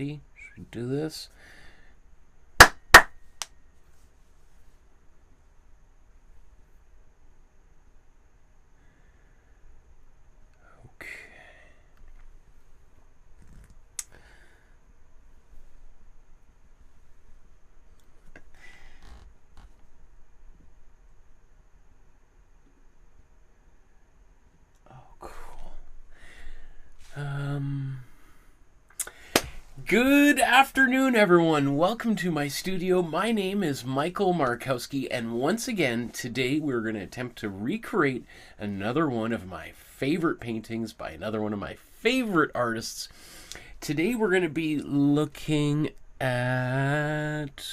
ready? Should we do this? Good afternoon, everyone. Welcome to my studio. My name is Michael Markowsky, and once again, today we're going to attempt to recreate another one of my favorite paintings by another one of my favorite artists. Today we're going to be looking at...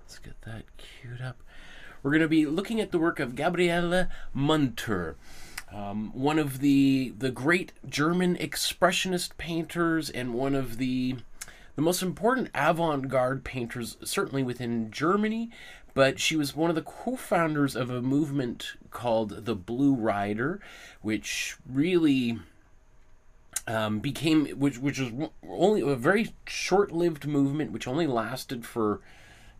Let's get that queued up. We're going to be looking at the work of Gabriele Münter. One of the great German expressionist painters and one of the most important avant-garde painters, certainly within Germany, but she was one of the co-founders of a movement called the Blue Rider, which really which was only a very short-lived movement, which only lasted for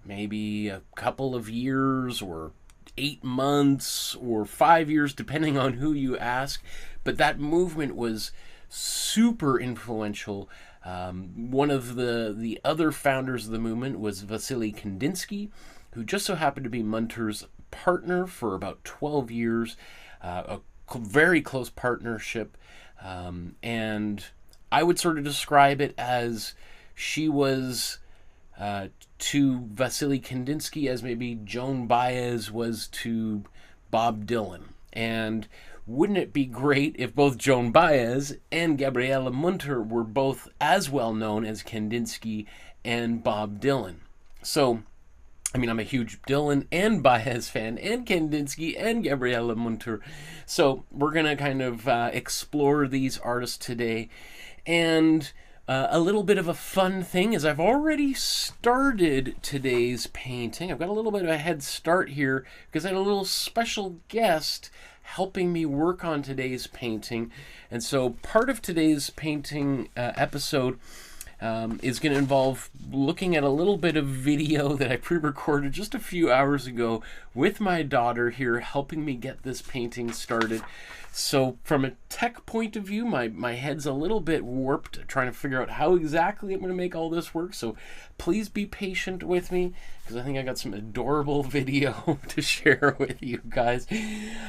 maybe a couple of years or 8 months or 5 years, depending on who you ask. But that movement was super influential. One of the other founders of the movement was Wassily Kandinsky, who just so happened to be Münter's partner for about 12 years, a very close partnership. And I would sort of describe it as she was to Wassily Kandinsky as maybe Joan Baez was to Bob Dylan. And wouldn't it be great if both Joan Baez and Gabriele Münter were both as well known as Kandinsky and Bob Dylan? So, I mean, I'm a huge Dylan and Baez fan, and Kandinsky and Gabriele Münter. So we're going to kind of explore these artists today. And a little bit of a fun thing is I've already started today's painting. I've got a little bit of a head start here because I had a little special guest helping me work on today's painting. And so part of today's painting episode is going to involve looking at a little bit of video that I pre-recorded just a few hours ago with my daughter here helping me get this painting started. So from a tech point of view, my head's a little bit warped, trying to figure out how exactly I'm going to make all this work. So please be patient with me, because I think I got some adorable video to share with you guys.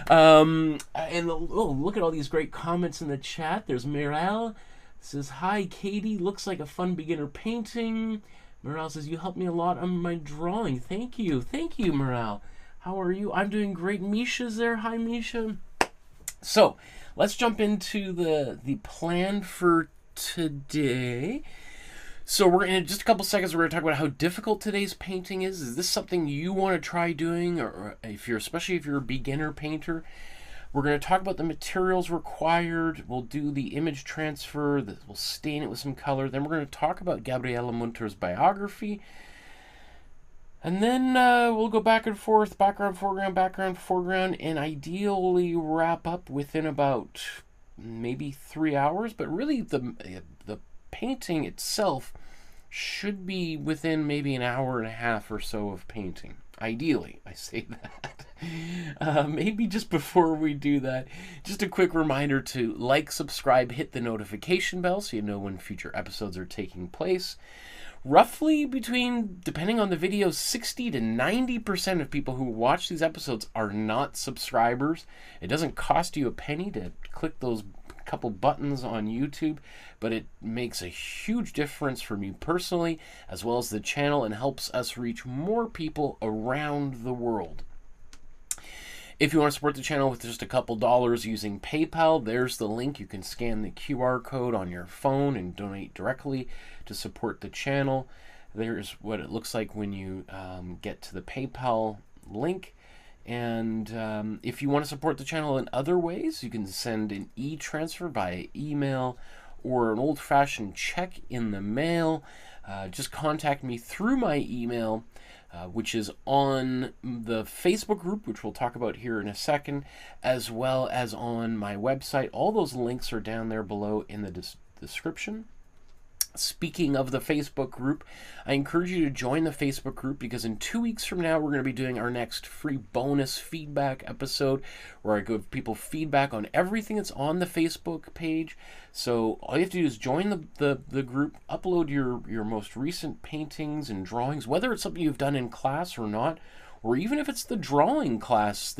And look at all these great comments in the chat. There's Mirrorless says, "Hi, Katie. Looks like a fun beginner painting." Morale says, "You helped me a lot on my drawing." Thank you. Thank you, Morale. How are you? I'm doing great. Misha's there. Hi, Misha. So let's jump into the plan for today. So we're in just a couple seconds, we're going to talk about how difficult today's painting is. Is this something you want to try doing, or especially if you're a beginner painter? We're going to talk about the materials required. We'll do the image transfer. We'll stain it with some color. Then we're going to talk about Gabriele Münter's biography. And then we'll go back and forth, background, foreground, and ideally wrap up within about maybe 3 hours. But really, the painting itself should be within maybe an hour and a half or so of painting. Ideally, I say that. Maybe just before we do that, just a quick reminder to like, subscribe, hit the notification bell so you know when future episodes are taking place. Roughly between, depending on the video, 60 to 90% of people who watch these episodes are not subscribers. It doesn't cost you a penny to click those couple buttons on YouTube, but it makes a huge difference for me personally, as well as the channel, and helps us reach more people around the world. If you want to support the channel with just a couple dollars using PayPal, there's the link. You can scan the QR code on your phone and donate directly to support the channel. There's what it looks like when you get to the PayPal link. And if you want to support the channel in other ways, you can send an e-transfer via email or an old-fashioned check in the mail. Just contact me through my email, which is on the Facebook group, which we'll talk about here in a second, as well as on my website. All those links are down there below in the description. Speaking of the Facebook group, I encourage you to join the Facebook group, because in 2 weeks from now, we're going to be doing our next free bonus feedback episode where I give people feedback on everything that's on the Facebook page. So all you have to do is join the group, upload your most recent paintings and drawings, whether it's something you've done in class or not, or even if it's the drawing class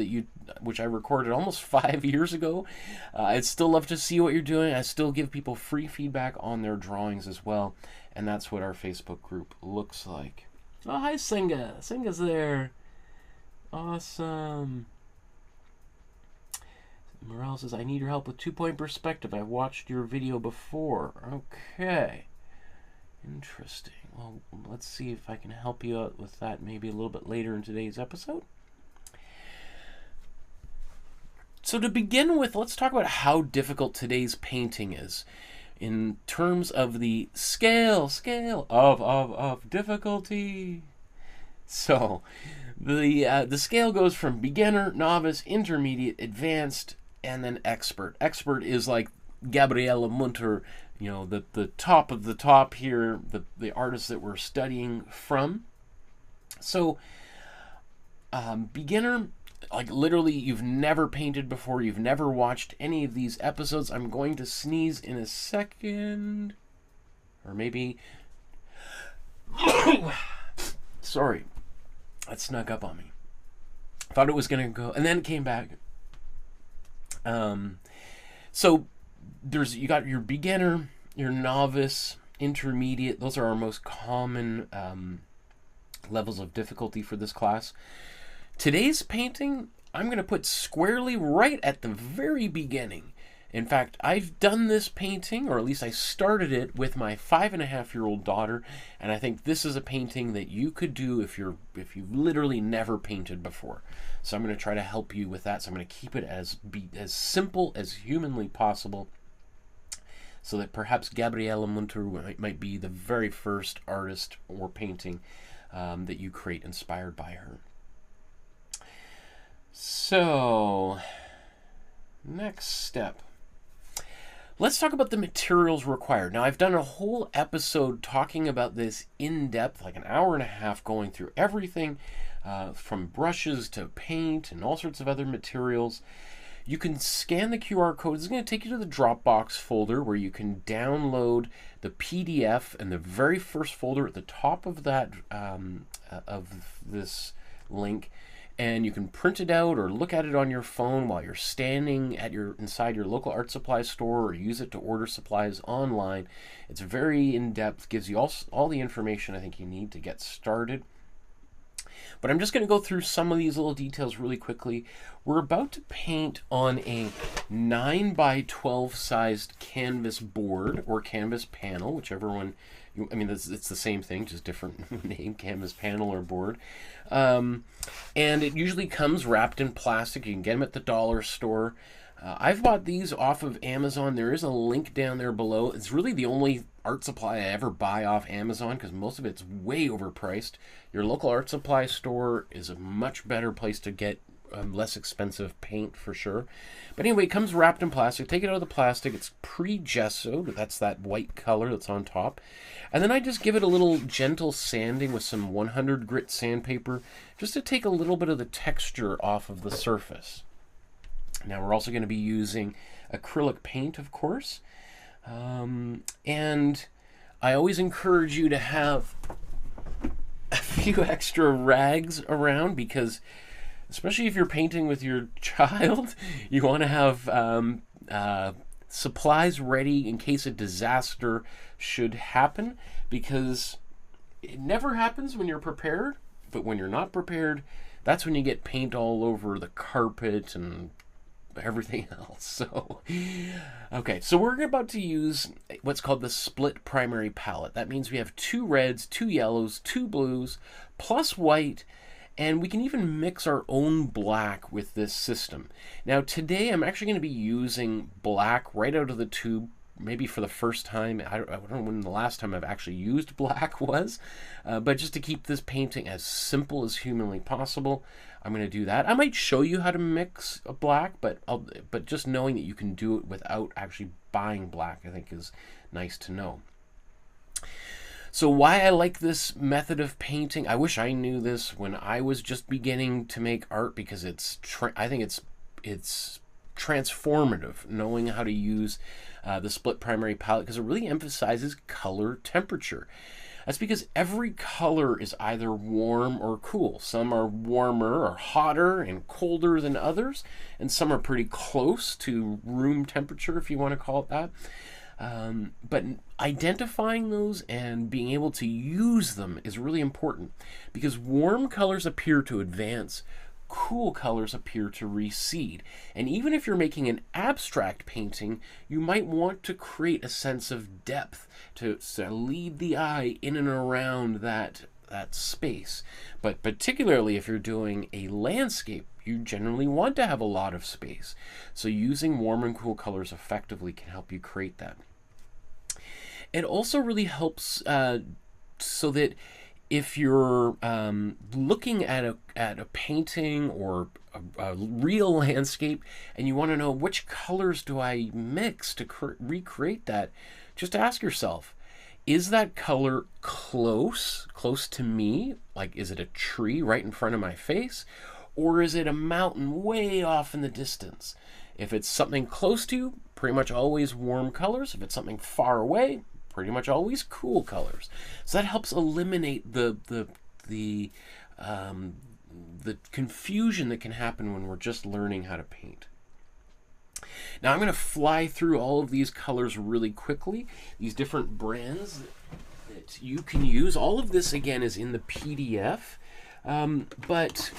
which I recorded almost 5 years ago. I'd still love to see what you're doing. I still give people free feedback on their drawings as well, and that's what our Facebook group looks like. Oh, hi, Singa. Singa's there. Awesome. Morale says, I need your help with 2-point perspective. I watched your video before. Okay. Interesting. Well, let's see if I can help you out with that maybe a little bit later in today's episode. So to begin with, let's talk about how difficult today's painting is in terms of the scale of difficulty. So the scale goes from beginner, novice, intermediate, advanced, and then expert. Expert is like Gabriele Münter, you know, the top of the top here, the artist that we're studying from. So beginner, like literally you've never painted before, you've never watched any of these episodes. I'm going to sneeze in a second, or maybe sorry, that snuck up on me. Thought it was gonna go and then it came back. So you got your beginner, your novice, intermediate. Those are our most common levels of difficulty for this class. Today's painting, I'm going to put squarely right at the very beginning. In fact, I've done this painting, or at least I started it with my 5.5-year-old daughter, and I think this is a painting that you could do if you've literally never painted before. So I'm going to try to help you with that. So I'm going to keep it as simple as humanly possible, so that perhaps Gabriele Münter might be the very first artist or painting that you create inspired by her. So, next step. Let's talk about the materials required. Now, I've done a whole episode talking about this in depth, like an hour and a half, going through everything from brushes to paint and all sorts of other materials. You can scan the QR code. It's going to take you to the Dropbox folder where you can download the PDF, and the very first folder at the top of that of this link. And you can print it out or look at it on your phone while you're standing at inside your local art supply store, or use it to order supplies online. It's very in-depth, gives you all the information I think you need to get started. But I'm just going to go through some of these little details really quickly. We're about to paint on a 9x12 sized canvas board or canvas panel, whichever one. I mean, it's the same thing, just different name, canvas panel or board. And it usually comes wrapped in plastic. You can get them at the dollar store. I've bought these off of Amazon. There is a link down there below. It's really the only art supply I ever buy off Amazon, because most of it's way overpriced. Your local art supply store is a much better place to get less expensive paint for sure. But anyway, it comes wrapped in plastic. Take it out of the plastic. It's pre-gessoed. That's that white color that's on top. And then I just give it a little gentle sanding with some 100 grit sandpaper, just to take a little bit of the texture off of the surface. Now we're also going to be using acrylic paint, of course. And I always encourage you to have a few extra rags around, because especially if you're painting with your child, you want to have supplies ready in case a disaster should happen, because it never happens when you're prepared, but when you're not prepared, that's when you get paint all over the carpet and everything else. So, okay, so we're about to use what's called the split primary palette. That means we have 2 reds, 2 yellows, 2 blues, plus white, and we can even mix our own black with this system. Now today I'm actually going to be using black right out of the tube, maybe for the first time. I don't know when the last time I've actually used black was, but just to keep this painting as simple as humanly possible, I'm going to do that. I might show you how to mix a black, but just knowing that you can do it without actually buying black, I think is nice to know. So why I like this method of painting, I wish I knew this when I was just beginning to make art, because I think it's transformative knowing how to use the split primary palette, because it really emphasizes color temperature. That's because every color is either warm or cool. Some are warmer or hotter and colder than others, and some are pretty close to room temperature, if you want to call it that. But identifying those and being able to use them is really important, because warm colors appear to advance, cool colors appear to recede. And even if you're making an abstract painting, you might want to create a sense of depth to lead the eye in and around that space. But particularly if you're doing a landscape, you generally want to have a lot of space. So using warm and cool colors effectively can help you create that. It also really helps so that if you're looking at a painting or a real landscape and you want to know which colors do I mix to recreate that, just ask yourself, is that color close to me? Like, is it a tree right in front of my face? Or is it a mountain way off in the distance? If it's something close to you, pretty much always warm colors. If it's something far away, pretty much always cool colors. So that helps eliminate the confusion that can happen when we're just learning how to paint. Now I'm going to fly through all of these colors really quickly, these different brands that you can use. All of this again is in the PDF, but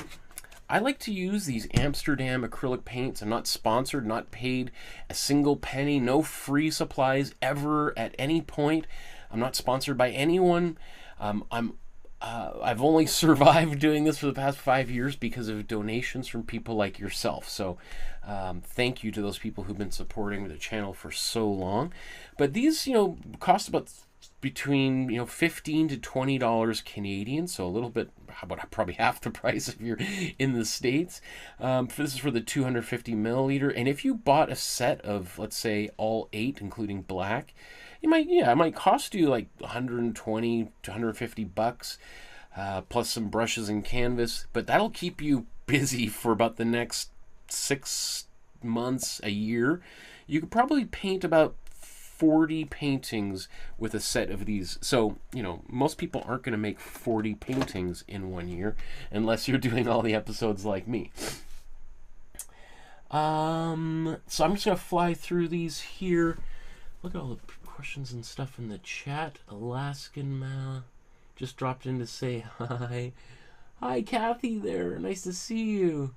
I like to use these Amsterdam acrylic paints. I'm not sponsored, not paid a single penny, no free supplies ever at any point. I'm not sponsored by anyone. I've only survived doing this for the past 5 years because of donations from people like yourself. So thank you to those people who've been supporting the channel for so long. But these, cost about between $15 to $20 Canadian, so a little bit, probably half the price if you're in the States. This is for the 250 milliliter, and if you bought a set of, let's say, all 8, including black, it might cost you like 120 to 150 bucks, plus some brushes and canvas, but that'll keep you busy for about the next 6 months, a year. You could probably paint about 40 paintings with a set of these. So, most people aren't going to make 40 paintings in 1 year unless you're doing all the episodes like me. So I'm just going to fly through these here. Look at all the questions and stuff in the chat. Alaskan Ma just dropped in to say hi. Hi, Kathy there. Nice to see you.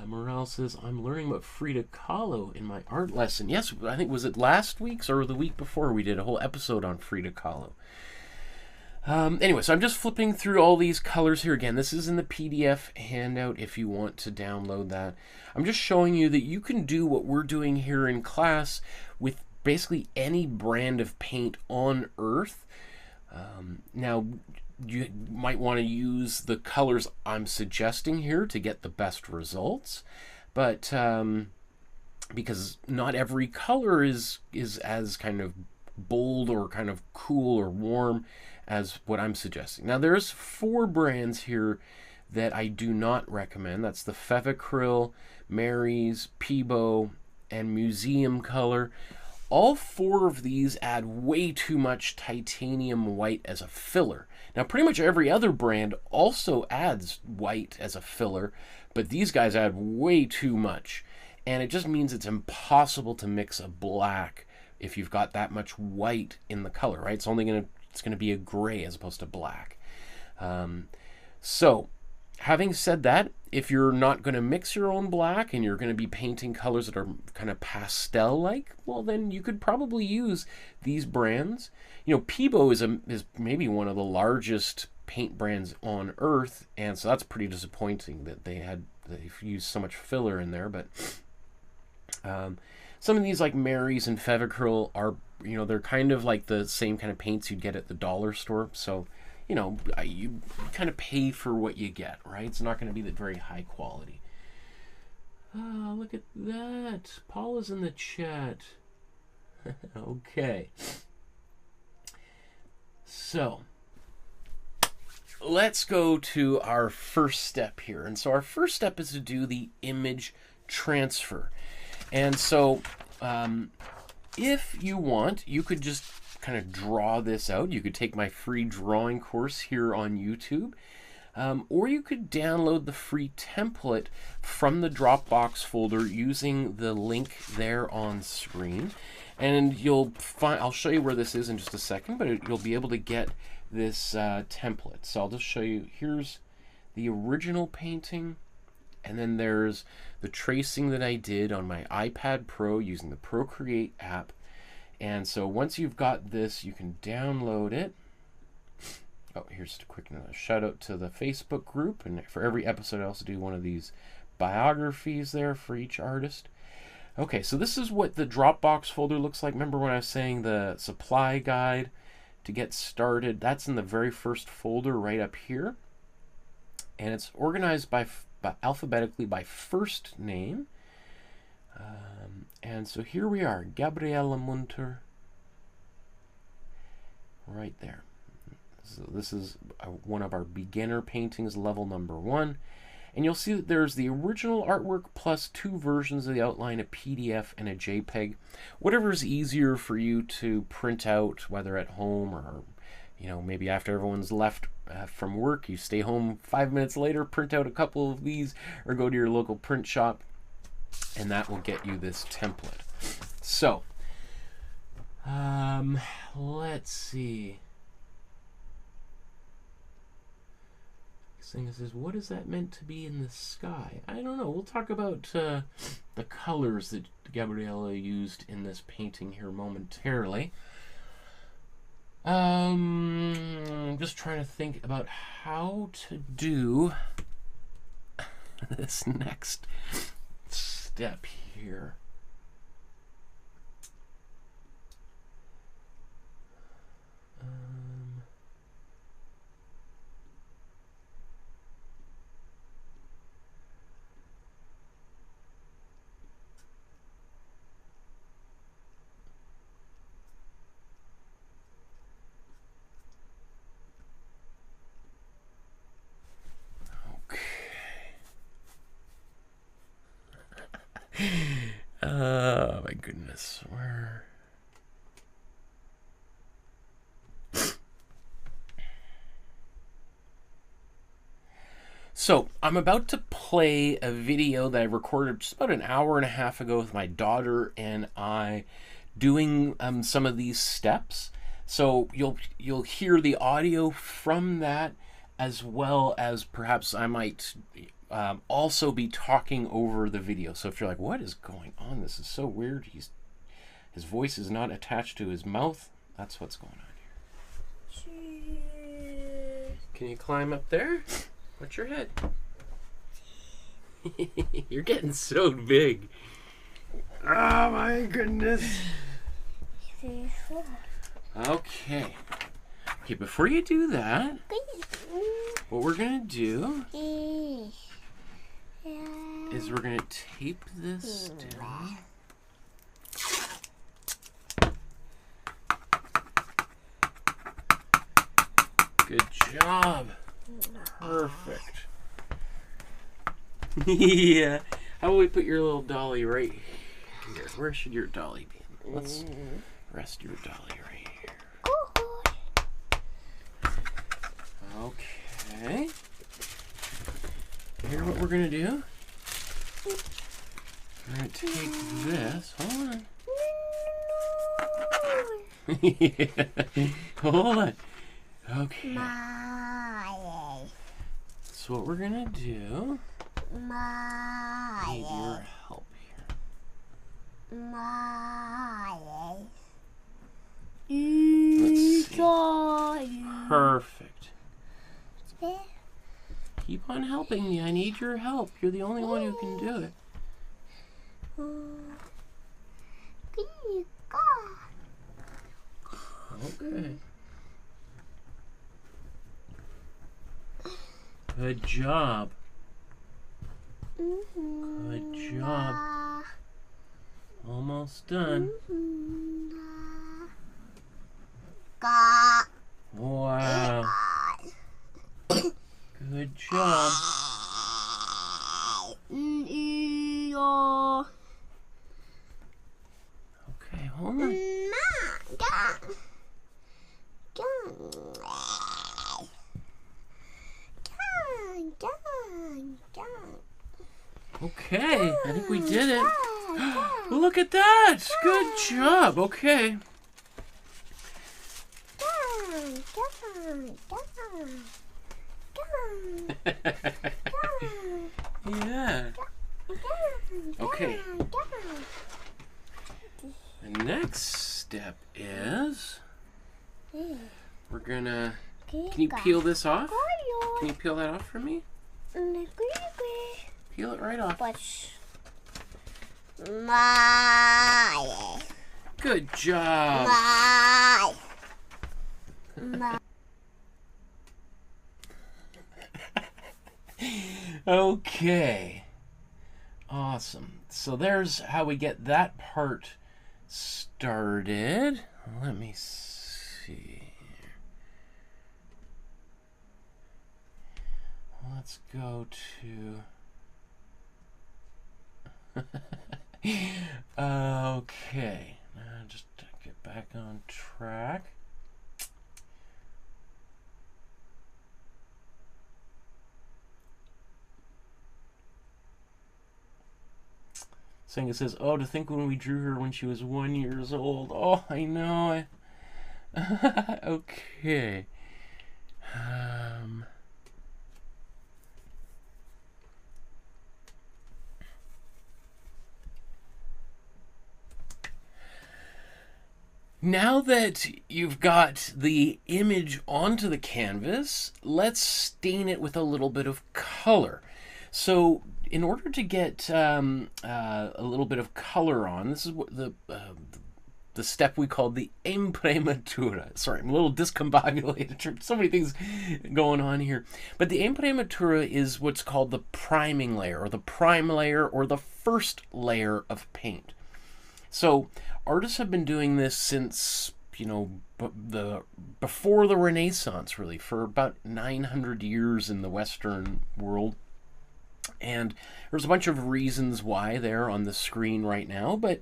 Morale says, I'm learning about Frida Kahlo in my art lesson. Yes, I think, was it last week's or the week before we did a whole episode on Frida Kahlo. Anyway, so I'm just flipping through all these colors here. Again, this is in the PDF handout if you want to download that. I'm just showing you that you can do what we're doing here in class with basically any brand of paint on Earth. Now, you might want to use the colors I'm suggesting here to get the best results, but because not every color is as kind of bold or kind of cool or warm as what I'm suggesting. Now there's 4 brands here that I do not recommend. That's the Fevacryl, Mary's, Peebo, and Museum Color. All 4 of these add way too much titanium white as a filler. Now, pretty much every other brand also adds white as a filler, but these guys add way too much. And it just means it's impossible to mix a black if you've got that much white in the color, right? It's gonna be a gray as opposed to black. So, having said that, if you're not going to mix your own black and you're going to be painting colors that are kind of pastel-like, well, then you could probably use these brands. Peebo is maybe one of the largest paint brands on Earth, and so that's pretty disappointing that they've used so much filler in there. But some of these, like Mary's and Fevacryl, are they're kind of like the same kind of paints you'd get at the dollar store. So you kind of pay for what you get, right? It's not going to be that very high quality. Look at that. Paula's in the chat. Okay. So, let's go to our first step here. And so our first step is to do the image transfer. And so, if you want, you could just kind of draw this out. You could take my free drawing course here on YouTube. Or you could download the free template from the Dropbox folder using the link there on screen. And you'll find, I'll show you where this is in just a second, but you'll be able to get this template. So I'll just show you, here's the original painting, and then there's the tracing that I did on my iPad Pro using the Procreate app. And so once you've got this, you can download it. Oh, here's a quick shout out to the Facebook group, and for every episode I also do one of these biographies there for each artist. Okay, so this is what the Dropbox folder looks like. Remember when I was saying the supply guide to get started? That's in the very first folder right up here, and it's organized by alphabetically by first name. And so here we are, Gabriele Münter, right there. So this is one of our beginner paintings, level number 1. And you'll see that there's the original artwork plus 2 versions of the outline, a PDF and a JPEG. Whatever is easier for you to print out, whether at home or, you know, maybe after everyone's left from work, you stay home 5 minutes later, print out a couple of these, or go to your local print shop, and that will get you this template. So, let's see. Thing says, what is that meant to be in the sky? I don't know. We'll talk about the colors that Gabriele used in this painting here momentarily. I'm just trying to think about how to do this next step here. Oh my goodness, where? So I'm about to play a video that I recorded just about an hour and a half ago with my daughter and I, doing some of these steps. So you'll hear the audio from that, as well as perhaps I might also be talking over the video. So if you're like, what is going on? This is so weird. His voice is not attached to his mouth. That's what's going on here. Can you climb up there? What's your head? You're getting so big. Oh my goodness. Okay. Okay, before you do that, what we're gonna do is we're gonna tape this down. Good job. Perfect. Yeah. How about we put your little dolly right here? Where should your dolly be? Let's rest your dolly right here. Okay. Here's what we're gonna do. We're gonna take this. Hold on. Yeah. Hold on. Okay. So what we're gonna do? Need your help here. Let's see. Perfect. Keep on helping me. I need your help. You're the only one who can do it. Okay. Good job. Good job. Almost done. Wow. Good job. Okay, hold on. Okay, I think we did it. Look at that! Good job. Okay. Yeah. Okay. The next step is we're gonna. Can you peel this off? Can you peel that off for me? Peel it right off. Good job. Okay. Awesome. So there's how we get that part started. Let me see. Let's go to... Okay. Just to get back on track. It says, oh, to think when we drew her when she was 1 year old. Oh, I know. Okay. Now that you've got the image onto the canvas, let's stain it with a little bit of color. So in order to get a little bit of color on, this is what the step we call the Imprimatura. Sorry, I'm a little discombobulated. So many things going on here. But the Imprimatura is what's called the priming layer, or the prime layer, or the first layer of paint. So artists have been doing this since, you know, before the Renaissance, really, for about 900 years in the Western world. And there's a bunch of reasons why they're on the screen right now, but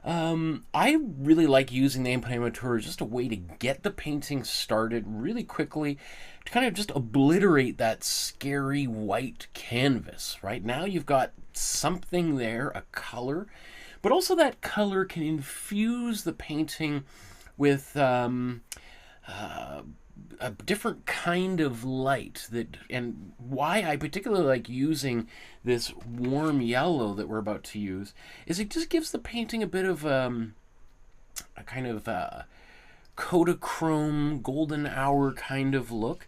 I really like using the Imprimatura as just a way to get the painting started really quickly, to kind of just obliterate that scary white canvas. Right now you've got something there, a color, but also that color can infuse the painting with a different kind of light. And why I particularly like using this warm yellow that we're about to use is it just gives the painting a bit of a kind of Kodachrome, golden hour kind of look.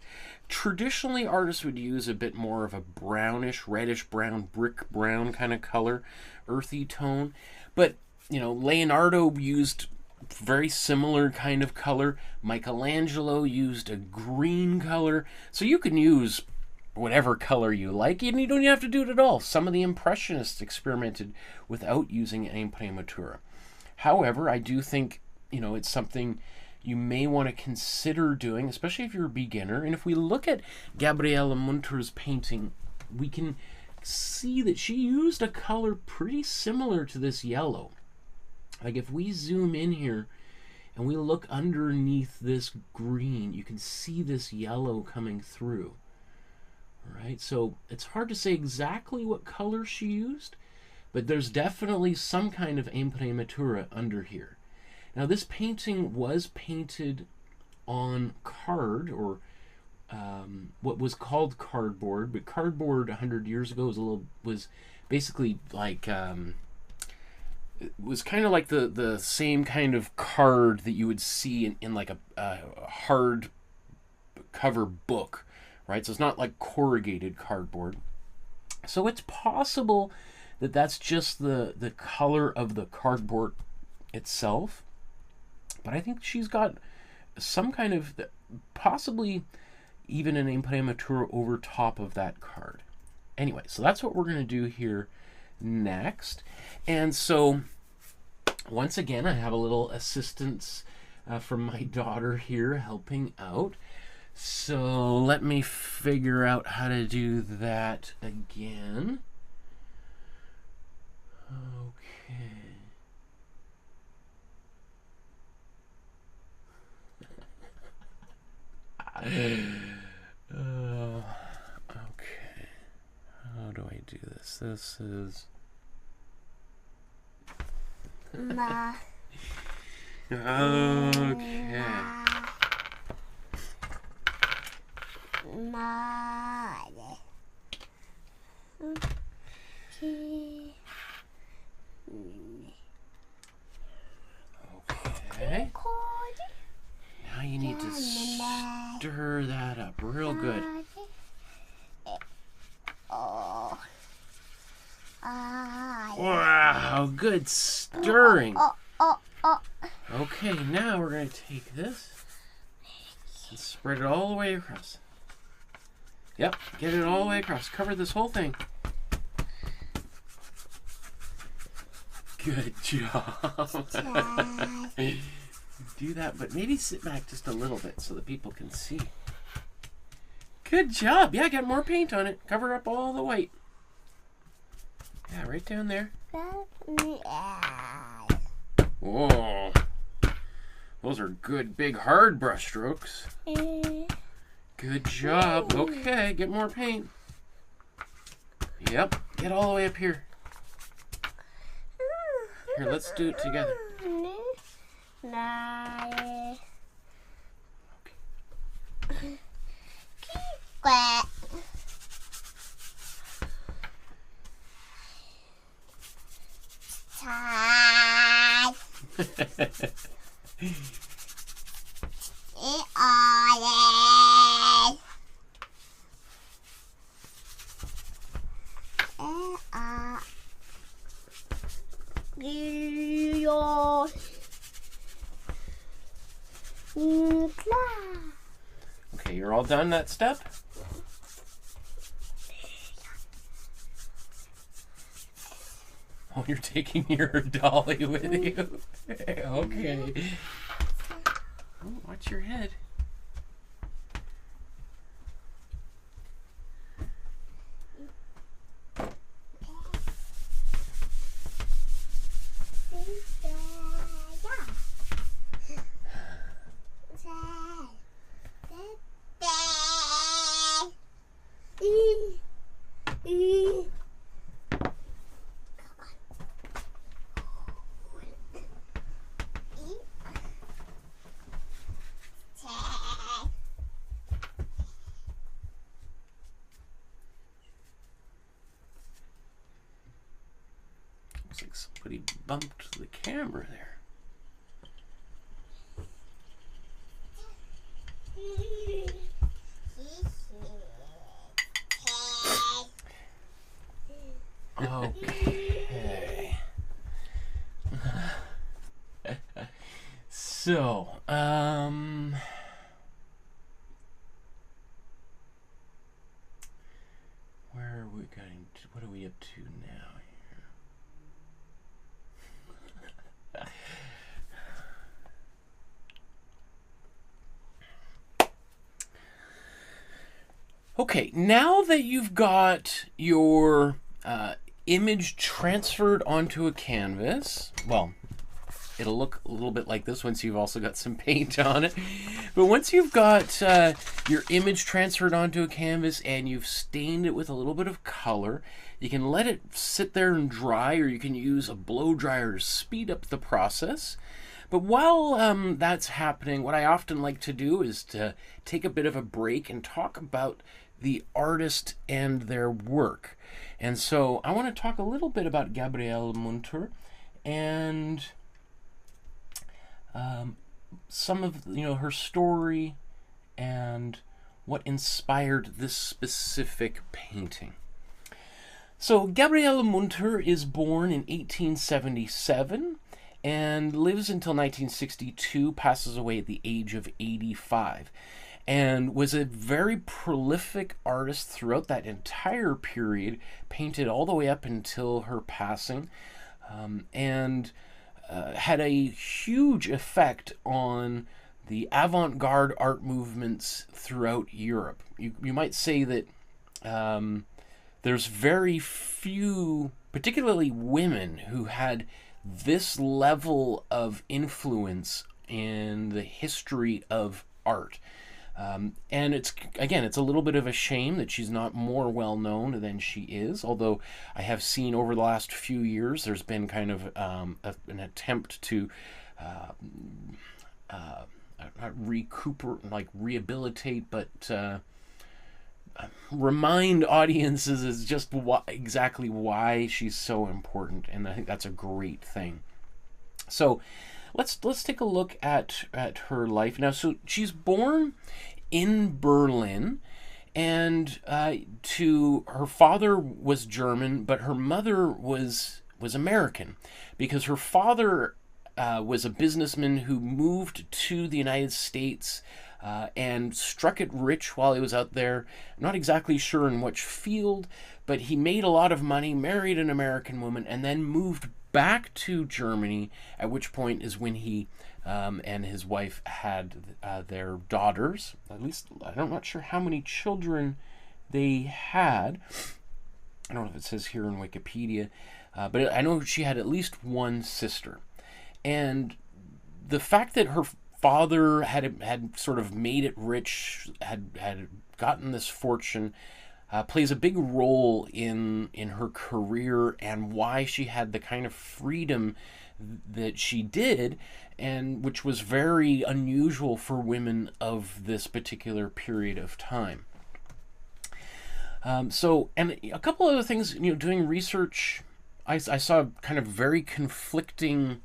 Traditionally, artists would use a bit more of a brownish, reddish brown, brick brown kind of color, earthy tone. But, you know, Leonardo used very similar kind of color. Michelangelo used a green color. So you can use whatever color you like, and you don't have to do it at all. Some of the Impressionists experimented without using Imprimatura. However, I do think, you know, it's something you may want to consider doing, especially if you're a beginner. And if we look at Gabriele Münter's painting, we can see that she used a color pretty similar to this yellow. Like if we zoom in here and we look underneath this green, you can see this yellow coming through. All right, so it's hard to say exactly what color she used, but there's definitely some kind of Imprimatura under here. Now this painting was painted on card, or what was called cardboard, but cardboard 100 years ago was basically like it was kind of like the same kind of card that you would see in like a hard cover book, right? So it's not like corrugated cardboard. So it's possible that that's just the color of the cardboard itself. But I think she's got some kind of, possibly even an Imprimatura over top of that card. Anyway, so that's what we're going to do here next. And so once again, I have a little assistance from my daughter here helping out. So let me figure out how to do that again. Okay. Okay. How do I do this? This is... Ma. Okay. Mare. Okay. Okay. Now you need to stir that up real good. Wow, good stirring. Okay, now we're going to take this and spread it all the way across. Yep, get it all the way across. Cover this whole thing. Good job. Do that, but maybe sit back just a little bit so that people can see. Good job. Yeah, get more paint on it. Cover up all the white. Yeah, right down there. Whoa. Those are good, big, hard brush strokes. Good job. Okay, get more paint. Yep, get all the way up here. Here, let's do it together. Okay, you're all done that step? Oh, you're taking your dolly with you? Okay. Oh, watch your head. Looks like somebody bumped the camera there. Okay. So, where are we going to, what are we up to now here? Okay, now that you've got your image transferred onto a canvas, well, it'll look a little bit like this once you've also got some paint on it. But once you've got your image transferred onto a canvas and you've stained it with a little bit of color, you can let it sit there and dry, or you can use a blow dryer to speed up the process. But while that's happening, what I often like to do is to take a bit of a break and talk about the artist and their work. And so I want to talk a little bit about Gabriele Münter and some of her story and what inspired this specific painting. So Gabriele Münter is born in 1877 and lives until 1962, passes away at the age of 85, and was a very prolific artist throughout that entire period, painted all the way up until her passing, and had a huge effect on the avant-garde art movements throughout Europe. You might say that there's very few, particularly women, who had this level of influence in the history of art. And it's a little bit of a shame that she's not more well known than she is. Although I have seen over the last few years, there's been kind of an attempt to rehabilitate, but remind audiences is just exactly why she's so important, and I think that's a great thing. So let's take a look at her life now. So she's born in Berlin, and to her father was German, but her mother was American, because her father was a businessman who moved to the United States and struck it rich while he was out there. I'm not exactly sure in which field, but he made a lot of money, married an American woman, and then moved back to Germany, at which point is when he and his wife had their daughters. At least, I'm not sure how many children they had. I don't know if it says here in Wikipedia, but I know she had at least one sister. And the fact that her father had sort of made it rich, had gotten this fortune, plays a big role in her career and why she had the kind of freedom that she did, and which was very unusual for women of this particular period of time. So, and a couple other things, doing research, I saw kind of very conflicting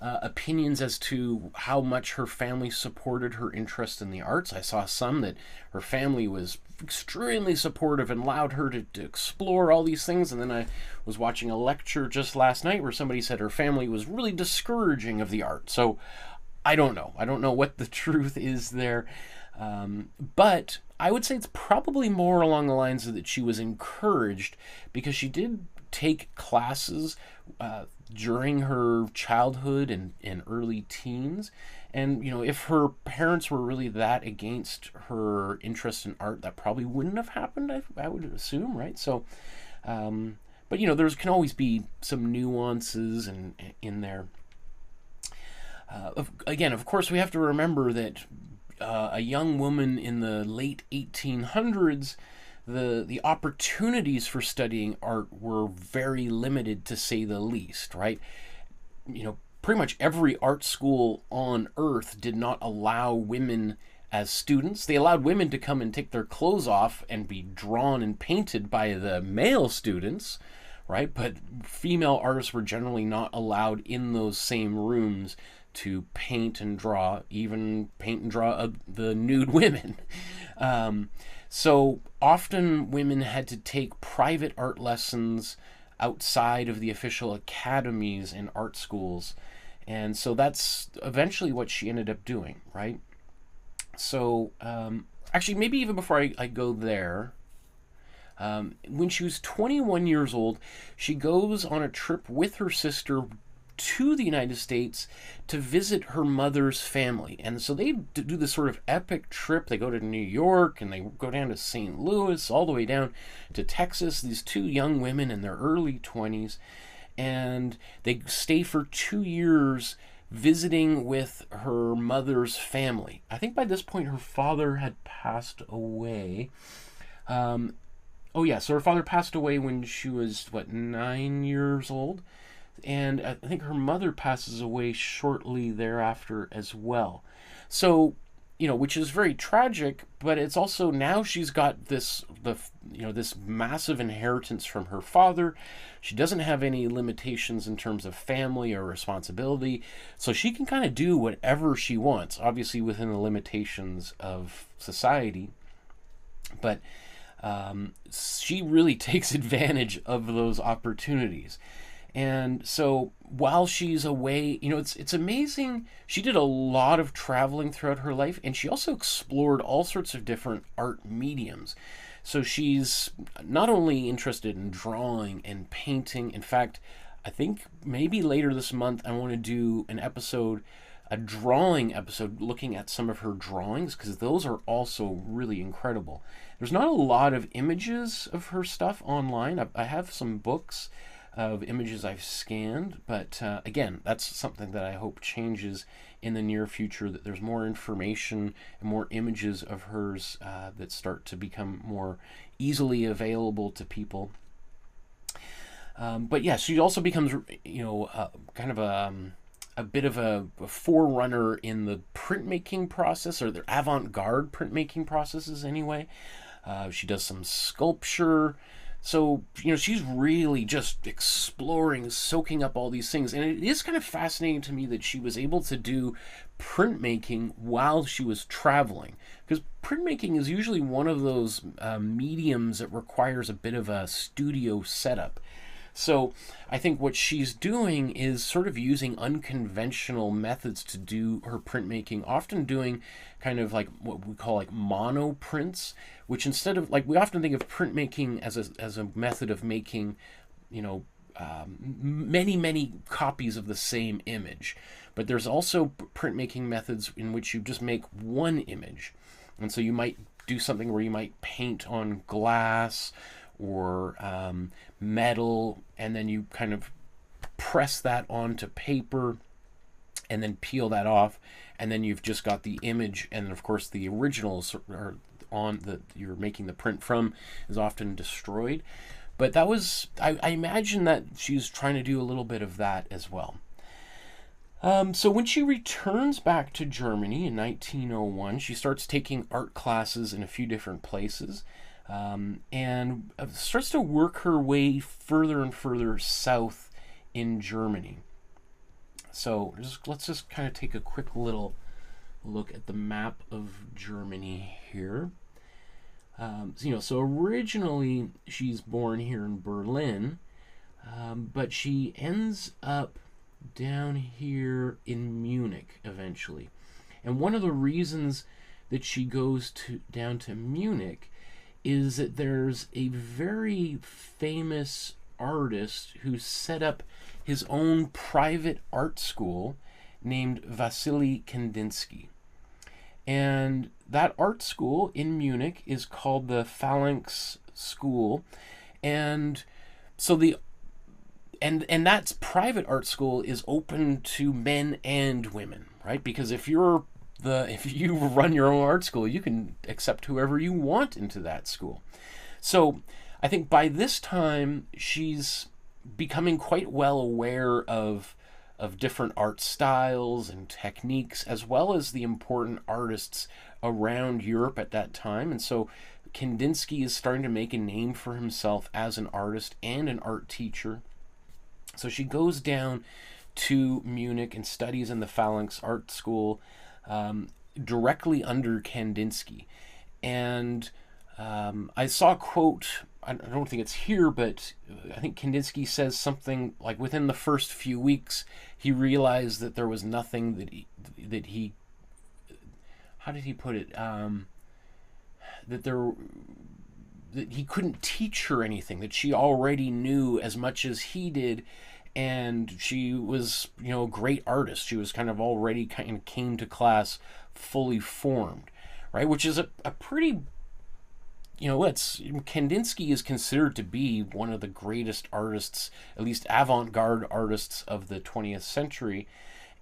opinions as to how much her family supported her interest in the arts. I saw some that her family was extremely supportive and allowed her to explore all these things, and then I was watching a lecture just last night where somebody said her family was really discouraging of the art. So I don't know what the truth is there, but I would say it's probably more along the lines of that she was encouraged, because she did take classes during her childhood and early teens. And, if her parents were really that against her interest in art, that probably wouldn't have happened, I would assume, right? So, but, there can always be some nuances in there. Again, of course, we have to remember that a young woman in the late 1800s, the opportunities for studying art were very limited, to say the least, right? Pretty much every art school on earth did not allow women as students. They allowed women to come and take their clothes off and be drawn and painted by the male students, right? But female artists were generally not allowed in those same rooms to paint and draw, even paint and draw the nude women. So often women had to take private art lessons outside of the official academies and art schools. And so that's eventually what she ended up doing, right? So actually, maybe even before I go there, when she was 21 years old, she goes on a trip with her sister to the United States to visit her mother's family. And so they do this sort of epic trip. They go to New York and they go down to St. Louis, all the way down to Texas, these two young women in their early 20s. And they stay for 2 years visiting with her mother's family. I think by this point her father had passed away. So her father passed away when she was, 9 years old? And I think her mother passes away shortly thereafter as well. So, which is very tragic, but it's also, now she's got this massive inheritance from her father. She doesn't have any limitations in terms of family or responsibility, so she can kind of do whatever she wants, obviously within the limitations of society. But she really takes advantage of those opportunities. And so while she's away, it's amazing. She did a lot of traveling throughout her life, and she also explored all sorts of different art mediums. So she's not only interested in drawing and painting. In fact, I think maybe later this month I want to do an episode, a drawing episode, looking at some of her drawings, because those are also really incredible. There's not a lot of images of her stuff online. I have some books of images I've scanned, but again, that's something that I hope changes in the near future, that there's more information and more images of hers that start to become more easily available to people. But yeah, she also becomes, kind of a bit of a forerunner in the printmaking process, or the avant-garde printmaking processes anyway. She does some sculpture. So, she's really just exploring, soaking up all these things. And it is kind of fascinating to me that she was able to do printmaking while she was traveling. Because printmaking is usually one of those mediums that requires a bit of a studio setup. So I think what she's doing is sort of using unconventional methods to do her printmaking, often doing kind of like what we call like mono prints, which instead of, like, we often think of printmaking as a method of making, many copies of the same image. But there's also printmaking methods in which you just make one image. And so you might do something where you might paint on glass or metal, and then you kind of press that onto paper and then peel that off, and then you've just got the image. And of course the originals are on that you're making the print from is often destroyed. But that was, I imagine that she's trying to do a little bit of that as well. So when she returns back to Germany in 1901, she starts taking art classes in a few different places. And starts to work her way further and further south in Germany. So let's just kind of take a quick little look at the map of Germany here. So originally she's born here in Berlin, but she ends up down here in Munich eventually. And one of the reasons that she goes down to Munich is that there's a very famous artist who set up his own private art school named Wassily Kandinsky. And that art school in Munich is called the Phalanx School. And so and that private art school is open to men and women, right? Because if you run your own art school, you can accept whoever you want into that school. So I think by this time she's becoming quite well aware of different art styles and techniques, as well as the important artists around Europe at that time. And so Kandinsky is starting to make a name for himself as an artist and an art teacher. So she goes down to Munich and studies in the Phalanx Art School, directly under Kandinsky. And I saw a quote, I don't think it's here, but I think Kandinsky says something like within the first few weeks he realized that there was nothing that he how did he put it, that he couldn't teach her anything, that she already knew as much as he did. And she was, a great artist. She was kind of already came to class fully formed, right? Which is a pretty, Kandinsky is considered to be one of the greatest artists, at least avant-garde artists of the 20th century.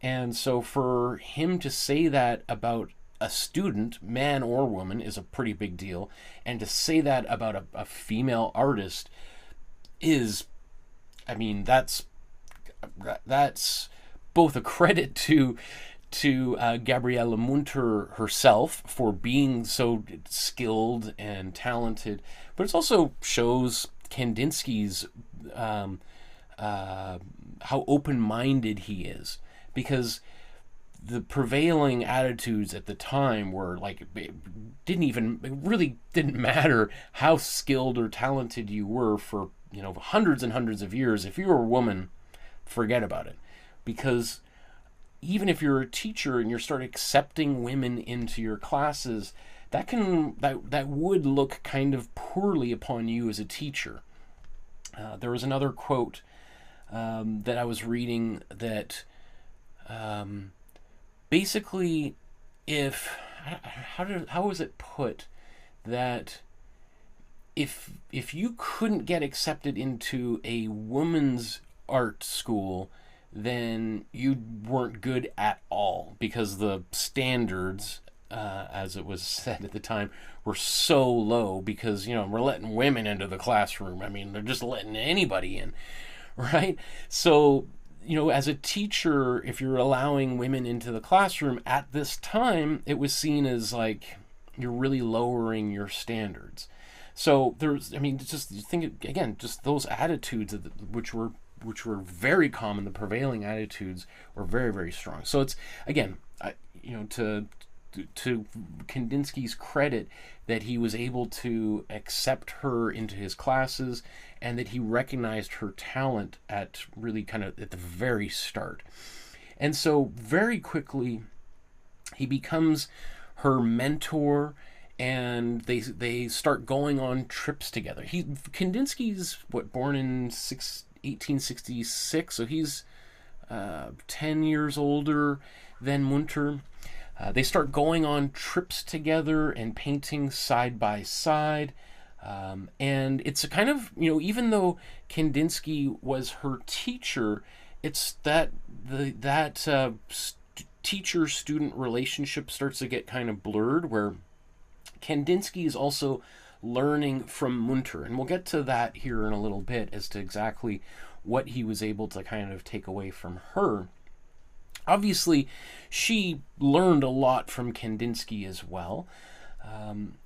And so for him to say that about a student, man or woman, is a pretty big deal. And to say that about a female artist is, that's both a credit to Gabriele Münter herself for being so skilled and talented, but it also shows Kandinsky's how open-minded he is, because the prevailing attitudes at the time were like, it really didn't matter how skilled or talented you were for hundreds and hundreds of years. If you were a woman, forget about it, because even if you're a teacher and you start accepting women into your classes, that would look kind of poorly upon you as a teacher. There was another quote that I was reading that basically, if how was it put, that if you couldn't get accepted into a woman's art school, then you weren't good at all, because the standards, as it was said at the time, were so low, because, you know, we're letting women into the classroom. I mean, they're just letting anybody in, right? So, you know, as a teacher, if you're allowing women into the classroom at this time, it was seen as like you're really lowering your standards. So there's, I mean, just think again, just those attitudes which were very common. The prevailing attitudes were very, very strong. So it's, again, you know, to Kandinsky's credit, that he was able to accept her into his classes, and that he recognized her talent at really kind of at the very start. And so very quickly he becomes her mentor, and they start going on trips together. Kandinsky's born in 1866, so he's 10 years older than Münter. They start going on trips together and painting side by side. And it's a kind of, you know, even though Kandinsky was her teacher, it's that teacher-student relationship starts to get kind of blurred, where Kandinsky is also learning from Münter. And we'll get to that here in a little bit, as to exactly what he was able to kind of take away from her. Obviously, she learned a lot from Kandinsky as well.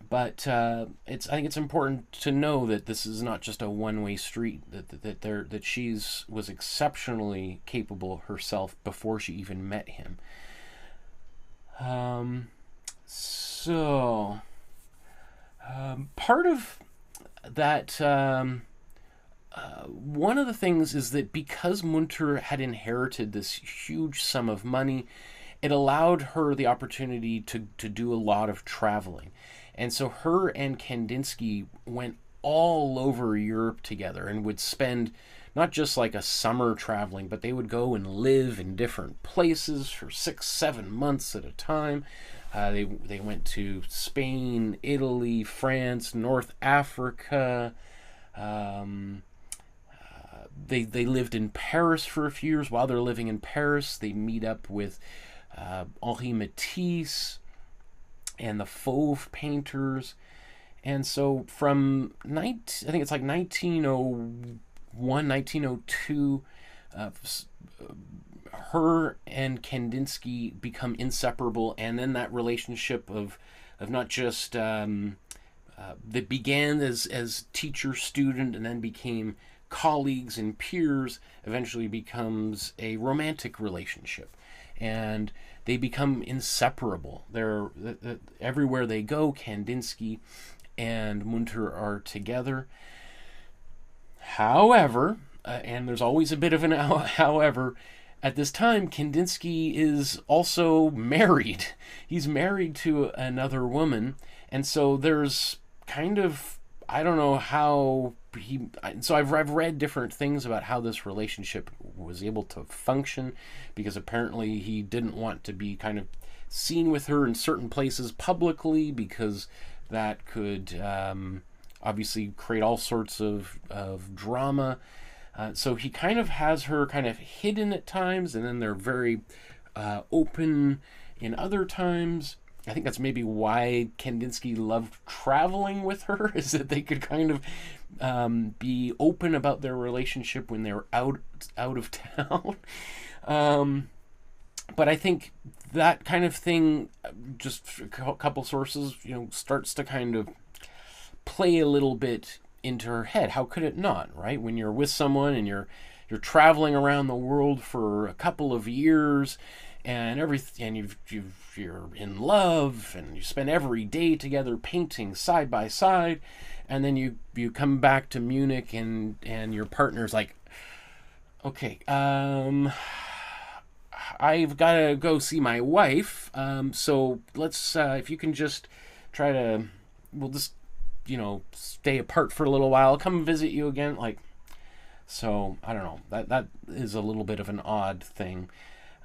But I think it's important to know that this is not just a one-way street. That she's was exceptionally capable herself before she even met him. Part of that. One of the things is that because Münter had inherited this huge sum of money, it allowed her the opportunity to do a lot of traveling. And so her and Kandinsky went all over Europe together, and would spend not just like a summer traveling, but they would go and live in different places for 6-7 months at a time. They went to Spain, Italy, France, North Africa. They lived in Paris for a few years. While they're living in Paris, they meet up with Henri Matisse and the Fauve painters. And so from I think it's like 1901, 1902, her and Kandinsky become inseparable. And then that relationship of not just that began as teacher-student and then became colleagues and peers, eventually becomes a romantic relationship, and they become inseparable. They're everywhere they go, Kandinsky and Münter are together. However, and there's always a bit of an however, at this time Kandinsky is also married. He's married to another woman, and so there's kind of, I don't know how so I've read different things about how this relationship was able to function, because apparently he didn't want to be kind of seen with her in certain places publicly, because that could obviously create all sorts of drama. So he kind of has her kind of hidden at times, and then they're very open in other times. I think that's maybe why Kandinsky loved traveling with her, is that they could kind of be open about their relationship when they're out of town. But I think that kind of thing, just a couple sources, you know, starts to kind of play a little bit into her head. How could it not, right? When you're with someone and you're traveling around the world for a couple of years, and you're in love, and you spend every day together painting side by side, and then you come back to Munich, and your partner's like, okay, I've got to go see my wife, so let's if you can just try to, we'll just, you know, stay apart for a little while, I'll come visit you again. Like, So I don't know. That is a little bit of an odd thing.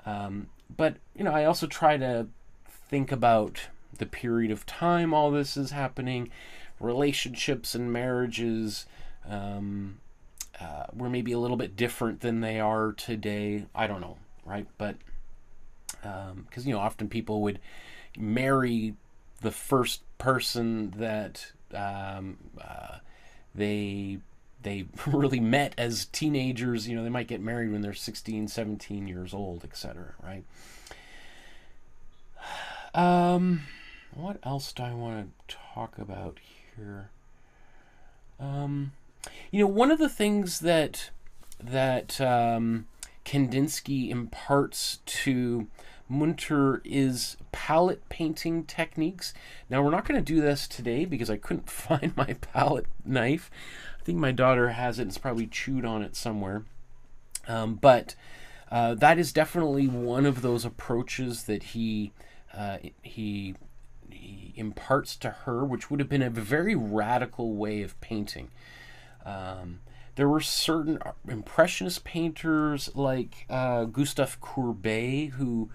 But I also try to think about the period of time all this is happening, relationships and marriages were maybe a little bit different than they are today. I don't know, right? But because often people would marry the first person that they really met as teenagers. They might get married when they're 16, 17 years old, etc., right? What else do I want to talk about here? One of the things that Kandinsky imparts to Münter is palette painting techniques. Now, we're not going to do this today because I couldn't find my palette knife. I think my daughter has it. It's probably chewed on it somewhere. But that is definitely one of those approaches that he imparts to her, which would have been a very radical way of painting. There were certain impressionist painters like Gustave Courbet who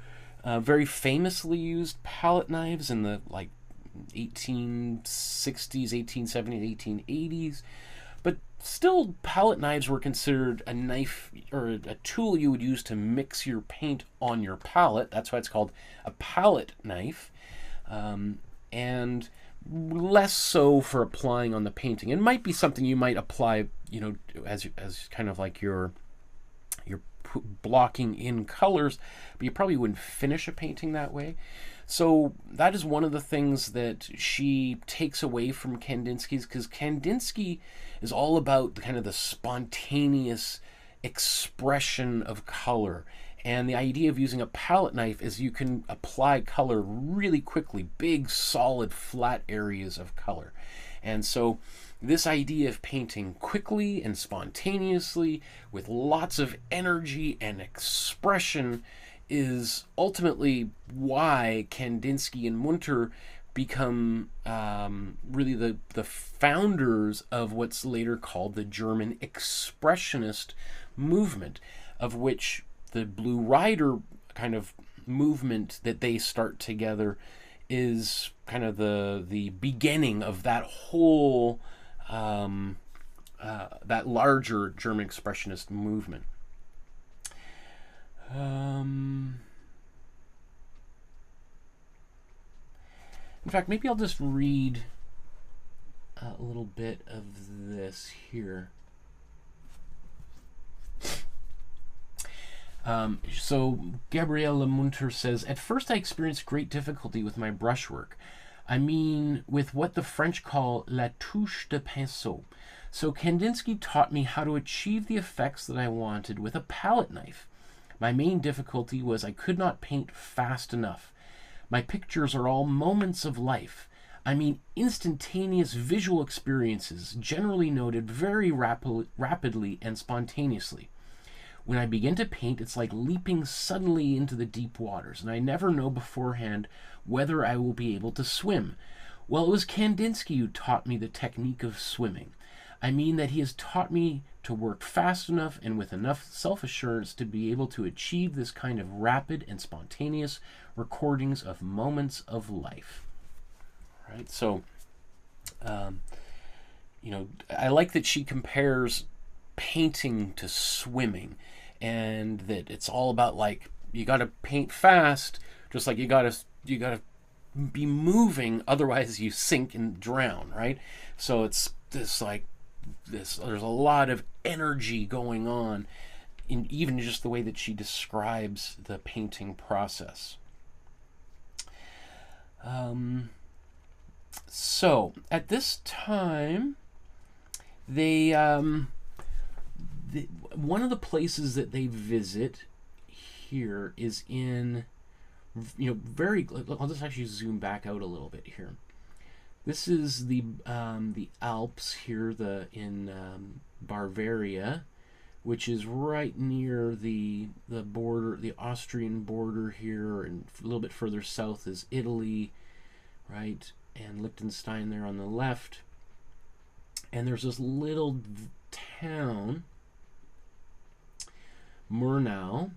very famously used palette knives in the 1860s, 1870s, 1880s. But still, palette knives were considered a knife or a tool you would use to mix your paint on your palette. That's why it's called a palette knife. And less so for applying on the painting. It might be something you might apply, as kind of like your blocking in colors, but you probably wouldn't finish a painting that way. So that is one of the things that she takes away from Kandinsky's, because Kandinsky is all about the spontaneous expression of color. And the idea of using a palette knife is you can apply color really quickly, big, solid, flat areas of color. And so this idea of painting quickly and spontaneously with lots of energy and expression is ultimately why Kandinsky and Münter become really the founders of what's later called the German Expressionist movement, of which the Blue Rider kind of movement that they start together is kind of the beginning of that whole that larger German Expressionist movement. In fact, maybe I'll just read a little bit of this here. So Gabriele Münter says, "At first I experienced great difficulty with my brushwork. I mean, with what the French call la touche de pinceau. So Kandinsky taught me how to achieve the effects that I wanted with a palette knife. My main difficulty was I could not paint fast enough. My pictures are all moments of life. I mean instantaneous visual experiences, generally noted very rapidly and spontaneously. When I begin to paint, it's like leaping suddenly into the deep waters, and I never know beforehand whether I will be able to swim. Well, it was Kandinsky who taught me the technique of swimming. I mean that he has taught me to work fast enough and with enough self-assurance to be able to achieve this kind of rapid and spontaneous recordings of moments of life." Right? So, I like that she compares painting to swimming, and that it's all about you got to paint fast, just like you got to be moving, otherwise you sink and drown, right? So it's this there's a lot of energy going on in even just the way that she describes the painting process. So at this time, they one of the places that they visit here is in, I'll just actually zoom back out a little bit here. This is the Alps here, in Bavaria, which is right near the border, the Austrian border here, and a little bit further south is Italy, right, and Liechtenstein there on the left. And there's this little town Murnau,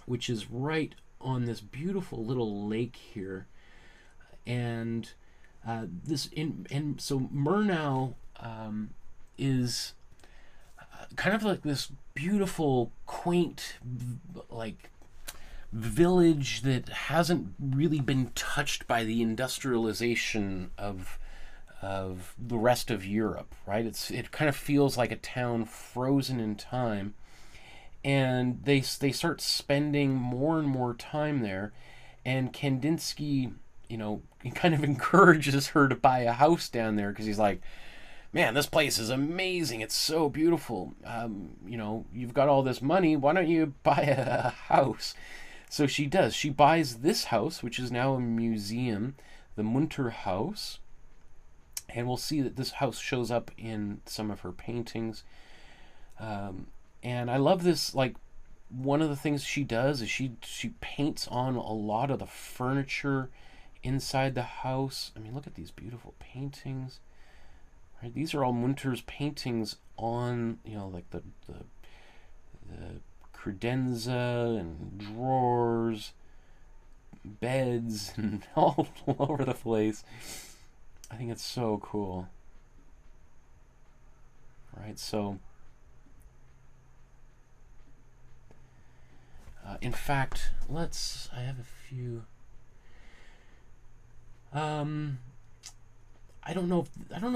which is right on this beautiful little lake here. And so Murnau is kind of like this beautiful, quaint, like village that hasn't really been touched by the industrialization of the rest of Europe, right? It kind of feels like a town frozen in time, and they start spending more and more time there, and Kandinsky, he kind of encourages her to buy a house down there because he's like, man, this place is amazing. It's so beautiful. You've got all this money. Why don't you buy a house? So she does. She buys this house, which is now a museum, the Münter house. And we'll see that this house shows up in some of her paintings. And I love this, like, one of the things she does is she paints on a lot of the furniture inside the house. I mean, look at these beautiful paintings. Right? These are all Münter's paintings on, like the credenza and drawers, beds, and all over the place. I think it's so cool. Right, so in fact, I have a few. I don't know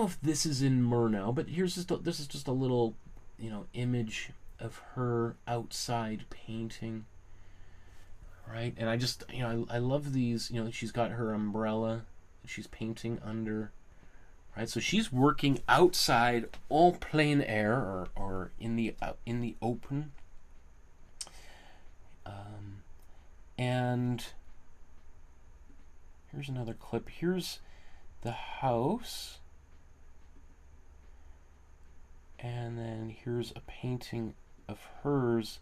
if this is in Murnau, but this is just a little, image of her outside painting. Right, and I just, I love these. She's got her umbrella that she's painting under. Right, so she's working outside, all plein air, or in the open. And here's another clip. Here's the house, and then here's a painting of hers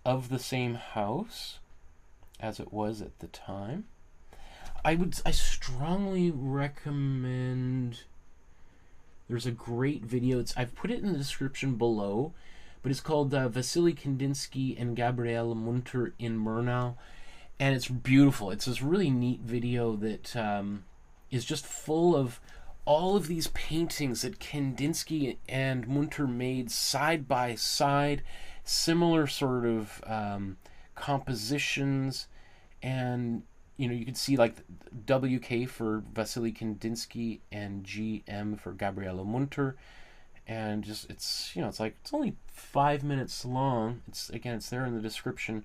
of the same house as it was at the time. I strongly recommend. There's a great video. I've put it in the description below, but it's called Vasily Kandinsky and Gabriele Münter in Murnau, and it's beautiful. It's this really neat video that is just full of all of these paintings that Kandinsky and Münter made side by side, similar sort of compositions, and you can see like WK for Vasily Kandinsky and GM for Gabriele Münter, and just it's only 5 minutes long. It's there in the description,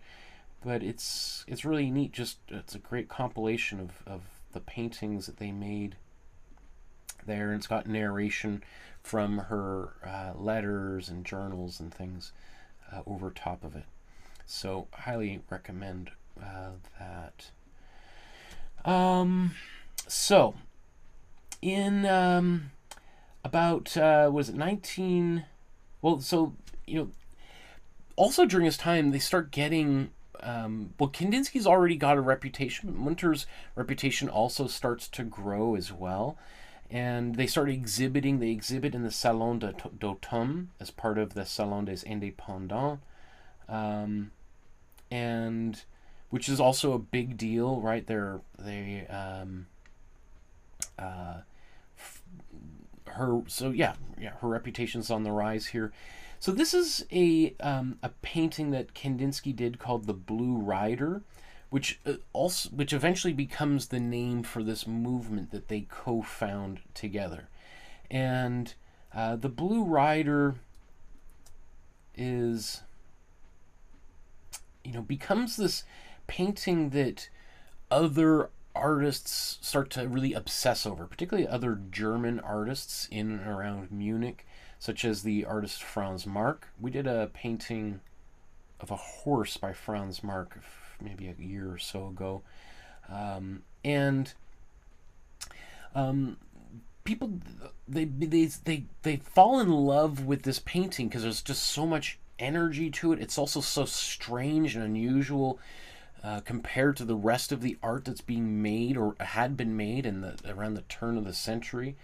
but it's really neat. It's a great compilation of the paintings that they made there, and it's got narration from her letters and journals and things over top of it. So highly recommend that. So in about was it 19? Well, so also during this time they start getting. Kandinsky's already got a reputation. Münter's reputation also starts to grow as well, and they start exhibiting. They exhibit in the Salon d'Automne as part of the Salon des Indépendants, and which is also a big deal, right? Her reputation's on the rise here. So this is a painting that Kandinsky did called the Blue Rider, which eventually becomes the name for this movement that they co-found together. And the Blue Rider is, becomes this painting that other artists start to really obsess over, particularly other German artists in and around Munich, such as the artist Franz Marc. We did a painting of a horse by Franz Marc maybe a year or so ago, and people they fall in love with this painting because there's just so much energy to it. It's also so strange and unusual compared to the rest of the art that's being made or had been made in around the turn of the century.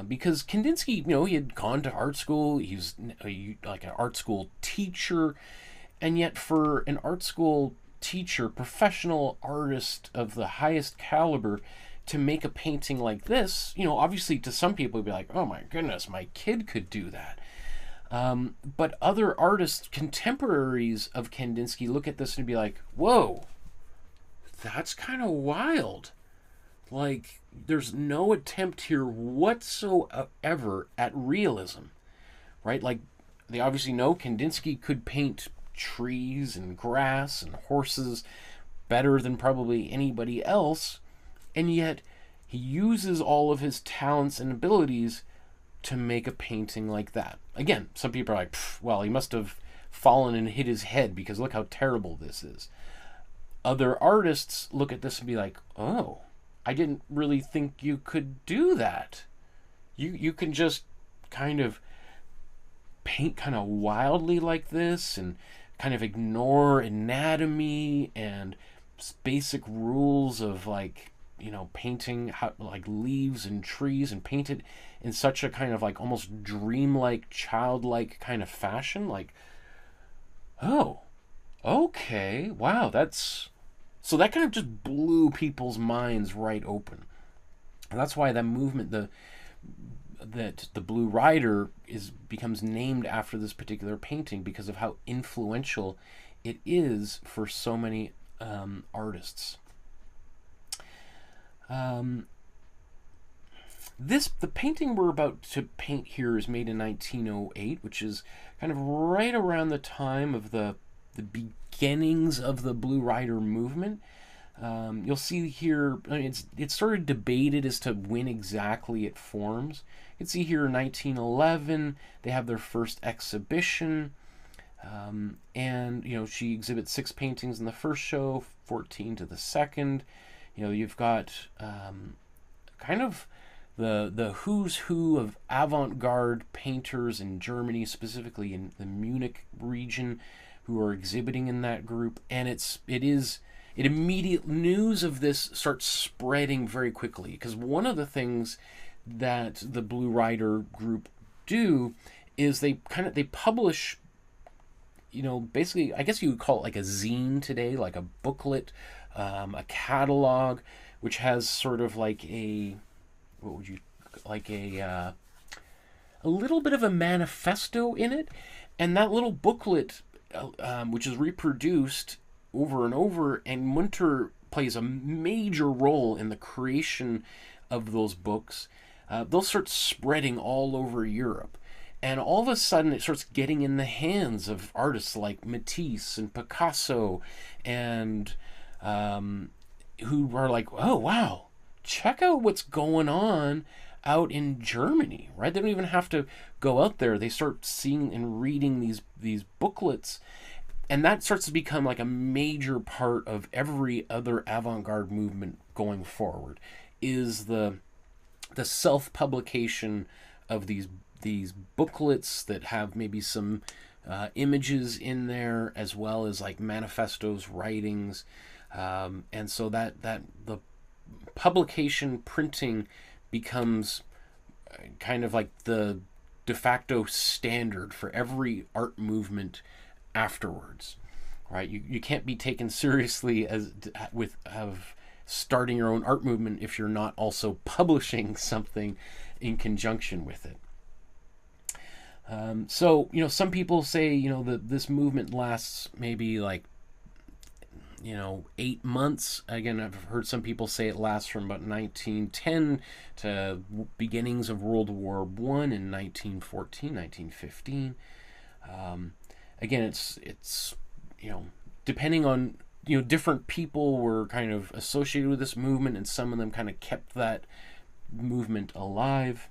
Because Kandinsky, he had gone to art school. He was like an art school teacher, and yet for an art school teacher, professional artist of the highest caliber, to make a painting like this, obviously to some people it'd be like, oh my goodness, my kid could do that. But other artists, contemporaries of Kandinsky, look at this and be like, whoa, that's kind of wild. Like, there's no attempt here whatsoever at realism, right? Like, they obviously know Kandinsky could paint trees and grass and horses better than probably anybody else, and yet he uses all of his talents and abilities to make a painting like that. Again, some people are like, well, he must have fallen and hit his head because look how terrible this is. Other artists look at this and be like, oh, I didn't really think you could do that. You can just kind of paint kind of wildly like this and kind of ignore anatomy and basic rules of like, painting like leaves and trees, and paint it in such a kind of like almost dreamlike, childlike kind of fashion. Like, oh, okay, wow, so that kind of just blew people's minds right open. And that's why that movement, that the Blue Rider becomes named after this particular painting, because of how influential it is for so many artists. The painting we're about to paint here is made in 1908, which is kind of right around the time of the beginnings of the Blue Rider movement. You'll see here, it's sort of debated as to when exactly it forms. You can see here in 1911, they have their first exhibition, and she exhibits 6 paintings in the first show, 14 to the second. You've got kind of the who's who of avant-garde painters in Germany, specifically in the Munich region, who are exhibiting in that group, and immediate news of this starts spreading very quickly, because one of the things that the Blue Rider group do is they publish, basically, I guess you would call it like a zine today, like a booklet, a catalog, which has sort of like a little bit of a manifesto in it, and that little booklet, which is reproduced over and over, and Münter plays a major role in the creation of those books. They'll start spreading all over Europe, and all of a sudden it starts getting in the hands of artists like Matisse and Picasso, and who are like, oh wow, check out what's going on out in Germany, right? They don't even have to go out there. They start seeing and reading these booklets, and that starts to become like a major part of every other avant-garde movement going forward, is the self-publication of these booklets that have maybe some images in there, as well as like manifestos, writings, and so that the publication, printing, becomes kind of like the de facto standard for every art movement afterwards, right? You can't be taken seriously of starting your own art movement if you're not also publishing something in conjunction with it. So some people say that this movement lasts maybe like 8 months. Again, I've heard some people say it lasts from about 1910 to beginnings of World War I in 1914, 1915. Again, it's depending on, different people were kind of associated with this movement, and some of them kind of kept that movement alive.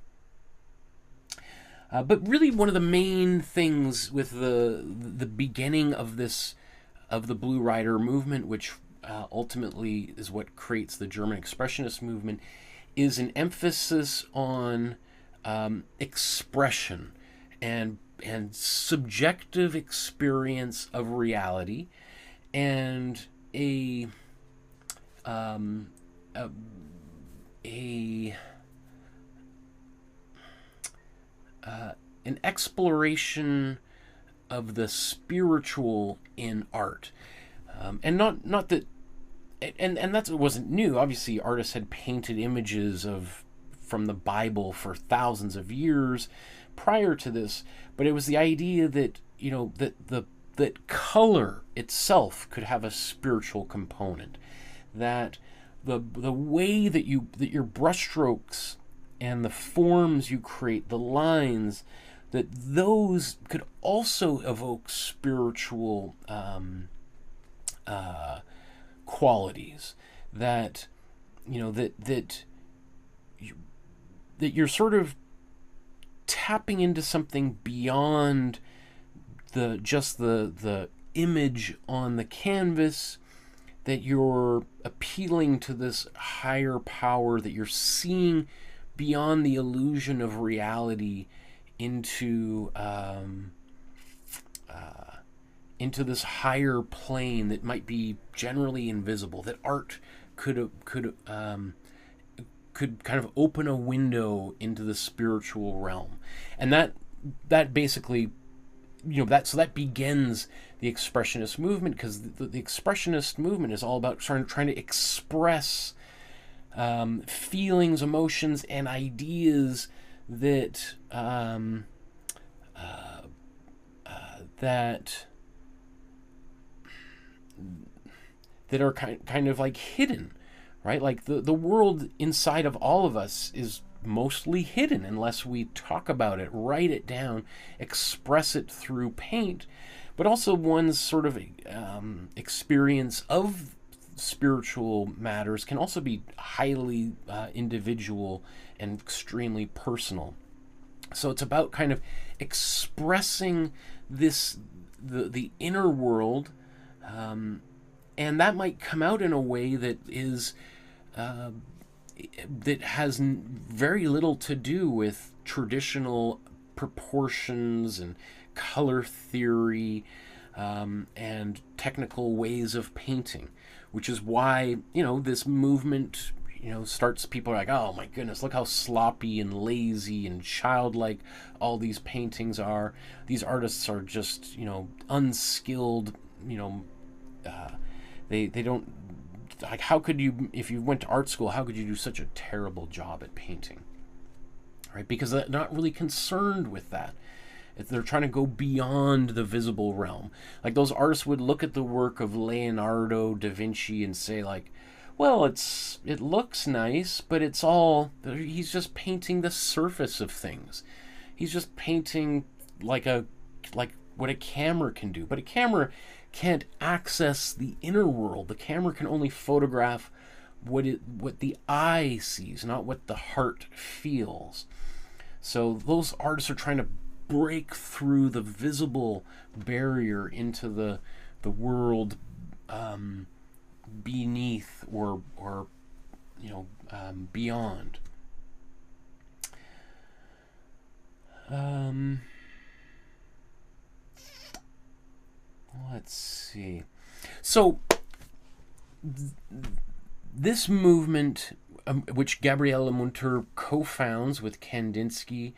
But really, one of the main things with the beginning of the Blue Rider movement, which ultimately is what creates the German Expressionist movement, is an emphasis on expression and subjective experience of reality, and a an exploration of the spiritual in art, and not that, and that wasn't new. Obviously, artists had painted images from the Bible for thousands of years prior to this, but it was the idea that that color itself could have a spiritual component, that the way that your brushstrokes and the forms you create, the lines, that those could also evoke spiritual qualities, that that you're sort of tapping into something beyond the image on the canvas, that you're appealing to this higher power, that you're seeing beyond the illusion of reality into this higher plane that might be generally invisible, that art could kind of open a window into the spiritual realm. And that basically, that begins the Expressionist movement, because the Expressionist movement is all about trying to express feelings, emotions, and ideas that that are kind of like hidden, right? Like the world inside of all of us is mostly hidden unless we talk about it, write it down, express it through paint. But also one's sort of experience of spiritual matters can also be highly individual and extremely personal. So it's about kind of expressing the inner world, and that might come out in a way that is that has very little to do with traditional proportions and color theory and technical ways of painting, which is why this movement starts. People are like, oh my goodness, look how sloppy and lazy and childlike all these paintings are. These artists are just unskilled. They don't, like, how could you, if you went to art school, how could you do such a terrible job at painting, right? Because they're not really concerned with that. They're trying to go beyond the visible realm. Like, those artists would look at the work of Leonardo da Vinci and say, like, well, it looks nice, but he's just painting the surface of things. He's just painting like what a camera can do. But a camera can't access the inner world. The camera can only photograph what the eye sees, not what the heart feels. So those artists are trying to break through the visible barrier into the world beneath or beyond. Let's see. So this movement, which Gabriele Münter co-founds with Kandinsky,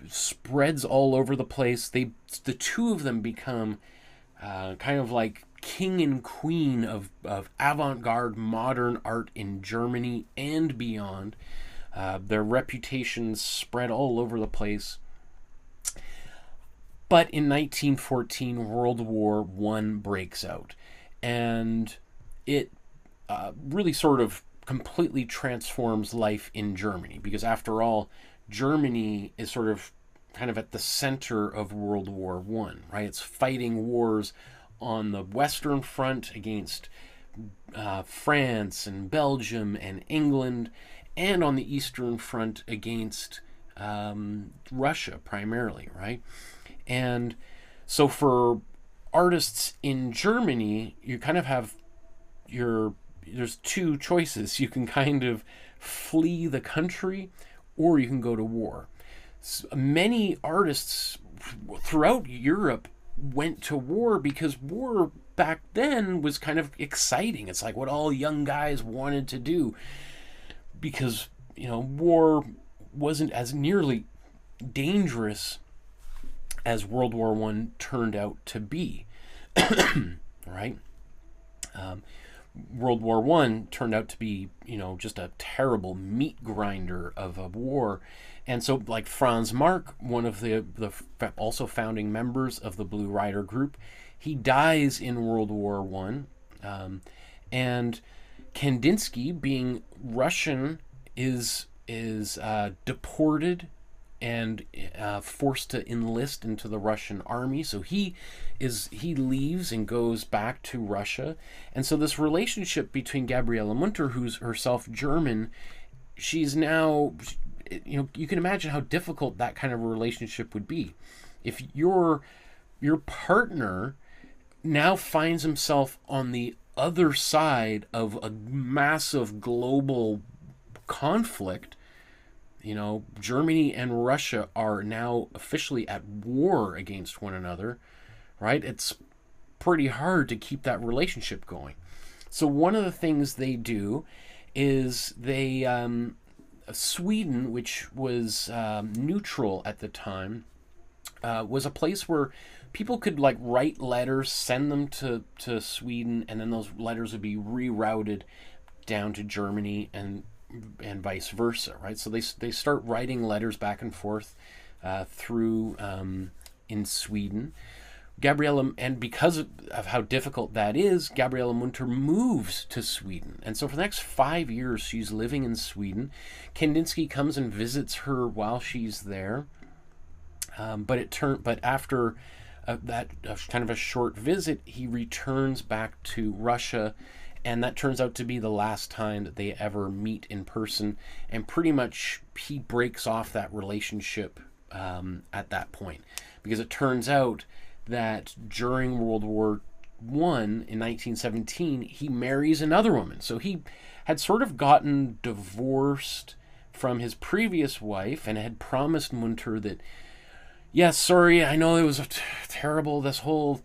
spreads all over the place. The two of them become kind of like king and queen of avant-garde modern art in Germany and beyond. Their reputations spread all over the place. But in 1914, World War I breaks out, and it really sort of completely transforms life in Germany, because after all, Germany is sort of kind of at the center of World War I, right? It's fighting wars on the Western Front against France and Belgium and England, and on the Eastern Front against Russia primarily, right? And so for artists in Germany, you kind of have there's two choices. You can kind of flee the country, or you can go to war. So many artists throughout Europe went to war because war back then was kind of exciting. It's like what all young guys wanted to do, because war wasn't as nearly dangerous as World War One turned out to be, right? World War One turned out to be, just a terrible meat grinder of a war. And so, like Franz Marc, one of the also founding members of the Blue Rider group, he dies in World War One, and Kandinsky, being Russian, is deported and forced to enlist into the Russian army. So he leaves and goes back to Russia. And so this relationship between Gabriele Münter, who's herself German, she's now, you can imagine how difficult that kind of a relationship would be. If your partner now finds himself on the other side of a massive global conflict. Germany and Russia are now officially at war against one another, right? It's pretty hard to keep that relationship going. So one of the things they do is they, Sweden, which was neutral at the time, was a place where people could write letters, send them to Sweden, and then those letters would be rerouted down to Germany and vice versa, right? So they start writing letters back and forth through in Sweden. Gabriele, and because of how difficult that is, Gabriele Münter moves to Sweden. And so for the next 5 years, she's living in Sweden. Kandinsky comes and visits her while she's there. But after that kind of a short visit, he returns back to Russia, and that turns out to be the last time that they ever meet in person. And pretty much he breaks off that relationship at that point, because it turns out that during World War One in 1917, he marries another woman. So he had sort of gotten divorced from his previous wife and had promised Münter that, yes, sorry, I know it was terrible, this whole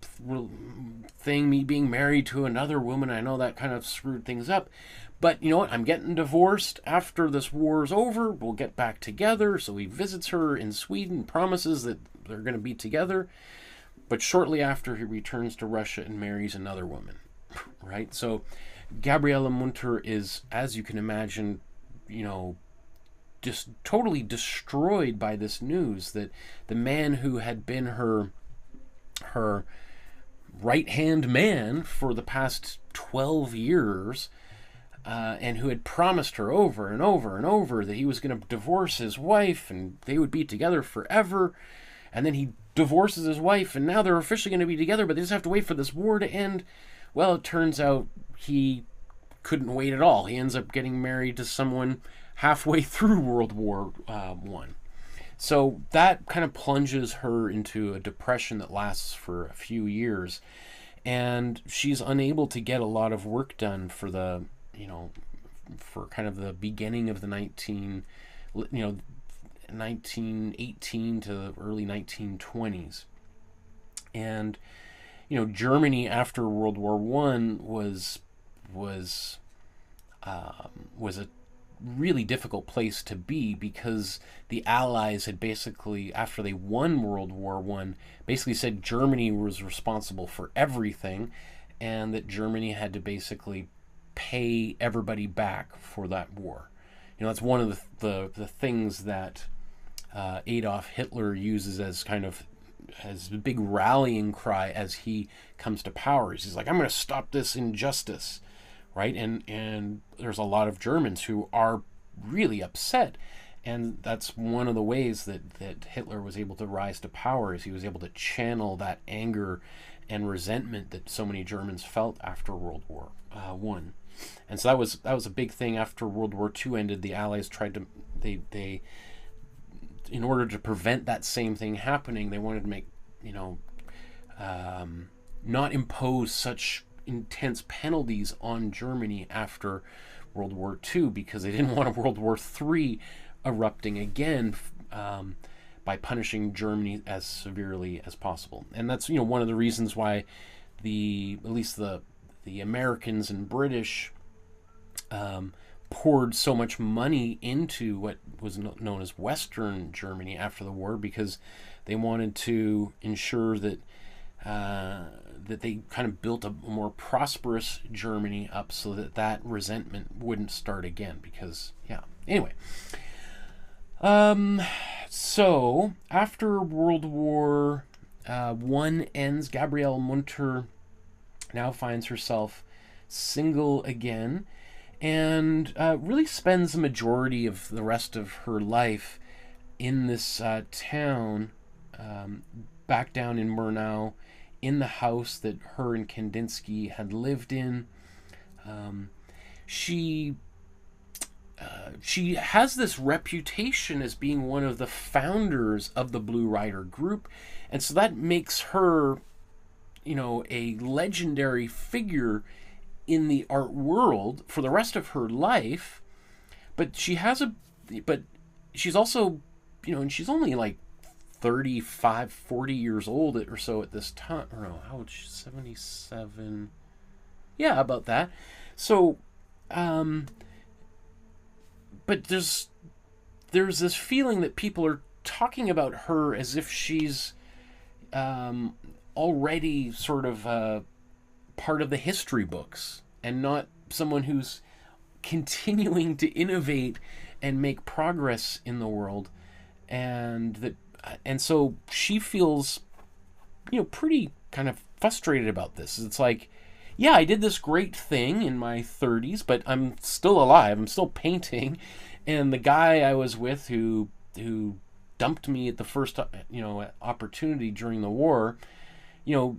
thing, me being married to another woman. I know that kind of screwed things up. But you know what? I'm getting divorced. After this war's over, we'll get back together. So he visits her in Sweden, promises that they're going to be together. But shortly after, he returns to Russia and marries another woman, right? So Gabriele Münter is, as you can imagine, just totally destroyed by this news that the man who had been her right-hand man for the past 12 years, and who had promised her over and over and over that he was going to divorce his wife and they would be together forever, and then he divorces his wife and now they're officially going to be together, but they just have to wait for this war to end. Well, it turns out he couldn't wait at all. He ends up getting married to someone halfway through World War One. So that kind of plunges her into a depression that lasts for a few years, and she's unable to get a lot of work done for the, for kind of the beginning of the 1918 to the early 1920s. And Germany after World War One was a really difficult place to be, because the Allies had basically, after they won World War One, basically said Germany was responsible for everything, and that Germany had to basically pay everybody back for that war. That's one of the things that Adolf Hitler uses as kind of as a big rallying cry as he comes to power. He's like, I'm going to stop this injustice, right? And there's a lot of Germans who are really upset, and that's one of the ways that Hitler was able to rise to power, is he was able to channel that anger and resentment that so many Germans felt after World War One. And so that was a big thing. After World War II ended, the Allies tried to they in order to prevent that same thing happening, they wanted to make not impose such intense penalties on Germany after World War II, because they didn't want a World War III erupting again by punishing Germany as severely as possible. And that's one of the reasons why at least the Americans and British poured so much money into what was known as Western Germany after the war, because they wanted to ensure that that they kind of built a more prosperous Germany up, so that that resentment wouldn't start again. Because, yeah, anyway. So after World War One ends, Gabriele Münter now finds herself single again, and really spends the majority of the rest of her life in this town, back down in Murnau, in the house that her and Kandinsky had lived in. She has this reputation as being one of the founders of the Blue Rider group, and so that makes her, you know, a legendary figure in the art world for the rest of her life. But she's also, you know, and she's only like 35, 40 years old or so at this time. Or no, how old is she? 77. Yeah, about that. So, but there's this feeling that people are talking about her as if she's already sort of part of the history books, and not someone who's continuing to innovate and make progress in the world. And so she feels, you know, pretty kind of frustrated about this. It's like, yeah, I did this great thing in my 30s, but I'm still alive. I'm still painting. And the guy I was with who dumped me at the first, you know, opportunity during the war, you know,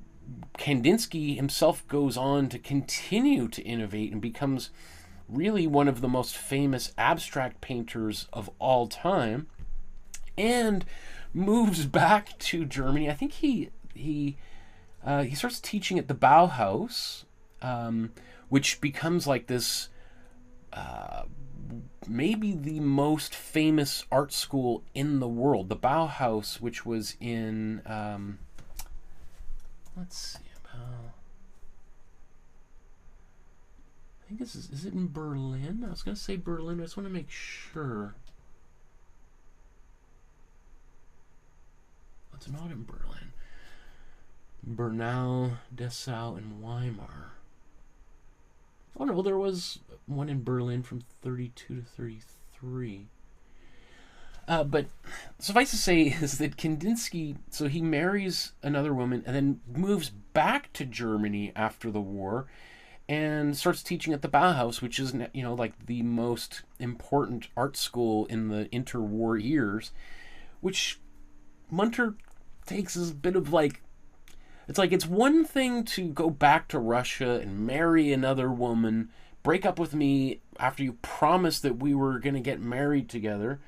Kandinsky himself goes on to continue to innovate and becomes really one of the most famous abstract painters of all time, and moves back to Germany. I think he starts teaching at the Bauhaus, which becomes like this, maybe the most famous art school in the world. The Bauhaus, which was in, let's see, I think is it in Berlin? I was going to say Berlin, but I just want to make sure. It's not in Berlin. Bernau, Dessau, and Weimar. Oh no, there was one in Berlin from 32 to 33. But suffice to say is that Kandinsky, so he marries another woman and then moves back to Germany after the war and starts teaching at the Bauhaus, which is, you know, like the most important art school in the interwar years, which Münter takes as a bit of like, it's like, it's one thing to go back to Russia and marry another woman, break up with me after you promised that we were going to get married together.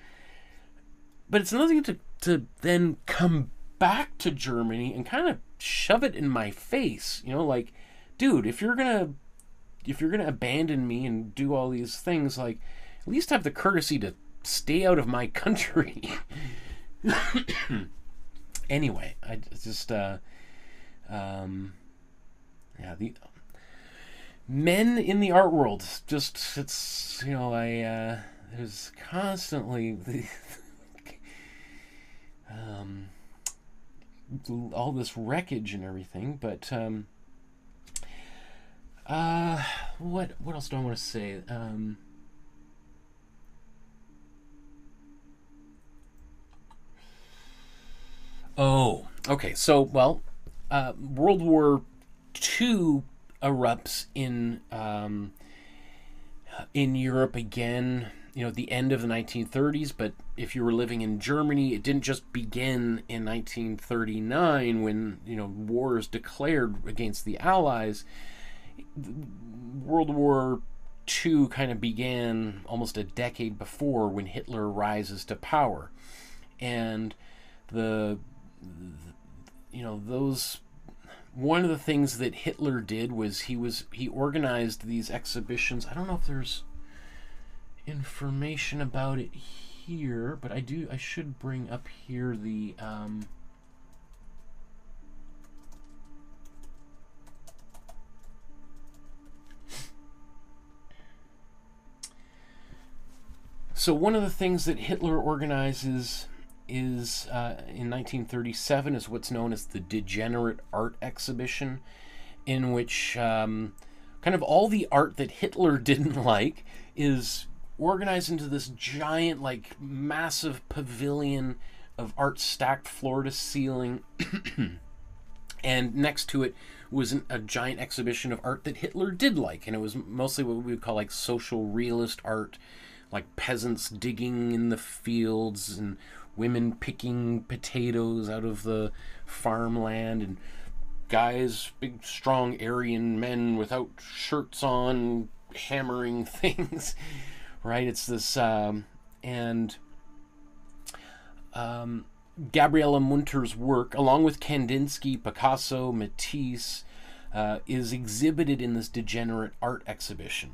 But it's another thing to then come back to Germany and kind of shove it in my face. You know, like, dude, if you're gonna abandon me and do all these things, like, at least have the courtesy to stay out of my country. Anyway, I just yeah, the men in the art world, just, it's, you know, there's constantly the all this wreckage and everything. But what else do I want to say? Oh, okay. So, well, World War II erupts in Europe again, you know, at the end of the 1930s. But if you were living in Germany, it didn't just begin in 1939 when, you know, war is declared against the Allies. World War II kind of began almost a decade before, when Hitler rises to power. And you know, those, one of the things that Hitler did was he organized these exhibitions. I don't know if there's information about it here, but I should bring up here the So one of the things that Hitler organizes is in 1937 is what's known as the Degenerate Art Exhibition, in which kind of all the art that Hitler didn't like is organized into this giant, like, massive pavilion of art stacked floor to ceiling. And next to it was a giant exhibition of art that Hitler did like, and it was mostly what we would call like social realist art, like peasants digging in the fields and women picking potatoes out of the farmland, and guys, big strong Aryan men without shirts on, hammering things. Right? It's this Gabriele Münter's work, along with Kandinsky, Picasso, Matisse, is exhibited in this Degenerate Art Exhibition.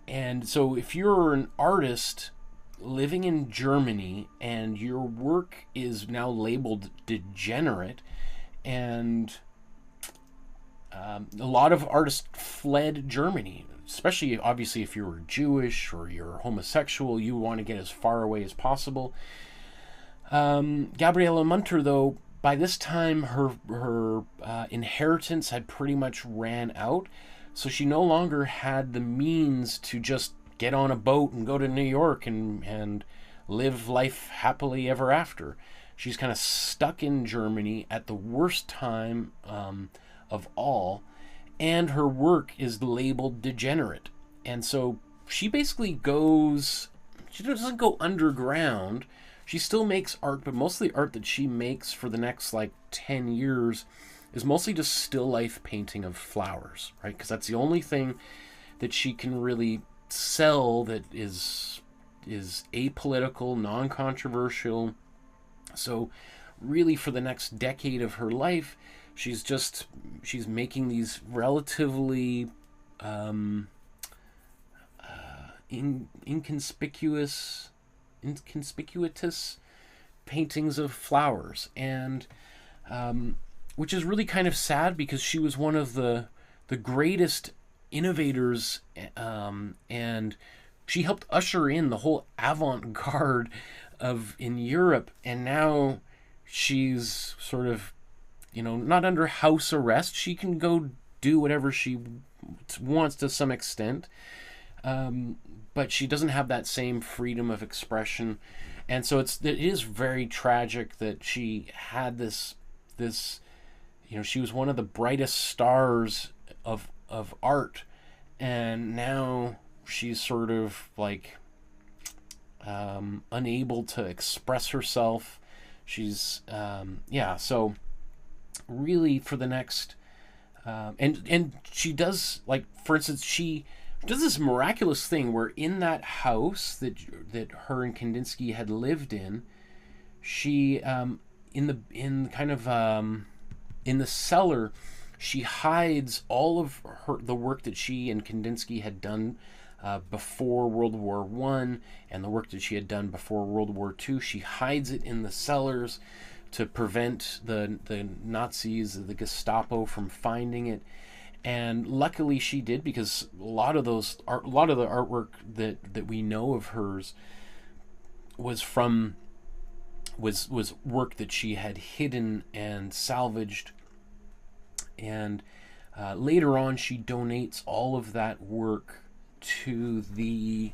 And so if you're an artist living in Germany and your work is now labeled degenerate, and a lot of artists fled Germany, especially obviously if you were Jewish or you're homosexual, you want to get as far away as possible. Gabriele Münter, though, by this time her inheritance had pretty much ran out, so she no longer had the means to just get on a boat and go to New York and live life happily ever after. She's kind of stuck in Germany at the worst time of all, and her work is labeled degenerate. And so she basically she doesn't go underground. She still makes art, but most of the art that she makes for the next like 10 years is mostly just still life painting of flowers, right? Because that's the only thing that she can really sell that is apolitical, non-controversial. So really for the next decade of her life, she's making these relatively inconspicuous paintings of flowers, and which is really kind of sad, because she was one of the greatest innovators, and she helped usher in the whole avant-garde in Europe, and now she's sort of, not under house arrest. She can go do whatever she wants to some extent, but she doesn't have that same freedom of expression. And so it is very tragic that she had this she was one of the brightest stars of art, and now she's sort of like unable to express herself. She's so really for the next and she does, like, for instance, she does this miraculous thing where in that house that her and Kandinsky had lived in, she in the cellar, she hides all of the work that she and Kandinsky had done before World War I, and the work that she had done before World War II. She hides it in the cellars to prevent the Nazis, the Gestapo, from finding it. And luckily she did, because a lot of the artwork that we know of hers was work that she had hidden and salvaged. And later on, she donates all of that work to the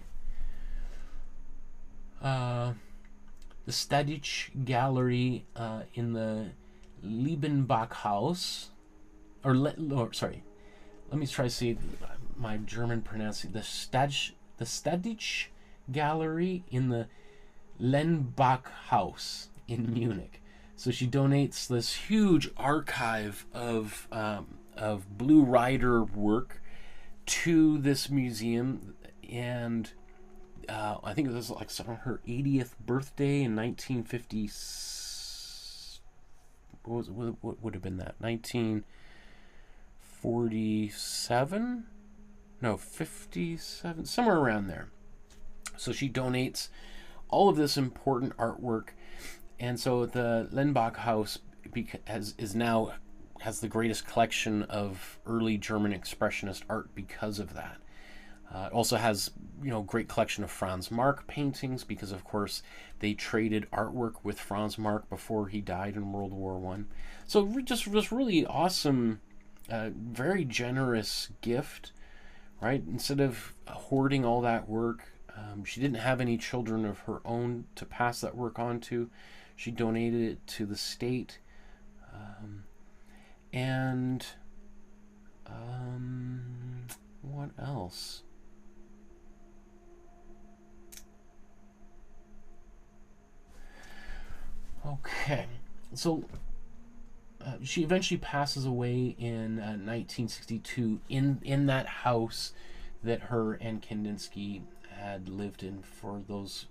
Stadich Gallery in the Liebenbach House, let me try to see my German pronunciation. The Stadich Gallery in the Lenbach House in Munich. So she donates this huge archive of Blue Rider work to this museum, and I think it was like on her 80th birthday in 1950. What would have been that? 1947? No, 57, somewhere around there. So she donates all of this important artwork. And so the Lenbach House has the greatest collection of early German expressionist art because of that. It also has, great collection of Franz Marc paintings because, of course, they traded artwork with Franz Marc before he died in World War One. So just really awesome, very generous gift, right? Instead of hoarding all that work, she didn't have any children of her own to pass that work on to. She donated it to the state. And what else? Okay, so she eventually passes away in 1962 in that house that her and Kandinsky had lived in for those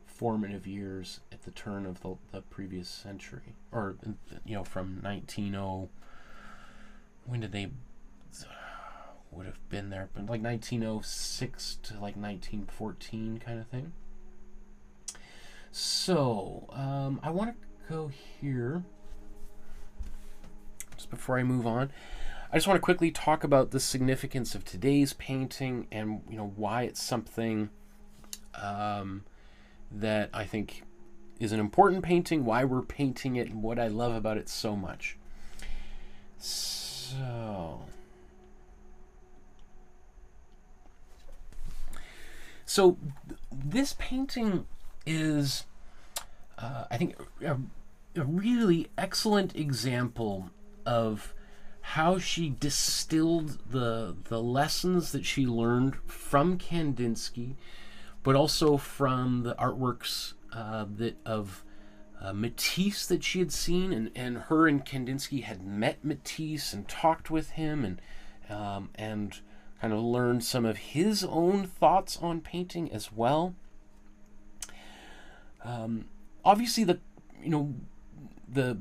formative years at the turn of the previous century, or from 1900. When did they would have been there? But like 1906 to like 1914 kind of thing. So, I want to go here, just before I move on. I just want to quickly talk about the significance of today's painting and, why it's something that I think is an important painting, why we're painting it, and what I love about it so much. So this painting is, I think, a really excellent example of how she distilled the lessons that she learned from Kandinsky, but also from the artworks of Matisse that she had seen, and her and Kandinsky had met Matisse and talked with him, and kind of learned some of his own thoughts on painting as well. Obviously, the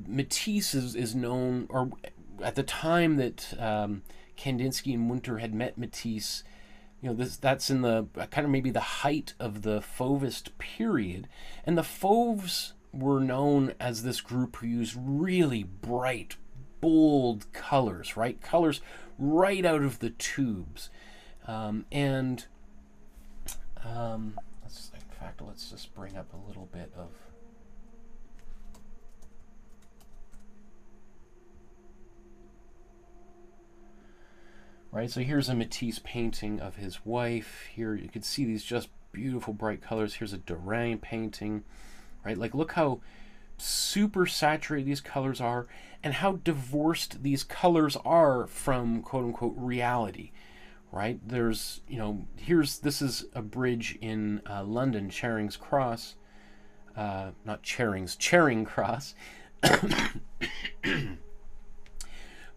Matisse is known, or at the time that Kandinsky and Münter had met Matisse, that's in the kind of maybe the height of the Fauvist period, and the Fauves were known as this group who used really bright, bold colors, right? Colors right out of the tubes, let's just bring up a little bit of. Right, so here's a Matisse painting of his wife. Here you can see these just beautiful bright colors. Here's a Derain painting, right? Like, look how super saturated these colors are and how divorced these colors are from quote-unquote reality, right? There's, this is a bridge in London, Charing's Cross. Not Charing's, Charing Cross.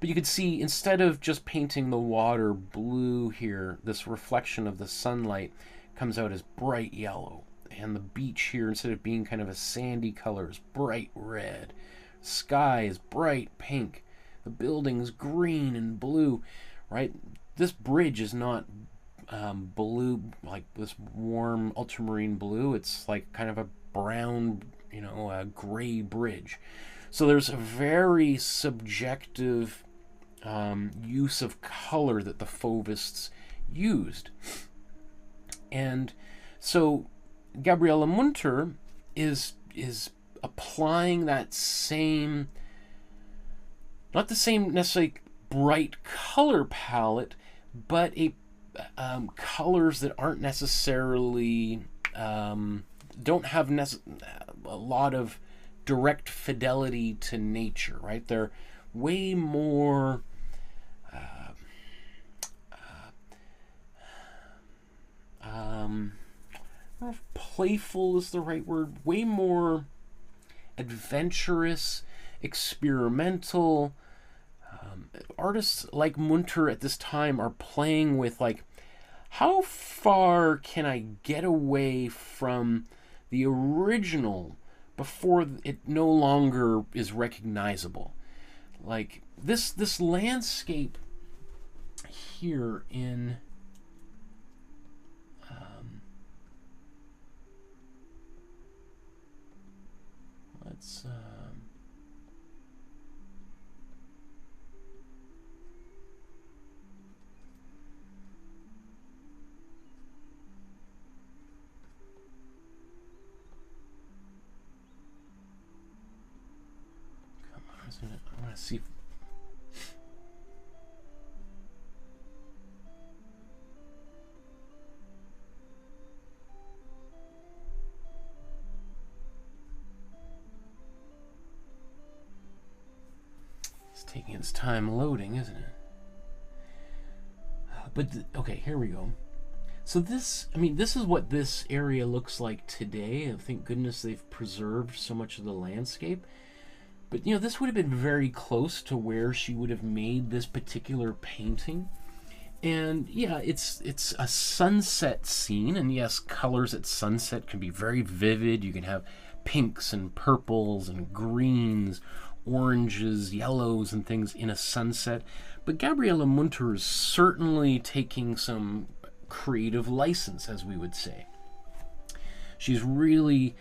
But you could see, instead of just painting the water blue here, this reflection of the sunlight comes out as bright yellow. And the beach here, instead of being kind of a sandy color, is bright red. Sky is bright pink. The building's green and blue, right? This bridge is not blue, like this warm ultramarine blue. It's like kind of a brown, a gray bridge. So there's a very subjective use of color that the Fauvists used. And so Gabriele Münter is applying that same, not the same necessarily bright color palette, but colors that aren't necessarily don't have a lot of direct fidelity to nature, right? They're way more I don't know if playful is the right word, way more adventurous, experimental. Artists like Münter at this time are playing with, like, how far can I get away from the original before it no longer is recognizable? Like this landscape here in let's I want to see. It's taking its time loading, isn't it? But okay, here we go. So this, I mean, this is what this area looks like today. And thank goodness they've preserved so much of the landscape. But, you know, this would have been very close to where she would have made this particular painting. And yeah, it's a sunset scene. And yes, colors at sunset can be very vivid. You can have pinks and purples and greens, oranges, yellows, and things in a sunset. But Gabriele Münter is certainly taking some creative license, as we would say. She's really,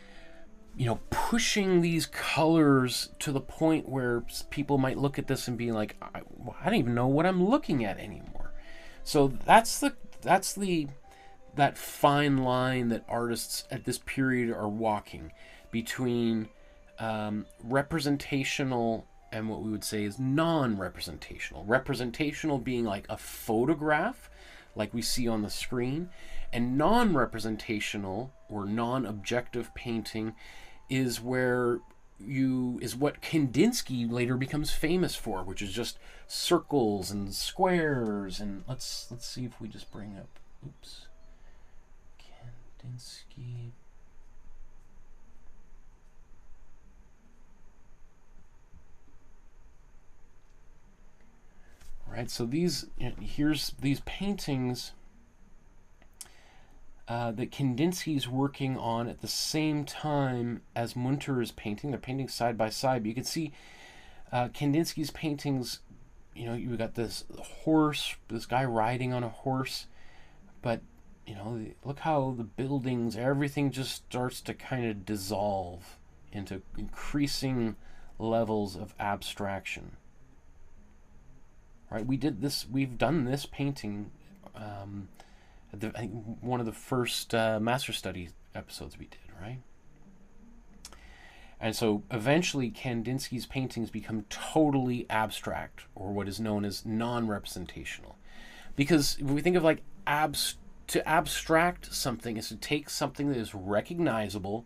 you know, pushing these colors to the point where people might look at this and be like, I don't even know what I'm looking at anymore. So that's that fine line that artists at this period are walking between representational and what we would say is non-representational. Representational being like a photograph, like we see on the screen, and non-representational or non-objective painting is what Kandinsky later becomes famous for, which is just circles and squares. And let's see if we just bring up, oops, Kandinsky. Right, so here's these paintings that Kandinsky's working on at the same time as Münter is painting. They're painting side by side, but you can see Kandinsky's paintings, you know, you've got this horse, this guy riding on a horse, but, you know, look how the buildings, everything just starts to kind of dissolve into increasing levels of abstraction. Right, we've done this painting I think one of the first Master Study episodes we did, right? And so eventually Kandinsky's paintings become totally abstract, or what is known as non-representational. Because when we think of like to abstract something is to take something that is recognizable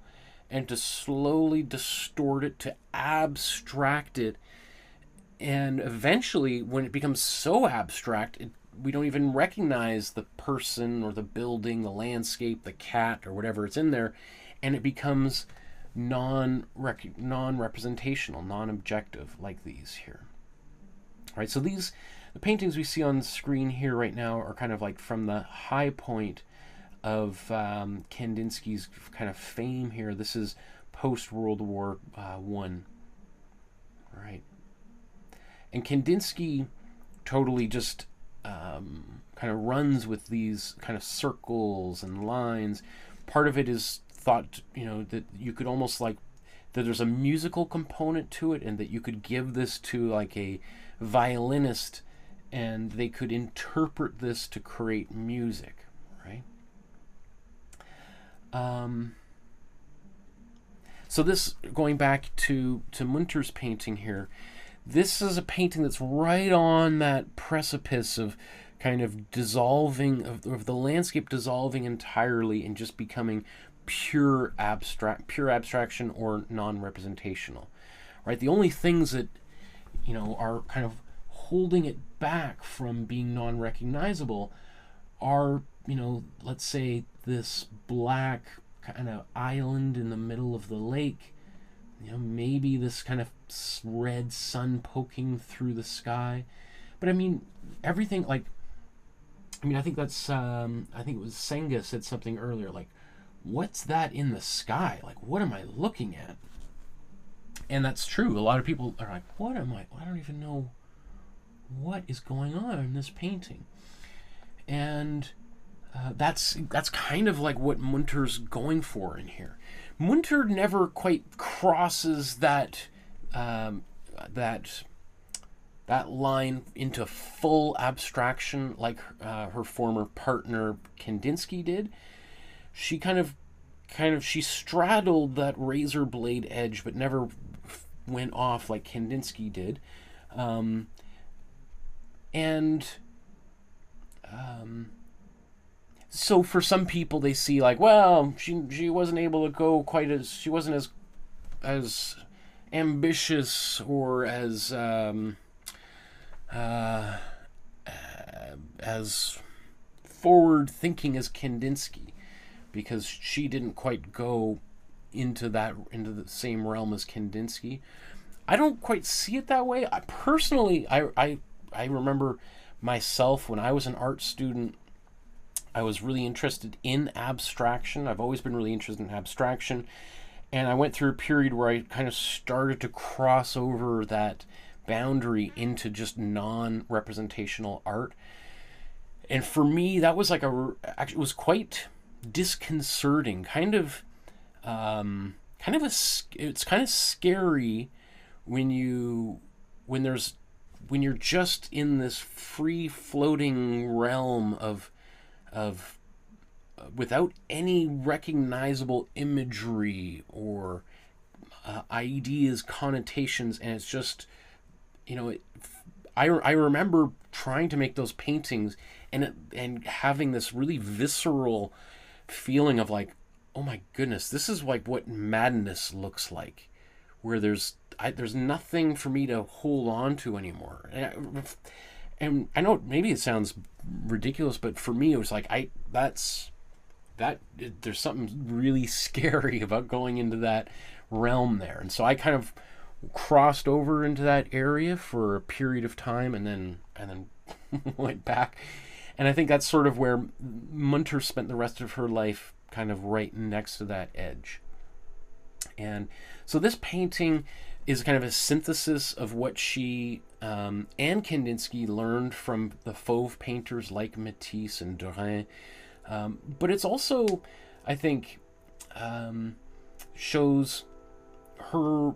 and to slowly distort it, to abstract it. And eventually, when it becomes so abstract, we don't even recognize the person or the building, the landscape, the cat, or whatever it's in there, and it becomes non-representational, non-objective, like these here. All right, so the paintings we see on the screen here right now are kind of like from the high point of Kandinsky's kind of fame here. This is post-World War I. Right. And Kandinsky totally just kind of runs with these kind of circles and lines. Part of it is thought, you know, that you could almost like, that there's a musical component to it, and that you could give this to like a violinist and they could interpret this to create music, right? So this, going back to Münter's painting here, this is a painting that's right on that precipice of kind of dissolving, of the landscape dissolving entirely and just becoming pure abstraction or non-representational, right? The only things that, you know, are kind of holding it back from being non-recognizable are, you know, let's say this black kind of island in the middle of the lake. You know, maybe this kind of red sun poking through the sky. But I mean, everything, like, I mean, I think that's, I think it was Senga said something earlier, like, what's that in the sky? Like, what am I looking at? And that's true. A lot of people are like, what am I don't even know what is going on in this painting. And that's kind of like what Münter's going for in here. Münter never quite crosses that that line into full abstraction like her former partner Kandinsky did. She kind of she straddled that razor blade edge, but never went off like Kandinsky did. And so for some people, they see like, well, she wasn't able to go quite as, she wasn't as ambitious or as forward thinking as Kandinsky, because she didn't quite go into the same realm as Kandinsky. I don't quite see it that way. I personally, I remember myself when I was an art student, I was really interested in abstraction. I've always been really interested in abstraction. And I went through a period where I kind of started to cross over that boundary into just non-representational art. And for me, that was like it was quite disconcerting. It's kind of scary when you're just in this free floating realm of without any recognizable imagery or ideas, connotations, and it's just, I remember trying to make those paintings and having this really visceral feeling of like, oh my goodness, this is like what madness looks like, where there's nothing for me to hold on to anymore. And I know maybe it sounds ridiculous, but for me it was like there's something really scary about going into that realm there. And so I kind of crossed over into that area for a period of time and then went back. And I think that's sort of where Münter spent the rest of her life, kind of right next to that edge. And so this painting is kind of a synthesis of what she and Kandinsky learned from the Fauve painters like Matisse and Derain. But it's also, I think, shows her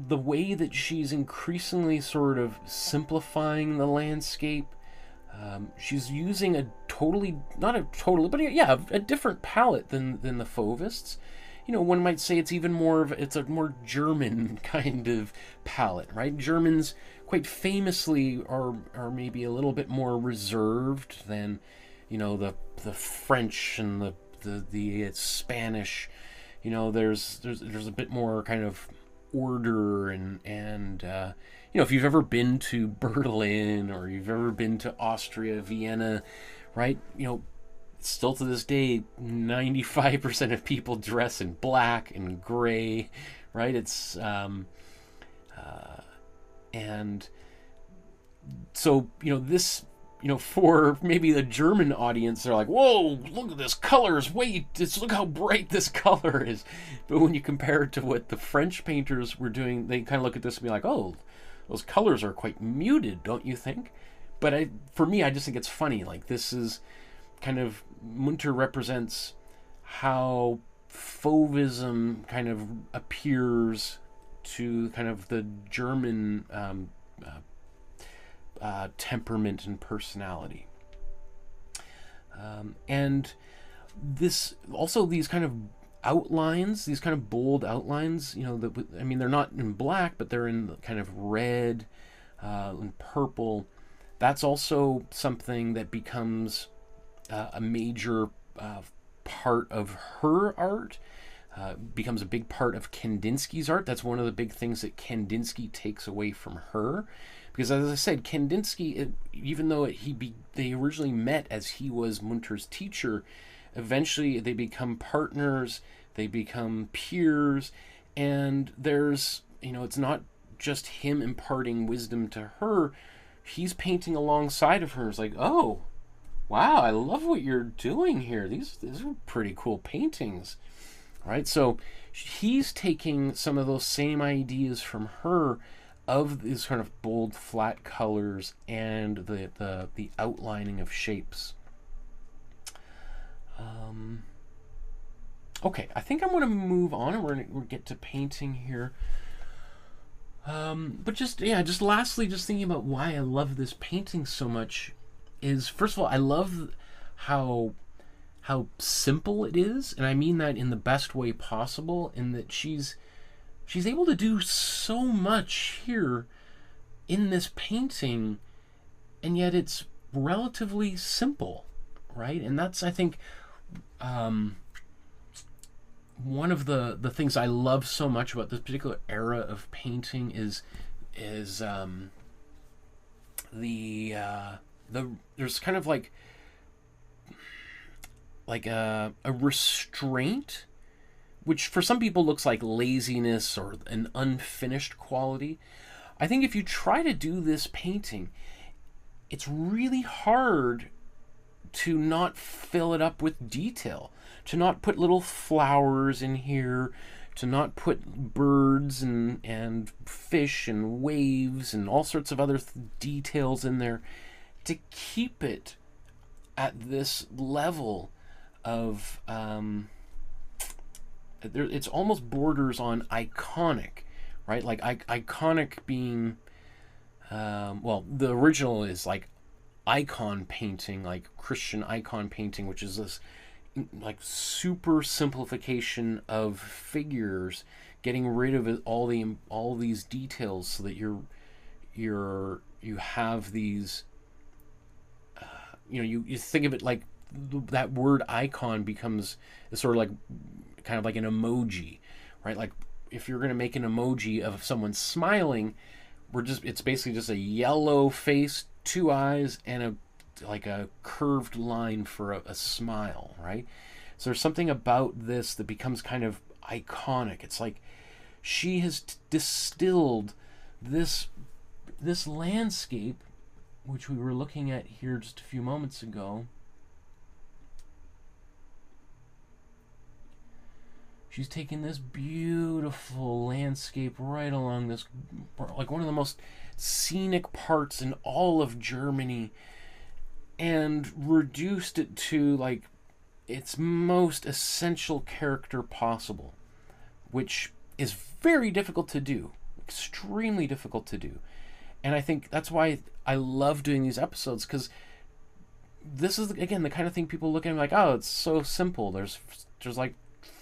the way that she's increasingly sort of simplifying the landscape. She's using a different palette than the Fauvists. One might say it's even it's a more German kind of palette, right? Germans quite famously are maybe a little bit more reserved than, the French and the Spanish. There's a bit more kind of order and if you've ever been to Berlin or you've ever been to Austria, Vienna, right? Still to this day, 95% of people dress in black and gray, right? It's and so this, for maybe the German audience, they're like, whoa, look at this color is look how bright this color is. But when you compare it to what the French painters were doing, they kind of look at this and be like, oh, those colors are quite muted, don't you think? But for me, I just think it's funny. Like, this is kind of, Münter represents how Fauvism kind of appears to kind of the German temperament and personality. And this also, these kind of outlines, these kind of bold outlines, they're not in black, but they're in kind of red and purple. That's also something that becomes a major part of her art, becomes a big part of Kandinsky's art. That's one of the big things that Kandinsky takes away from her. Because as I said, Kandinsky, even though they originally met as he was Münter's teacher, eventually they become partners, they become peers, and there's, it's not just him imparting wisdom to her, he's painting alongside of her. It's like, oh, wow, I love what you're doing here. These are pretty cool paintings, right? So he's taking some of those same ideas from her, of these kind of bold, flat colors and the outlining of shapes. Okay, I think I'm going to move on, and we're going to get to painting here. But just lastly, just thinking about why I love this painting so much is, first of all, I love how how simple it is, and I mean that in the best way possible, in that she's able to do so much here in this painting, and yet it's relatively simple, right? And that's, I think, one of the things I love so much about this particular era of painting is there's kind of like a restraint, which for some people looks like laziness or an unfinished quality. I think if you try to do this painting, it's really hard to not fill it up with detail, to not put little flowers in here, to not put birds and fish and waves and all sorts of other details in there, to keep it at this level of it's almost borders on iconic, right? Like iconic being well, the original is like icon painting, like Christian icon painting, which is this like super simplification of figures, getting rid of all these details so that you have these you think of it like that word icon becomes sort of like kind of like an emoji, right? Like if you're going to make an emoji of someone smiling, it's basically just a yellow face, two eyes, and like a curved line for a smile, right? So there's something about this that becomes kind of iconic. It's like she has distilled this landscape, which we were looking at here just a few moments ago. She's taken this beautiful landscape right along this, like one of the most scenic parts in all of Germany, and reduced it to like its most essential character possible, which is very difficult to do, extremely difficult to do. And I think that's why I love doing these episodes, because this is, again, the kind of thing people look at like, oh, it's so simple. There's like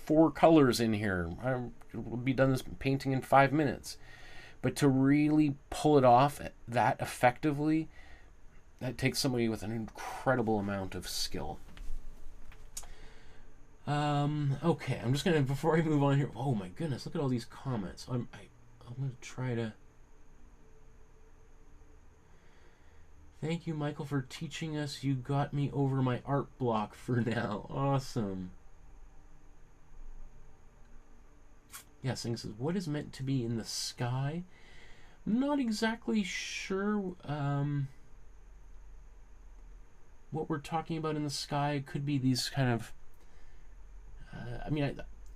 4 colors in here. We'll be done this painting in 5 minutes. But to really pull it off that effectively, that takes somebody with an incredible amount of skill. Okay, I'm just gonna, before I move on here, oh my goodness, look at all these comments. I'm gonna try to. Thank you, Michael, for teaching us. You got me over my art block for now. Awesome. Yeah, Sing says, what is meant to be in the sky? I'm not exactly sure what we're talking about in the sky. It could be these kind of...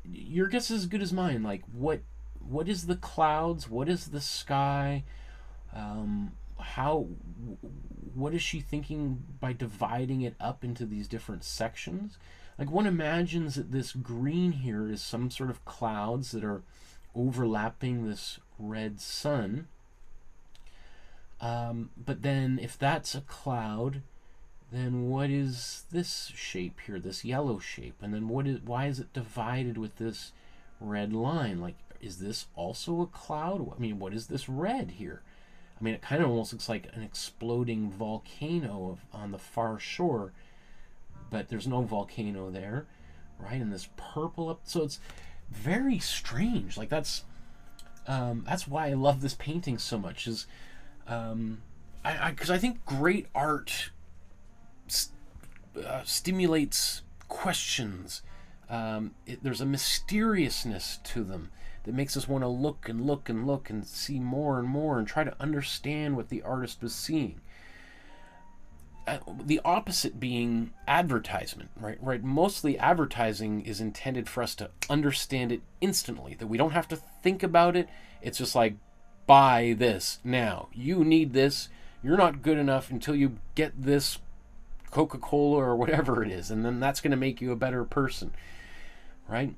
your guess is as good as mine. Like, what is the clouds? What is the sky? What is she thinking by dividing it up into these different sections? Like, one imagines that this green here is some sort of clouds that are overlapping this red sun. But then if that's a cloud, then what is this shape here, this yellow shape? And then why is it divided with this red line? Like, is this also a cloud? I mean, what is this red here? I mean, it kind of almost looks like an exploding volcano on the far shore, but there's no volcano there, right? And this purple up, so it's very strange. Like, that's why I love this painting so much. Is because I think great art stimulates questions. There's a mysteriousness to them that makes us want to look and look and look and see more and more and try to understand what the artist was seeing. The opposite being advertisement, right? Mostly advertising is intended for us to understand it instantly, that we don't have to think about it. It's just like, buy this now. You need this. You're not good enough until you get this Coca-Cola or whatever it is, and then that's going to make you a better person, right?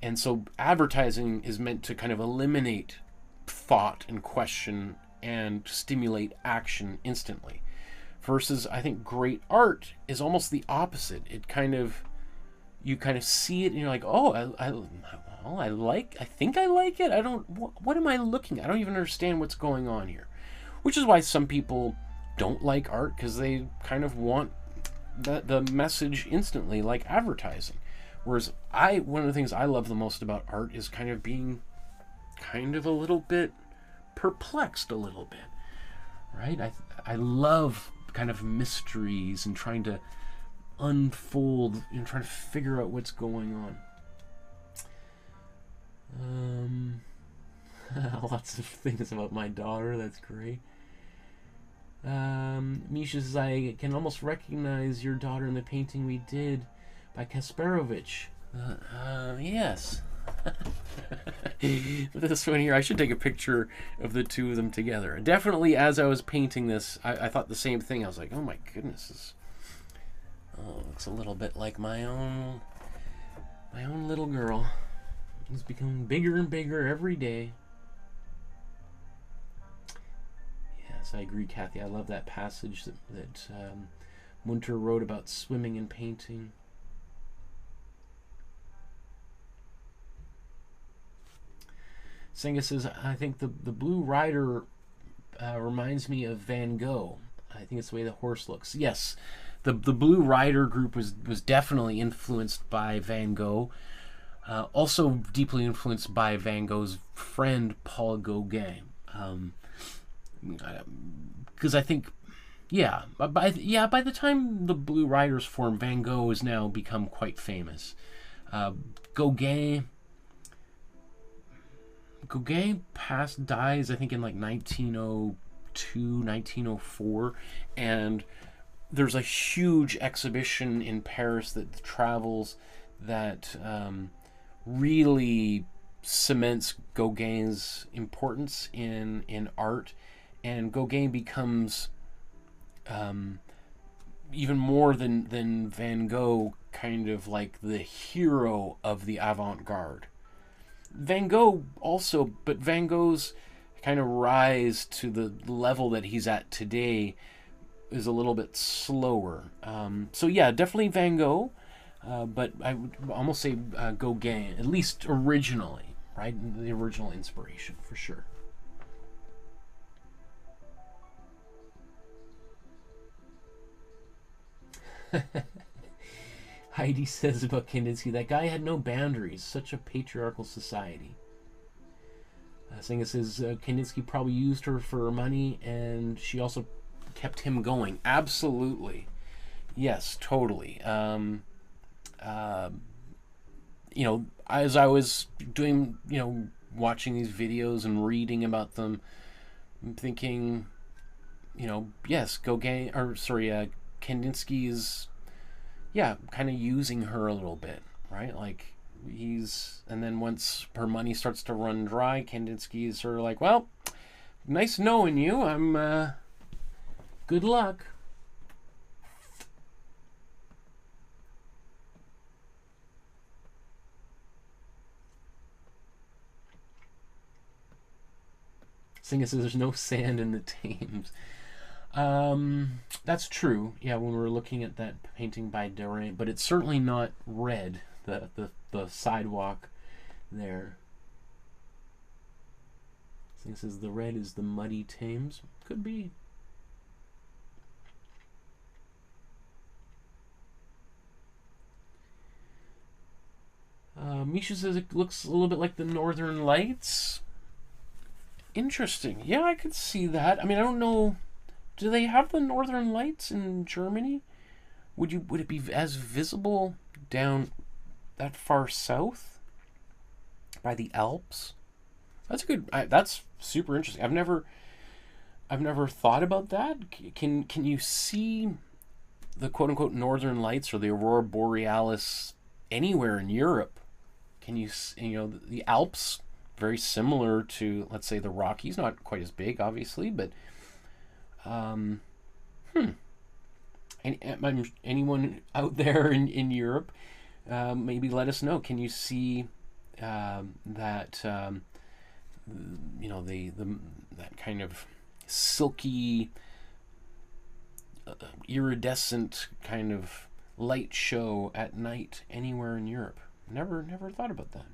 And so advertising is meant to kind of eliminate thought and question and stimulate action instantly. Versus, I think great art is almost the opposite. It kind of you kind of see it and you're like, oh, I think I like it. I don't, what am I looking at? I don't even understand what's going on here. Which is why some people don't like art, because they kind of want the message instantly, like advertising. Whereas one of the things I love the most about art is kind of being kind of a little bit perplexed a little bit, right? I love kind of mysteries and trying to unfold and trying to figure out what's going on. Lots of things about my daughter. That's great. Misha says, I can almost recognize your daughter in the painting we did by Kasparovich. Yes. This one here, I should take a picture of the two of them together. Definitely, as I was painting this, I thought the same thing. I was like, oh my goodness, looks a little bit like my own little girl. It's becoming bigger and bigger every day. Yes, I agree, Kathy. I love that passage that Münter wrote about swimming and painting. Senga says, I think the Blue Rider reminds me of Van Gogh. I think it's the way the horse looks. Yes, the Blue Rider group was definitely influenced by Van Gogh. Also deeply influenced by Van Gogh's friend Paul Gauguin. Because I think, by the time the Blue Riders formed, Van Gogh has now become quite famous. Gauguin dies, I think, in like 1902, 1904, and there's a huge exhibition in Paris that travels that really cements Gauguin's importance in art, and Gauguin becomes even more than Van Gogh, kind of like the hero of the avant-garde. Van Gogh also, but Van Gogh's kind of rise to the level that he's at today is a little bit slower. So yeah, definitely Van Gogh, but I would almost say Gauguin, at least originally, right? The original inspiration, for sure. Heidi says about Kandinsky, that guy had no boundaries, such a patriarchal society. Senga says Kandinsky probably used her for money, and she also kept him going. Absolutely. Yes, totally. As I was doing, watching these videos and reading about them, I'm thinking, yes, Kandinsky is, kind of using her a little bit, right? Like, and then once her money starts to run dry, Kandinsky's sort of like, well, nice knowing you. Good luck. Singa says there's no sand in the Thames. That's true. Yeah, when we were looking at that painting by Derain, but it's certainly not red. The sidewalk there. Singa says the red is the muddy Thames. Could be. Misha says it looks a little bit like the Northern Lights. Interesting. Yeah, I could see that. I mean, I don't know. Do they have the Northern Lights in Germany? Would it be as visible down that far south by the Alps? That's super interesting. I've never thought about that. Can you see the quote unquote Northern Lights or the Aurora Borealis anywhere in Europe? Can you the Alps, very similar to, let's say, the Rockies, not quite as big, obviously, but anyone out there in Europe, maybe let us know. Can you see that that kind of silky, iridescent kind of light show at night anywhere in Europe. Never thought about that.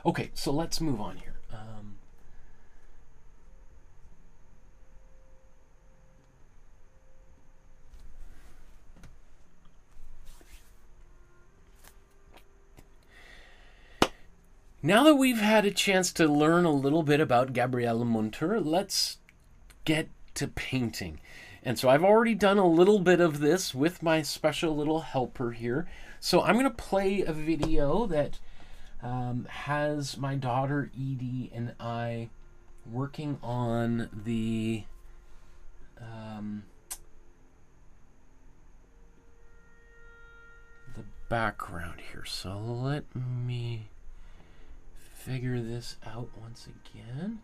Okay, so let's move on here. Now that we've had a chance to learn a little bit about Gabriele Münter, let's get to painting. And so I've already done a little bit of this with my special little helper here. So I'm going to play a video that has my daughter Edie and I working on the background here. So let me figure this out once again.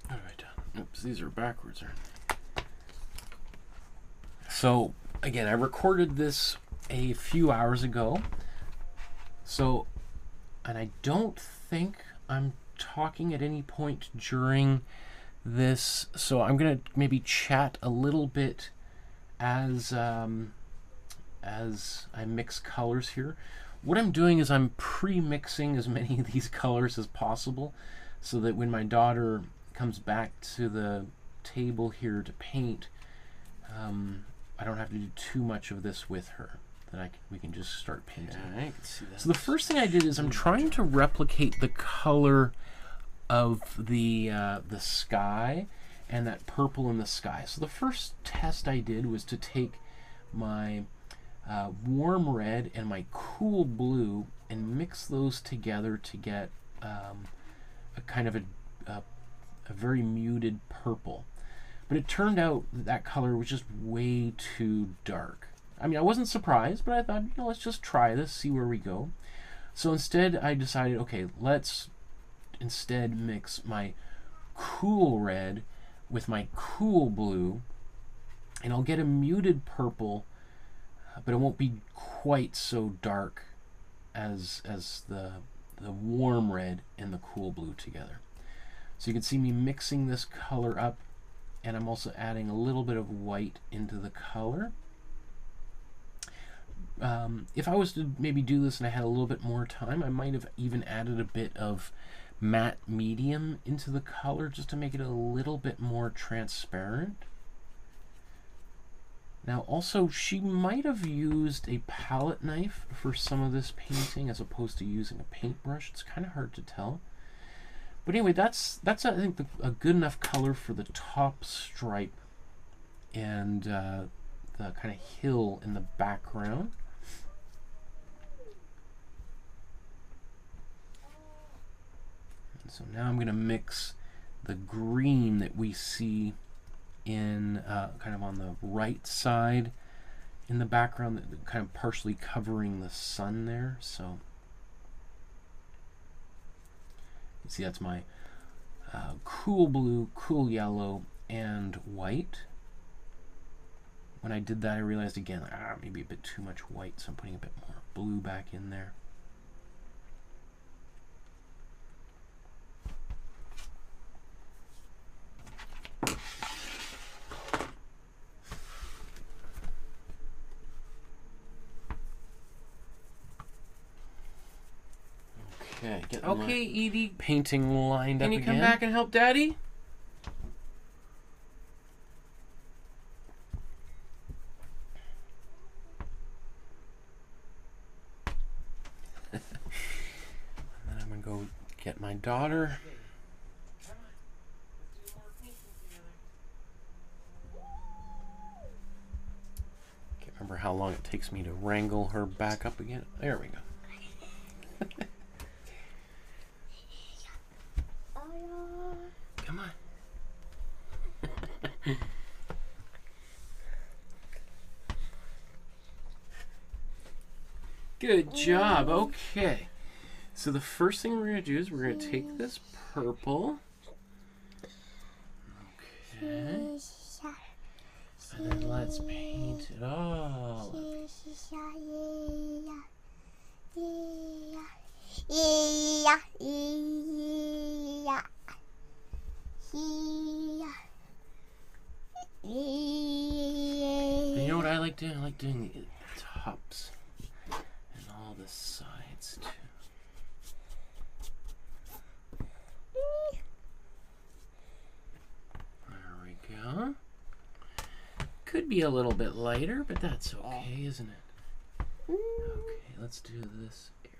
What have I done? Oops, these are backwards, aren't they? So, again, I recorded this a few hours ago. So, and I don't think I'm talking at any point during this. So I'm going to maybe chat a little bit as I mix colors here. What I'm doing is I'm pre-mixing as many of these colors as possible so that when my daughter comes back to the table here to paint, I don't have to do too much of this with her. That we can just start painting. Yeah, I can see that. So the first thing I did is I'm trying to replicate the color of the sky and that purple in the sky. So the first test I did was to take my warm red and my cool blue and mix those together to get a kind of a very muted purple. But it turned out that color was just way too dark. I mean, I wasn't surprised, but I thought, you know, let's just try this, see where we go. So instead, I decided, okay, let's instead mix my cool red with my cool blue, and I'll get a muted purple, but it won't be quite so dark as the warm red and the cool blue together. So you can see me mixing this color up, and I'm also adding a little bit of white into the color. If I was to maybe do this and I had a little bit more time, I might have even added a bit of matte medium into the color just to make it a little bit more transparent. Now also, she might have used a palette knife for some of this painting as opposed to using a paintbrush. It's kind of hard to tell. But anyway, that's I think a good enough color for the top stripe and the kind of hill in the background. And so now I'm going to mix the green that we see in kind of on the right side in the background, that kind of partially covering the sun there. So you see that's my cool blue, cool yellow, and white. When I did that, I realized again, maybe a bit too much white, so I'm putting a bit more blue back in there. Okay, Edie. Painting lined up again. Can you come back and help Daddy? And then I'm going to go get my daughter. Can't remember how long it takes me to wrangle her back up again. There we go. Come on. Good job. Okay. So the first thing we're going to do is we're going to take this purple. Okay. And then let's paint it all. And you know what I like doing? I like doing the tops and all the sides too. There we go. Could be a little bit lighter, but that's okay, isn't it? Okay, let's do this area.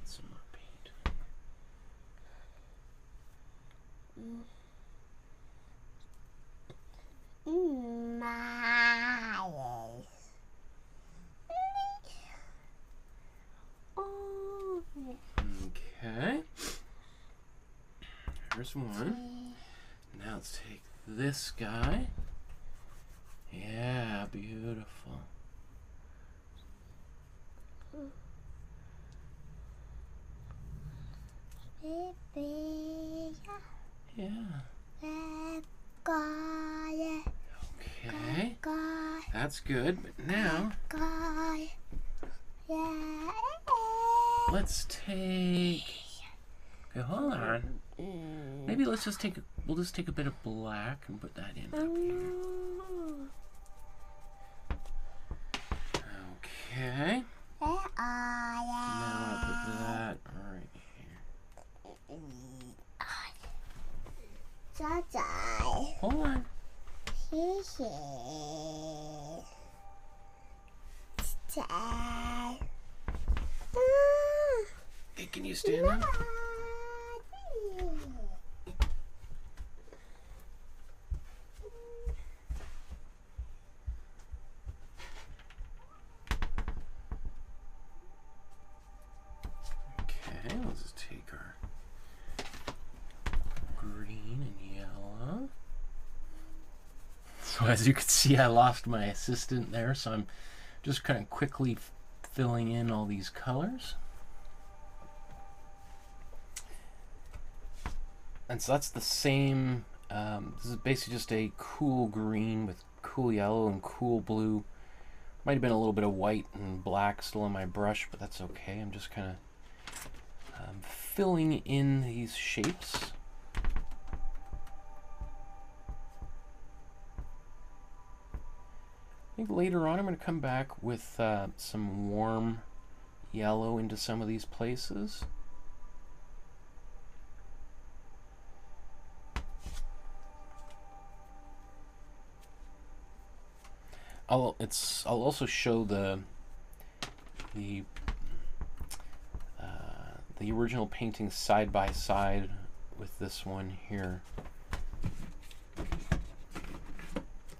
Some more paint. Okay. There's one. Now let's take this guy. Yeah, beautiful. Yeah. Okay. That's good, but now let's take. Okay, hold on. Maybe let's just take. We'll just take a bit of black and put that in up here. Okay. Now I'll put that right here. Hold on. Hey, can you stand up? Okay, let's just take our green and yellow. So as you can see, I lost my assistant there, so I'm just kind of quickly filling in all these colors. And so that's the same, this is basically just a cool green with cool yellow and cool blue. Might have been a little bit of white and black still on my brush, but that's okay. I'm just kind of filling in these shapes. I think later on I'm going to come back with some warm yellow into some of these places. I'll also show the original painting side by side with this one here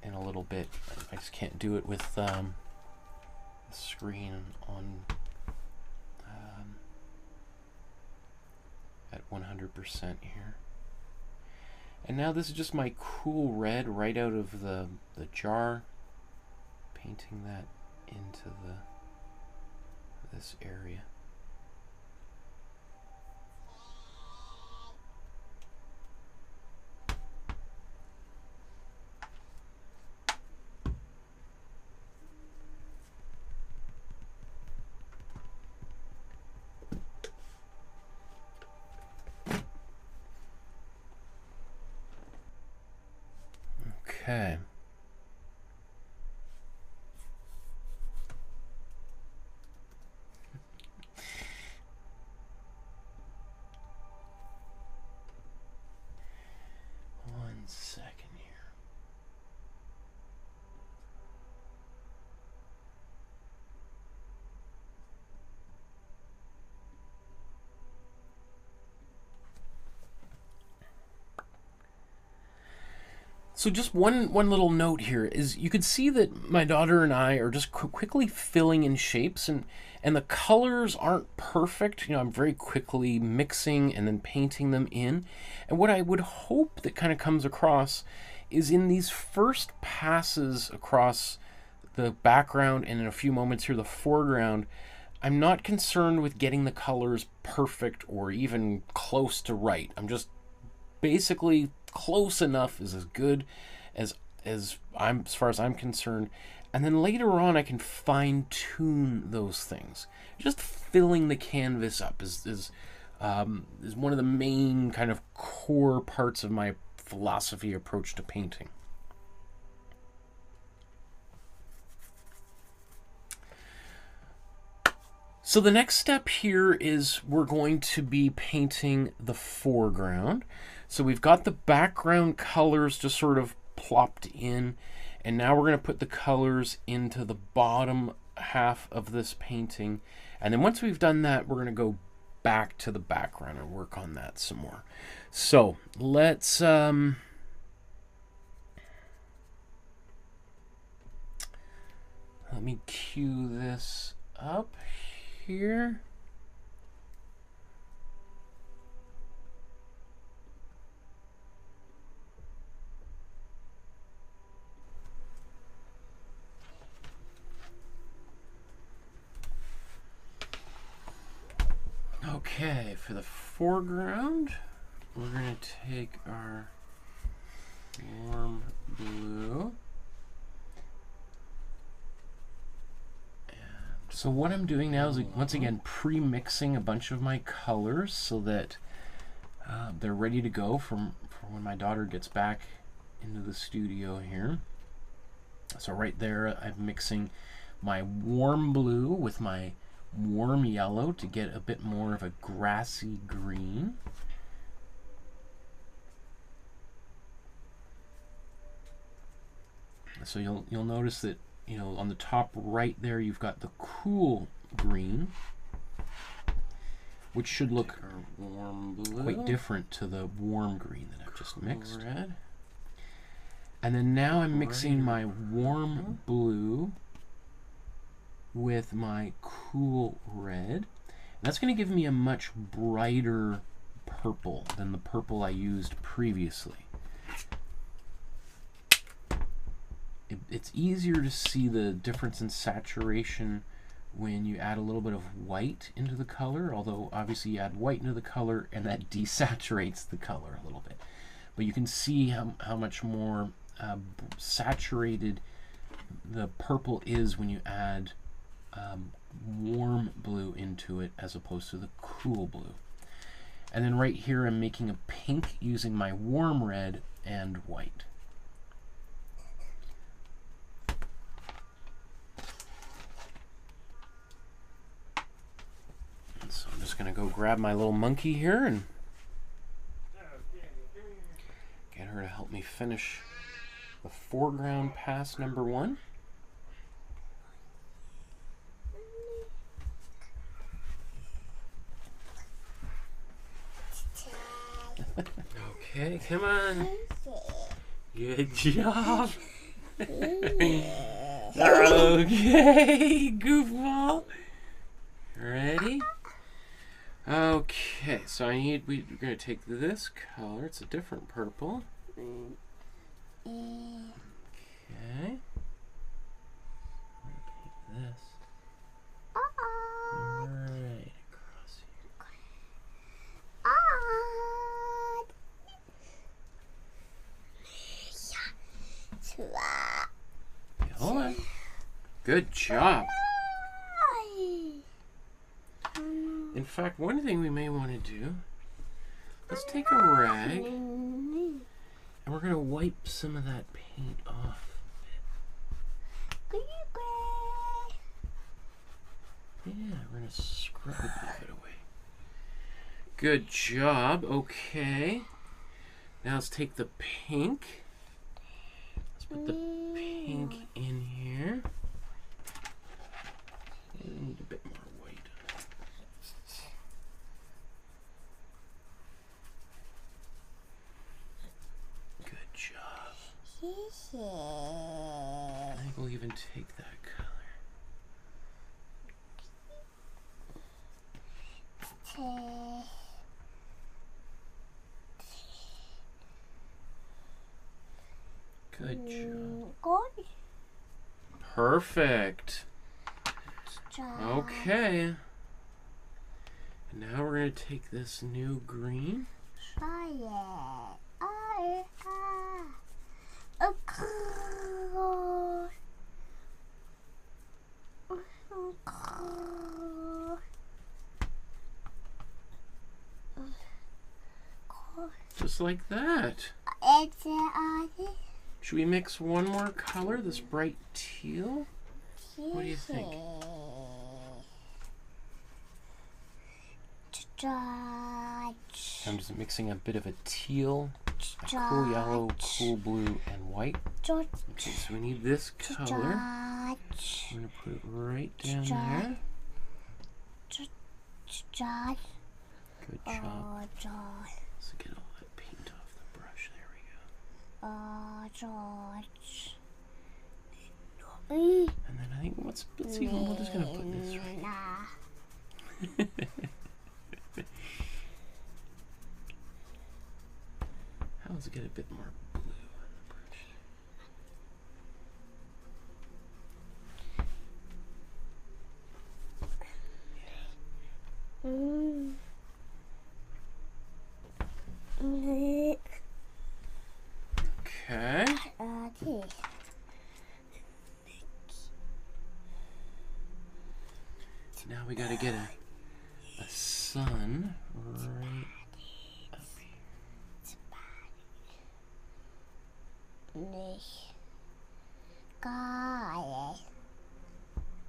in a little bit. I just can't do it with the screen on at 100% here. And now this is just my cool red right out of the jar. Painting that into this area. Okay. One second here. So just one little note here is you could see that my daughter and I are just quickly filling in shapes, and the colors aren't perfect. You know, I'm very quickly mixing and then painting them in. And what I would hope that kind of comes across is in these first passes across the background and in a few moments here the foreground, I'm not concerned with getting the colors perfect or even close to right. I'm just basically close enough is as good as far as I'm concerned, and then later on I can fine tune those things. Just filling the canvas up is one of the main kind of core parts of my philosophy approach to painting. So the next step here is we're going to be painting the foreground. So we've got the background colors just sort of plopped in, and now we're going to put the colors into the bottom half of this painting. And then once we've done that, we're going to go back to the background and work on that some more. So let's let me cue this up here. Okay, for the foreground, we're going to take our warm blue. So what I'm doing now is, once again, pre-mixing a bunch of my colors so that they're ready to go for when my daughter gets back into the studio here. So right there, I'm mixing my warm blue with my warm yellow to get a bit more of a grassy green. So you'll notice that, you know, on the top right there you've got the cool green, which should look warm blue. quite different to the warm green that I've just mixed. Red. And then now I'm mixing my warm blue with my cool red. And that's going to give me a much brighter purple than the purple I used previously. It's easier to see the difference in saturation when you add a little bit of white into the color, although obviously you add white into the color and that desaturates the color a little bit. But you can see how much more saturated the purple is when you add warm blue into it as opposed to the cool blue. And then right here I'm making a pink using my warm red and white. And so I'm just going to go grab my little monkey here and get her to help me finish the foreground pass number 1. Okay, come on. Good job. Okay, goofball. Ready? Okay, so we're going to take this color. It's a different purple. Okay. I'm going to paint this. Right across here. Hold on. Good job. In fact, one thing we may want to do, let's take a rag and we're going to wipe some of that paint off. Yeah, we're going to scrub a bit of it away. Good job. Okay. Now let's take the pink. Let's put the pink in here. I need a bit more white. Good job. even take that color. Good job. Good Perfect. job. Okay. And now we're going to take this new green. Try it. Just like that. Should we mix one more color, this bright teal? What do you think? I'm just mixing a bit of a teal, a cool yellow, cool blue, and white. Okay, so we need this color. I'm going to put it right down there. Good job. So get all that paint off the brush. There we go. And then I think let's see. We're just going to put this right. Let's get a bit more blue on the brush. Okay. So now we got to get a sun right up here.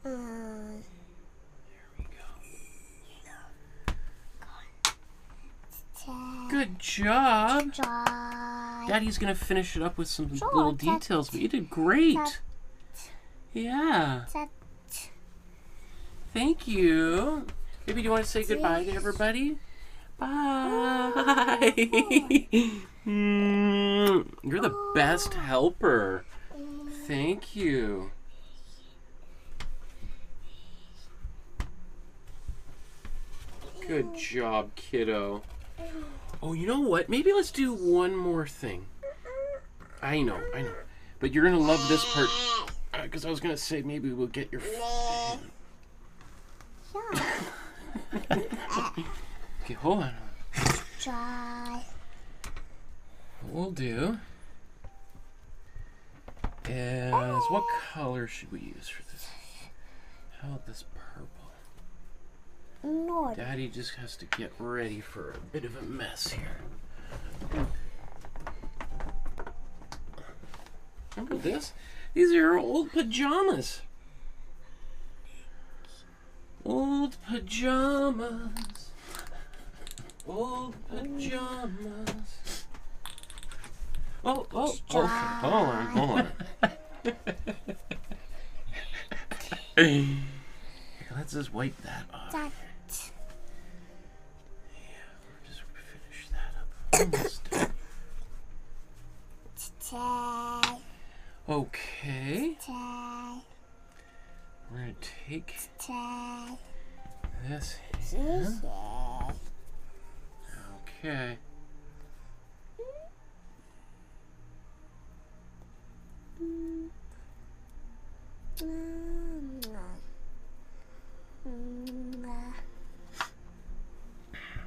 There we go. Good job. Daddy's gonna finish it up with some little details, but you did great. Yeah. Thank you. Maybe do you want to say goodbye to everybody? Bye. You're the best helper. Thank you. Good job, kiddo. Oh, you know what? Maybe let's do one more thing. I know. But you're going to love this part. Because I was going to say maybe we'll get your... Okay, hold on. What we'll do is, what color should we use for this? How about this purple? No. Daddy just has to get ready for a bit of a mess here. Remember this? These are your old pajamas. Old pajamas. Old pajamas. Oh, hold on. Here, let's just wipe that off. Yeah, we'll just finish that up. Almost done. Okay. We're going to take this here. Okay.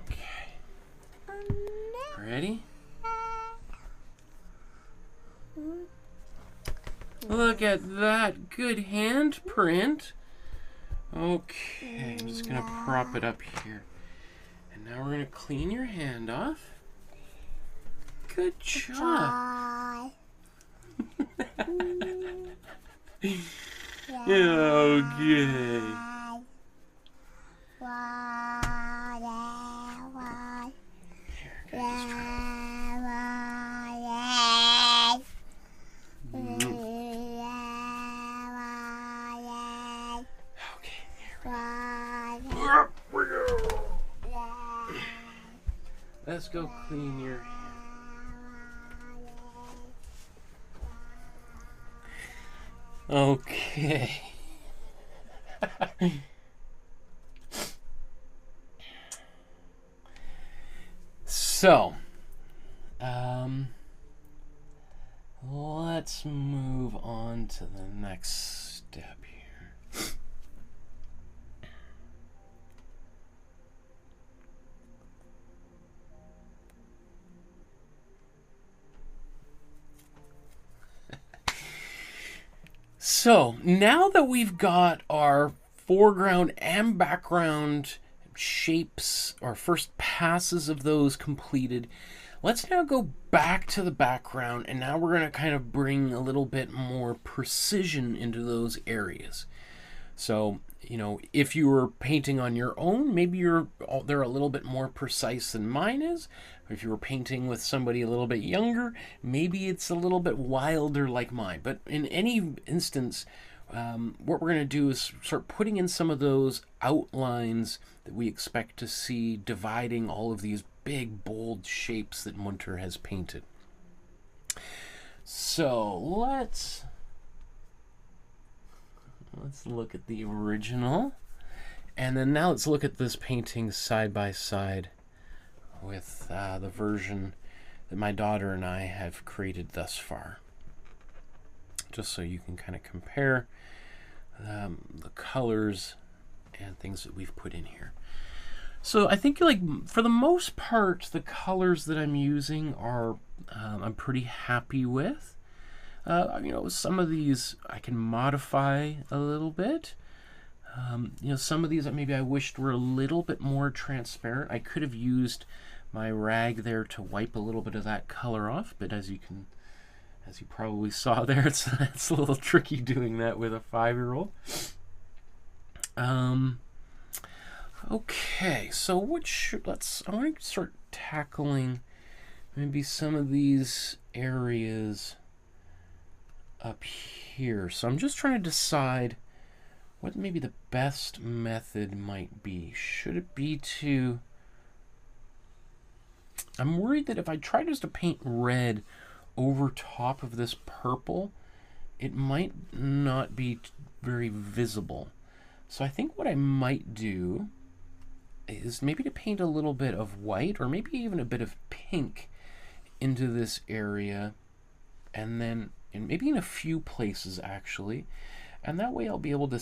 Okay. Ready? Look at that good handprint. Okay, I'm just gonna prop it up here. And now we're gonna clean your hand off. Good job. Okay. Here, can I just try? Okay, here we go. Let's go clean your hand. Okay. So, let's move on to the next step here. So, now that we've got our foreground and background shapes, our first passes of those completed, let's now go back to the background, and now we're going to kind of bring a little bit more precision into those areas. So, you know, if you were painting on your own, maybe they're a little bit more precise than mine is. If you were painting with somebody a little bit younger, maybe it's a little bit wilder like mine. But in any instance, what we're going to do is start putting in some of those outlines that we expect to see dividing all of these big, bold shapes that Münter has painted. So let's look at the original, and then now let's look at this painting side by side with the version that my daughter and I have created thus far, just so you can kind of compare the colors and things that we've put in here. So I think, like, for the most part, the colors that I'm using are I'm pretty happy with. You know, some of these I can modify a little bit. You know, some of these maybe I wished were a little bit more transparent. I could have used my rag there to wipe a little bit of that color off, but as you probably saw there, it's a little tricky doing that with a 5-year-old. Okay, so I want to start tackling maybe some of these areas up here. So I'm just trying to decide what maybe the best method might be. Should it be to... I'm worried that if I try just to paint red over top of this purple, it might not be very visible. So I think what I might do is maybe to paint a little bit of white, or maybe even a bit of pink into this area, and then maybe in a few places actually, and that way I'll be able to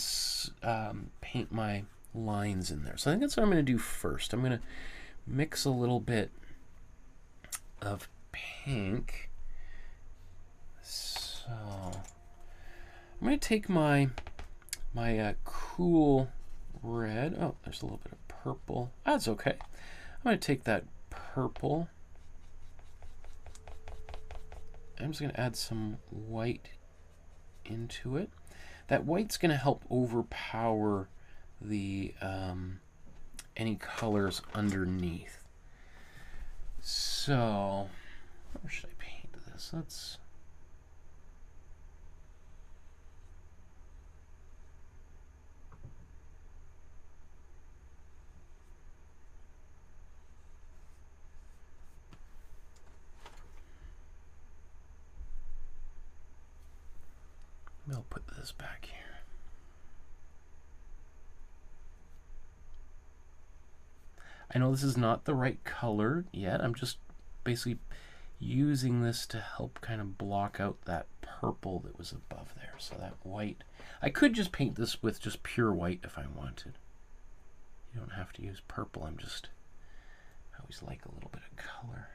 paint my lines in there. So I think that's what I'm going to do first. I'm going to mix a little bit of pink. So I'm going to take my cool red. Oh, there's a little bit of purple. That's okay. I'm going to take that purple. I'm just going to add some white into it. That white's going to help overpower the any colors underneath. So, where should I paint this? Let's... I'll put this back here. I know this is not the right color yet. I'm just basically using this to help kind of block out that purple that was above there. So that white, I could just paint this with just pure white if I wanted. You don't have to use purple. I always like a little bit of color.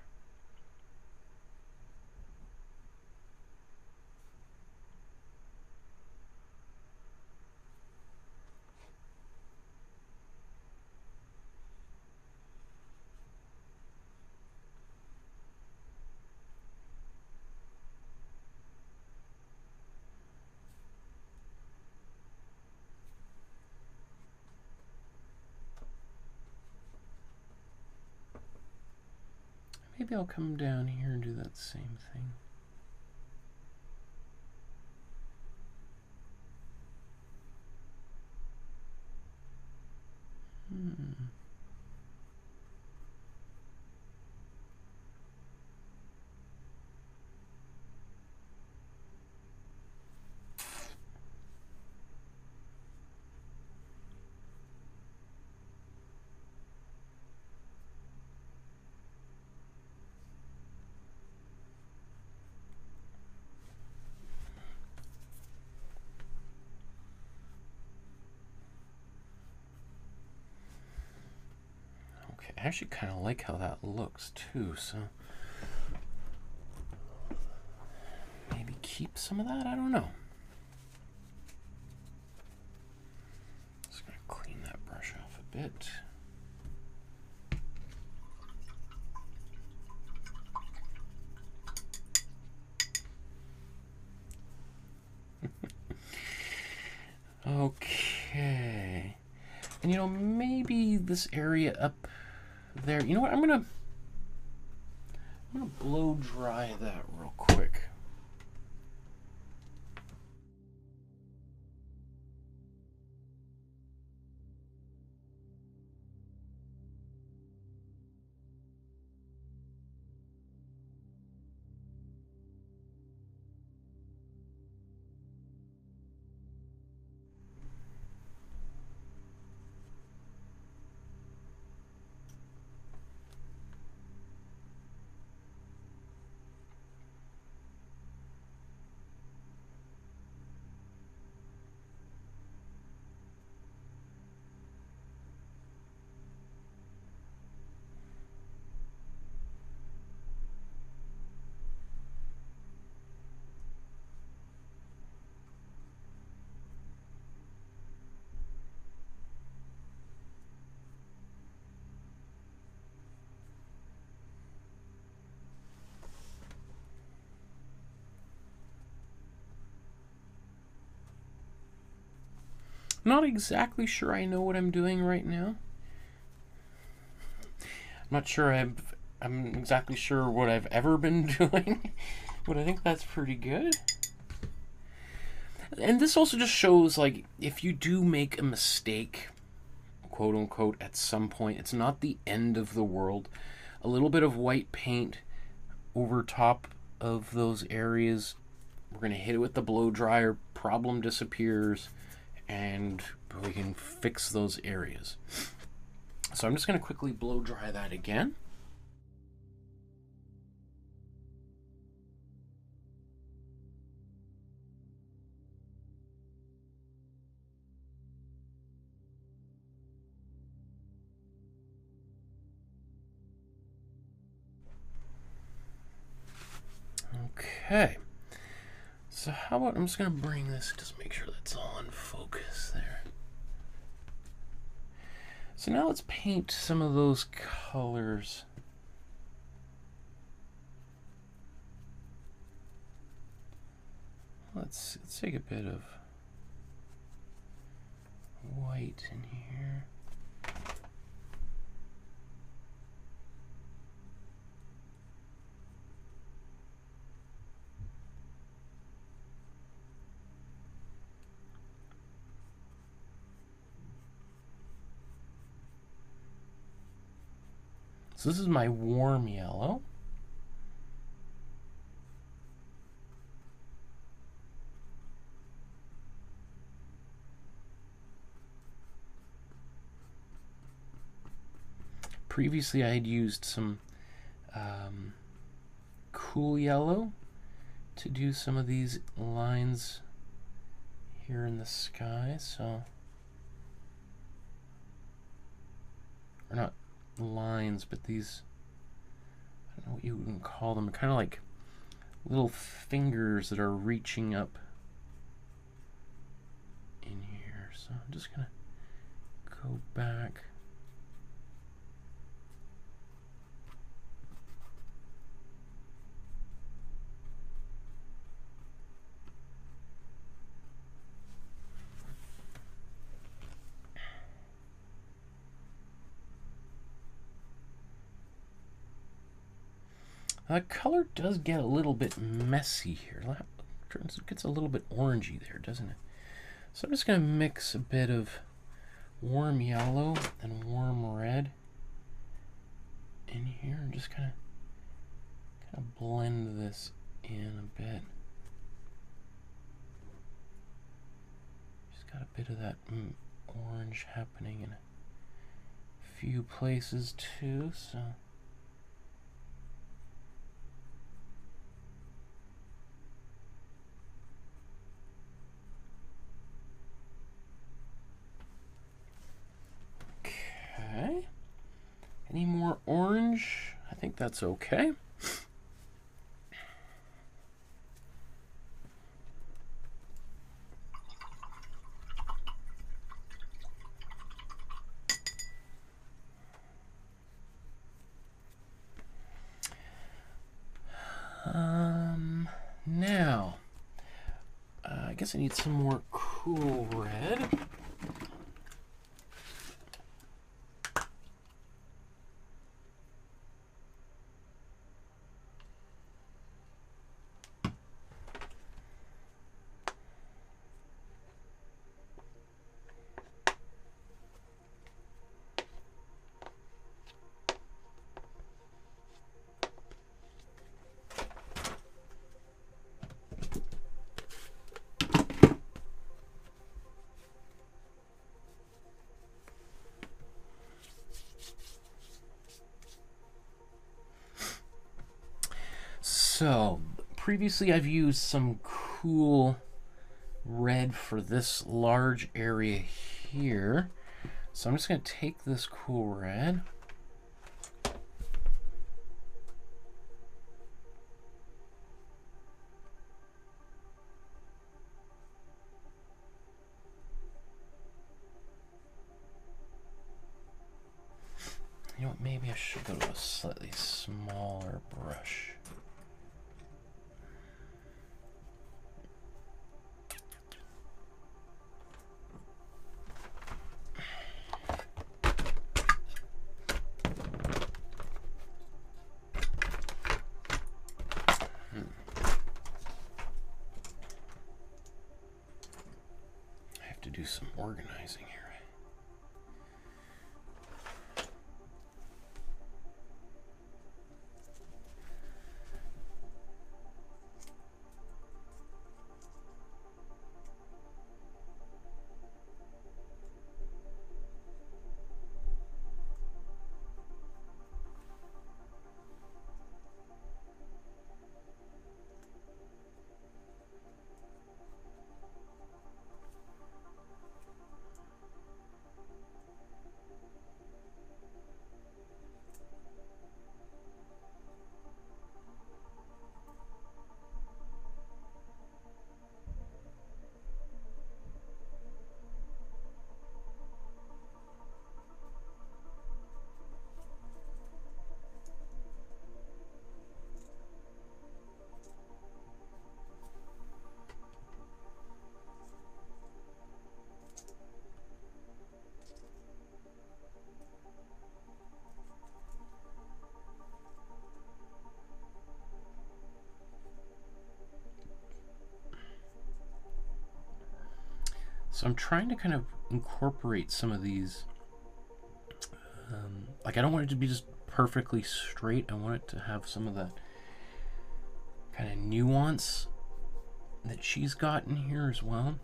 Maybe I'll come down here and do that same thing. I actually kind of like how that looks too, so maybe keep some of that, I don't know. Just gonna clean that brush off a bit. Okay. And you know, maybe this area up there, you know what, I'm gonna blow dry that real quick. Not exactly sure I know what I'm doing right now. I'm not sure I'm exactly sure what I've ever been doing, but I think that's pretty good. And this also just shows, like, if you do make a mistake, quote unquote, at some point, it's not the end of the world. A little bit of white paint over top of those areas, we're going to hit it with the blow dryer, problem disappears, and we can fix those areas. So I'm just going to quickly blow dry that again. Okay. So how about I'm just going to bring this, just make sure that's all in focus there. So now let's paint some of those colors. Let's take a bit of white in here. So this is my warm yellow. Previously I had used some cool yellow to do some of these lines here in the sky, so, or not lines, but these, I don't know what you would call them, kind of like little fingers that are reaching up in here. So I'm just gonna go back. The color does get a little bit messy here. It gets a little bit orangey there, doesn't it? So I'm just going to mix a bit of warm yellow and warm red in here and just kind of blend this in a bit. Just got a bit of that orange happening in a few places too, so. Okay. Any more orange. I think that's okay. Now, I guess I need some more cool red. So, previously I've used some cool red for this large area here. So I'm just going to take this cool red. You know what, maybe I should go to a slightly smaller brush. Do some organizing here. So I'm trying to kind of incorporate some of these, like I don't want it to be just perfectly straight. I want it to have some of that kind of nuance that she's got in here as well.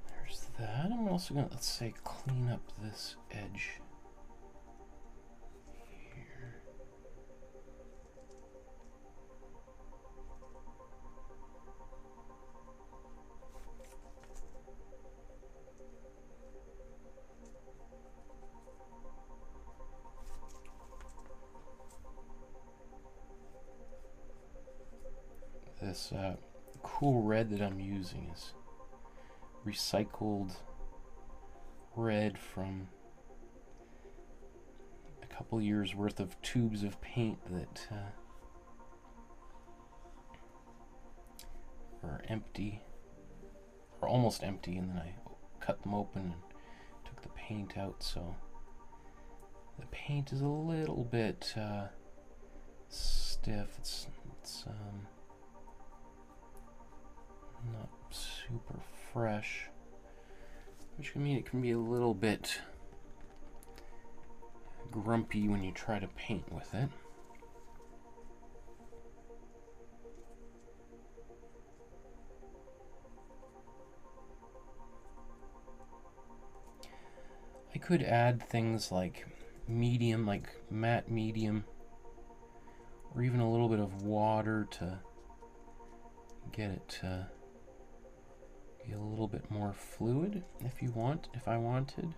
There's that. I'm also going to, let's say, clean up this edge here. This cool red that I'm using is recycled red from a couple years worth of tubes of paint that are empty, or almost empty, and then I cut them open and took the paint out, so the paint is a little bit stiff. It's not super fresh, which can mean it can be a little bit grumpy when you try to paint with it. could add things like medium, like matte medium, or even a little bit of water to get it to be a little bit more fluid if I wanted.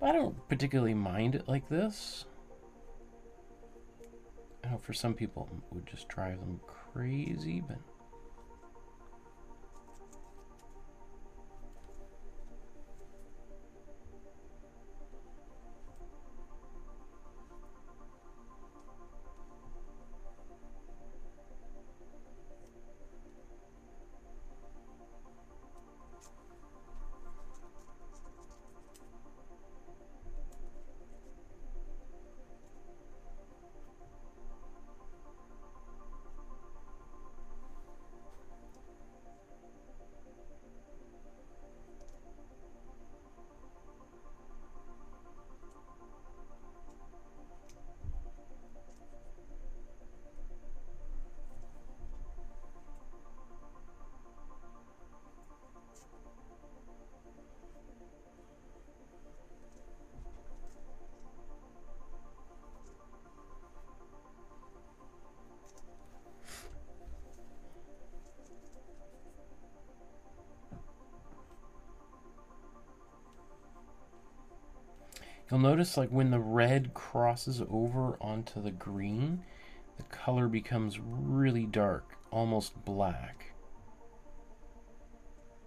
But I don't particularly mind it like this. I know for some people it would just drive them crazy, but you'll notice like when the red crosses over onto the green, the color becomes really dark, almost black.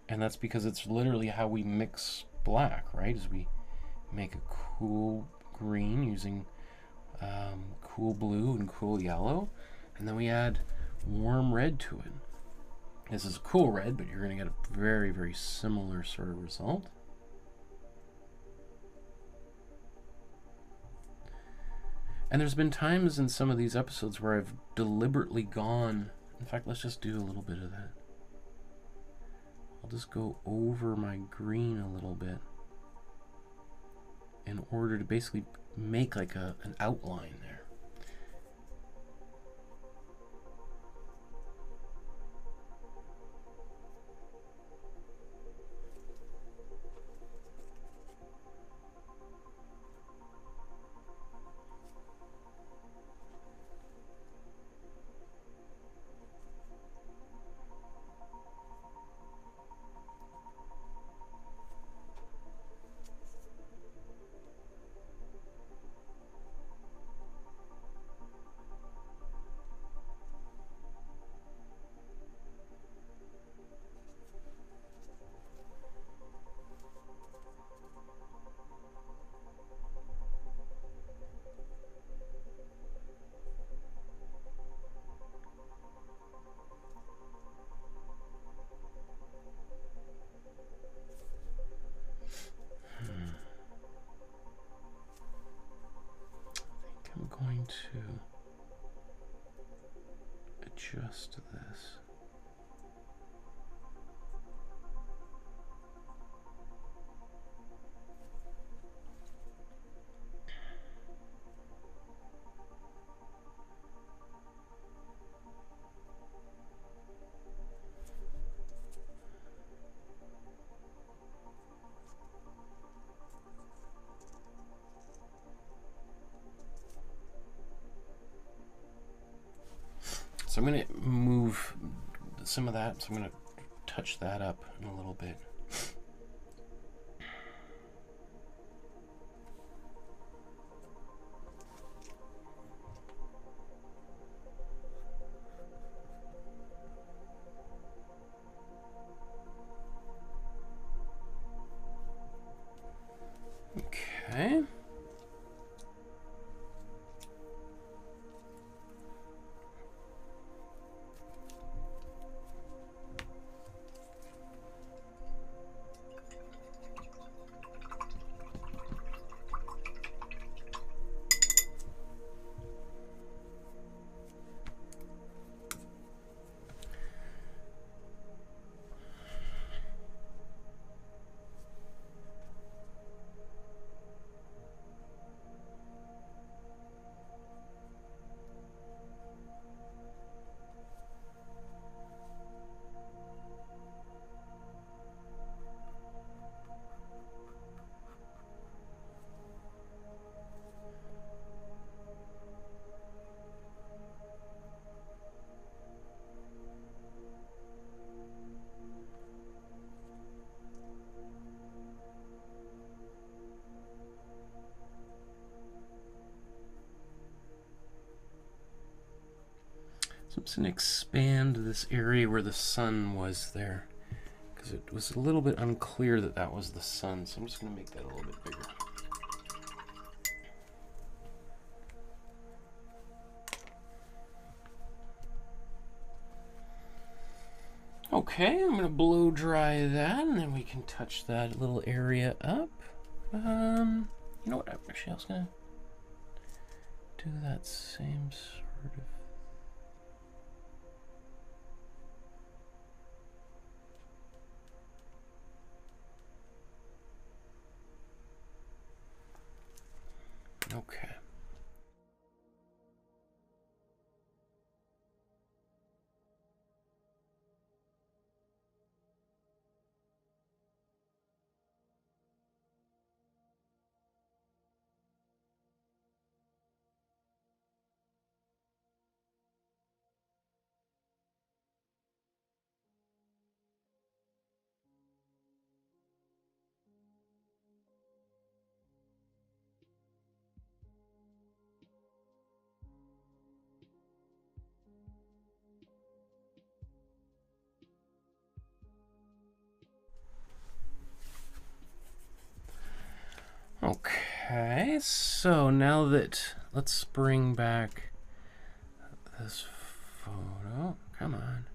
And that's because it's literally how we mix black, right? Is we make a cool green using cool blue and cool yellow, and then we add warm red to it. This is a cool red, but you're going to get a very, very similar sort of result. And there's been times in some of these episodes where I've deliberately gone, in fact, let's just do a little bit of that. I'll just go over my green a little bit in order to basically make like an outline there. I'm going to adjust this. So I'm going to move some of that, so I'm going to touch that up in a little bit. Okay. So I'm just going to expand this area where the sun was there, because it was a little bit unclear that that was the sun, so I'm just going to make that a little bit bigger. Okay, I'm going to blow dry that, and then we can touch that little area up. You know what, actually I was going to do that same sort of... Okay. Okay, so now that, let's bring back this photo. Come on.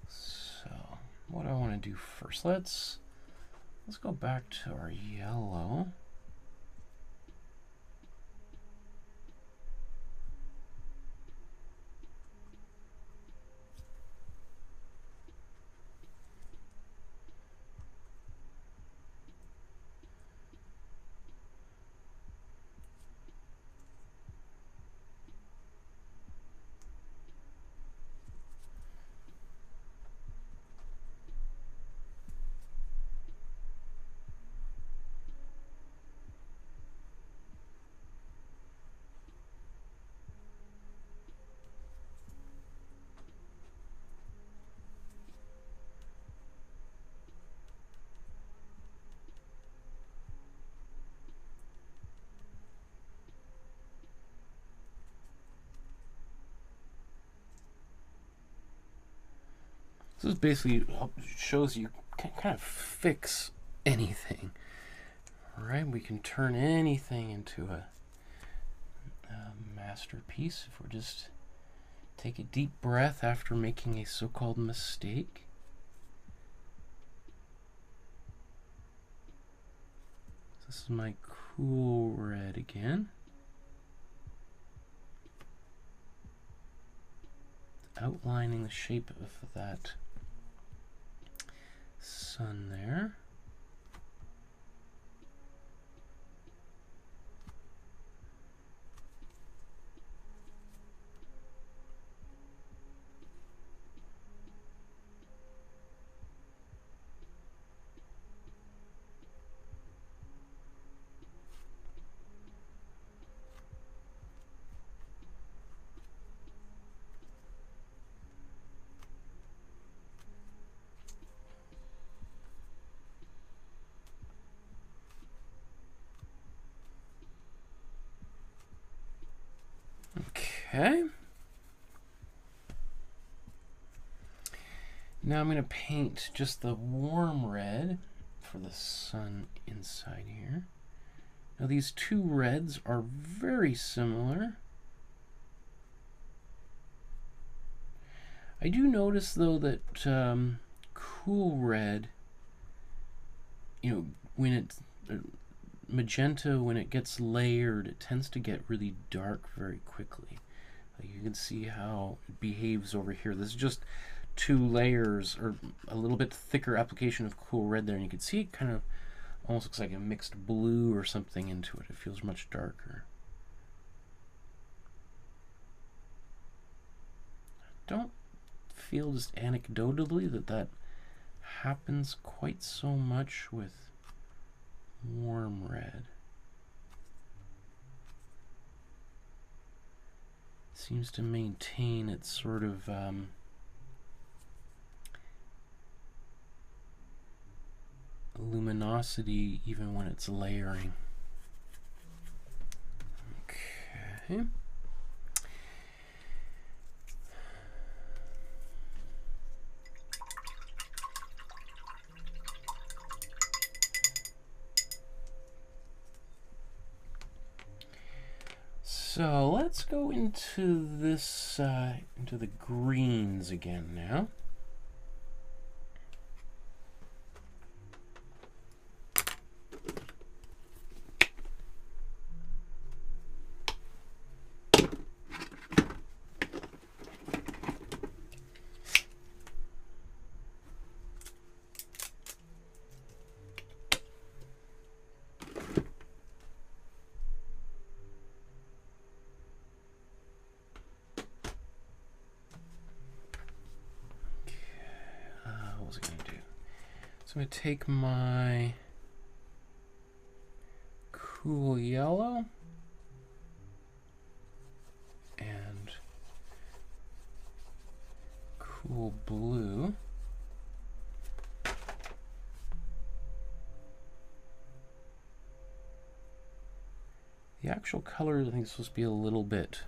So, what do I want to do first? Let's go back to our yellow. This is basically shows you can kind of fix anything. Alright, we can turn anything into a masterpiece if we just take a deep breath after making a so-called mistake. This is my cool red again. Outlining the shape of that sun there. Okay. Now I'm going to paint just the warm red for the sun inside here. Now these two reds are very similar. I do notice though that cool red, you know, when it's magenta, when it gets layered, it tends to get really dark very quickly. You can see how it behaves over here. This is just two layers, or a little bit thicker application of cool red there, and you can see it kind of almost looks like a mixed blue or something into it. It feels much darker. I don't feel, just anecdotally, that happens quite so much with warm red. Seems to maintain its sort of luminosity even when it's layering. Okay. So let's go into this, into the greens again now. What was I going to do? So I'm going to take my cool yellow and cool blue. The actual colors, I think, is supposed to be a little bit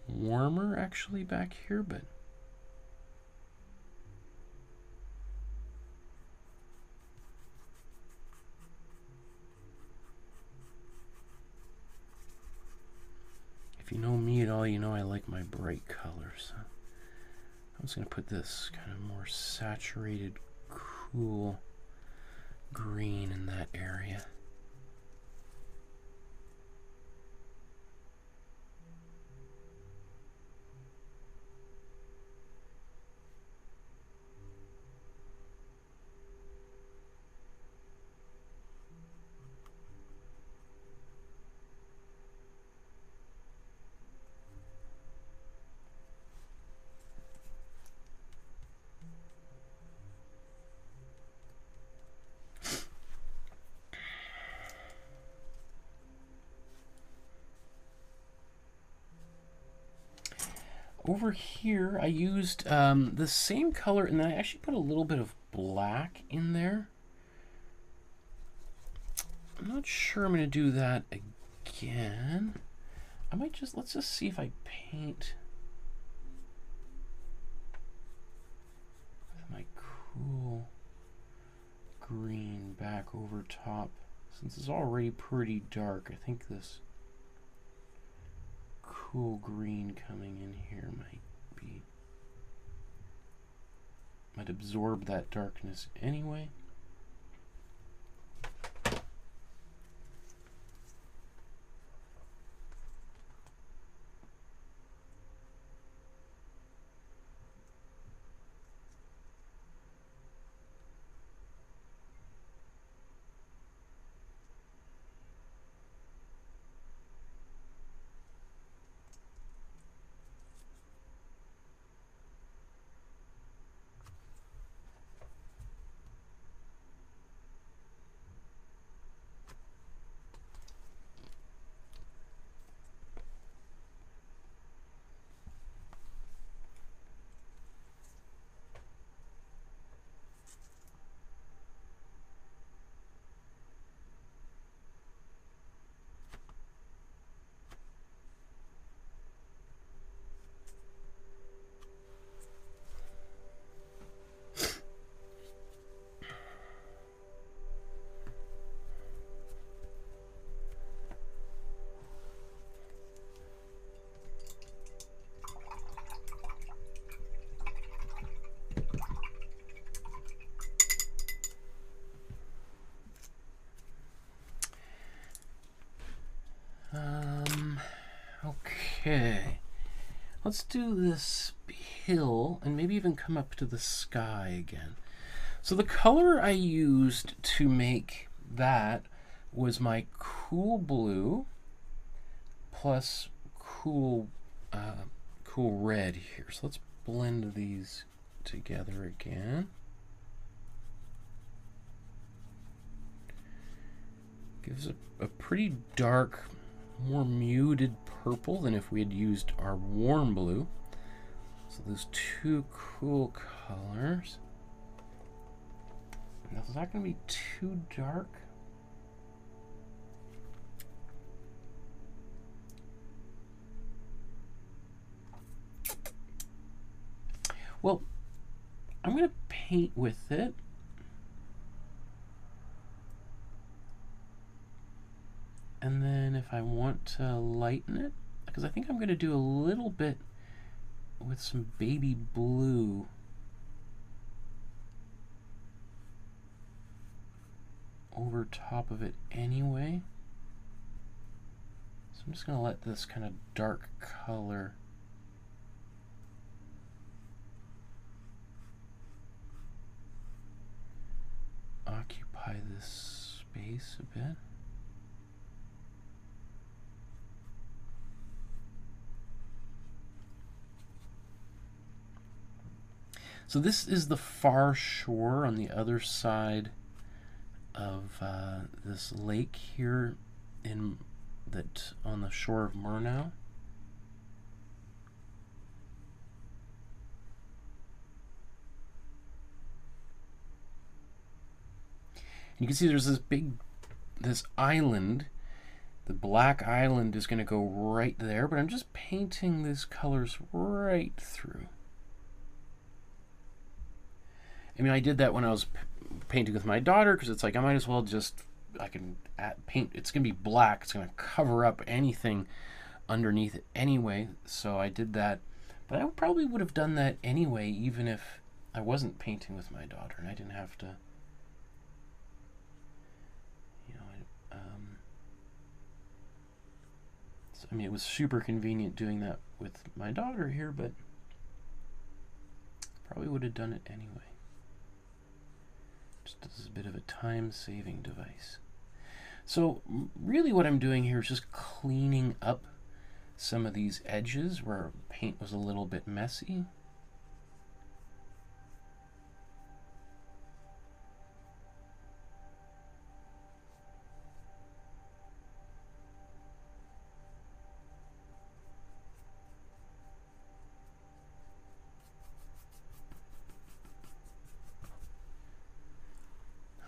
warmer actually back here, but if you know me at all, you know I like my bright colors. So I'm just going to put this kind of more saturated, cool green in that area. Over here, I used the same color, and then I actually put a little bit of black in there. I'm not sure I'm going to do that again. I might just, let's just see if I paint with my cool green back over top. Since it's already pretty dark, I think this cool green coming in here might absorb that darkness anyway. Okay, let's do this hill and maybe even come up to the sky again. So the color I used to make that was my cool blue plus cool cool red here. So let's blend these together again. Gives a pretty dark, more muted purple than if we had used our warm blue. So those two cool colors. Now, is that going to be too dark? Well, I'm going to paint with it. And then if I want to lighten it, because I think I'm going to do a little bit with some baby blue. Over top of it anyway. So I'm just going to let this kind of dark color occupy this space a bit. So this is the far shore on the other side of this lake here on the shore of Murnau. You can see there's this island. The black island is going to go right there, but I'm just painting these colors right through. I mean, I did that when I was painting with my daughter, because it's like I might as well just, I can paint, it's going to be black, it's going to cover up anything underneath it anyway, so I did that. But I probably would have done that anyway, even if I wasn't painting with my daughter, and I didn't have to, you know, so, I mean, it was super convenient doing that with my daughter here, but probably would have done it anyway. Just as a bit of a time-saving device. So really what I'm doing here is just cleaning up some of these edges where paint was a little bit messy.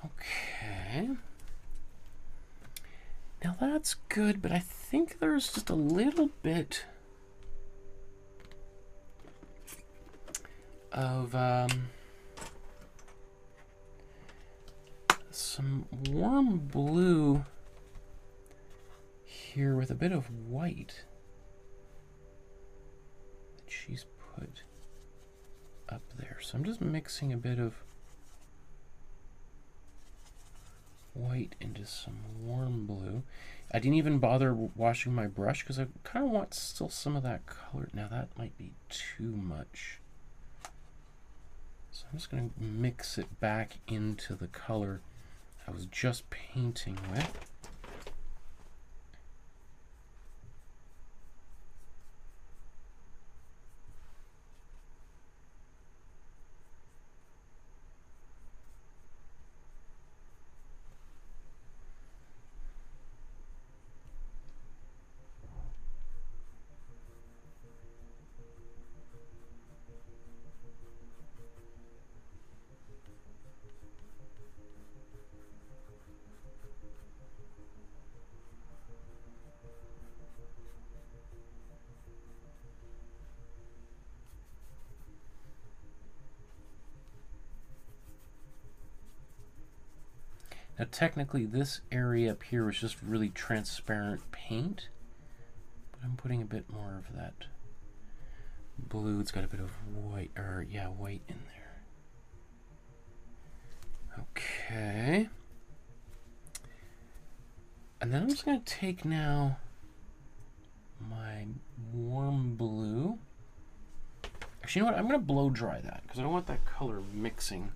Okay. Now that's good, but I think there's just a little bit of some warm blue here with a bit of white that she's put up there. So I'm just mixing a bit of white into some warm blue. I didn't even bother washing my brush because I kind of want still some of that color. Now that might be too much. So I'm just going to mix it back into the color I was just painting with. Now technically this area up here was just really transparent paint, but I'm putting a bit more of that blue. It's got a bit of white, or yeah, white in there. Okay. And then I'm just going to take now my warm blue. Actually, you know what? I'm going to blow dry that because I don't want that color mixing.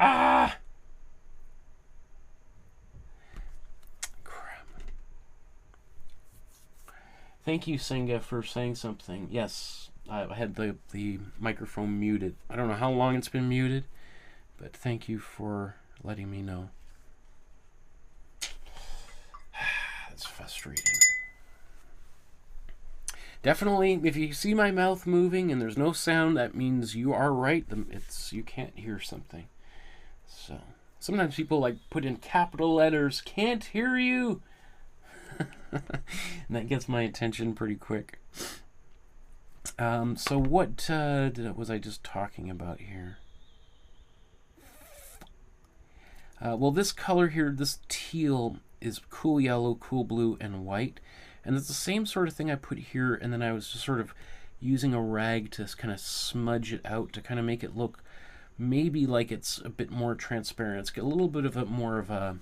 Ah! Crap. Thank you, Senga, for saying something. Yes, I had the microphone muted. I don't know how long it's been muted, but thank you for letting me know. That's frustrating. Definitely, if you see my mouth moving and there's no sound, that means you are right. You can't hear something. So sometimes people like put in capital letters, "Can't hear you," and that gets my attention pretty quick. So what was I just talking about here? Well, this color here, this teal, is cool yellow, cool blue, and white. And it's the same sort of thing I put here, and then I was just sort of using a rag to kind of smudge it out to kind of make it look maybe like it's a bit more transparent. It's a little bit of more of an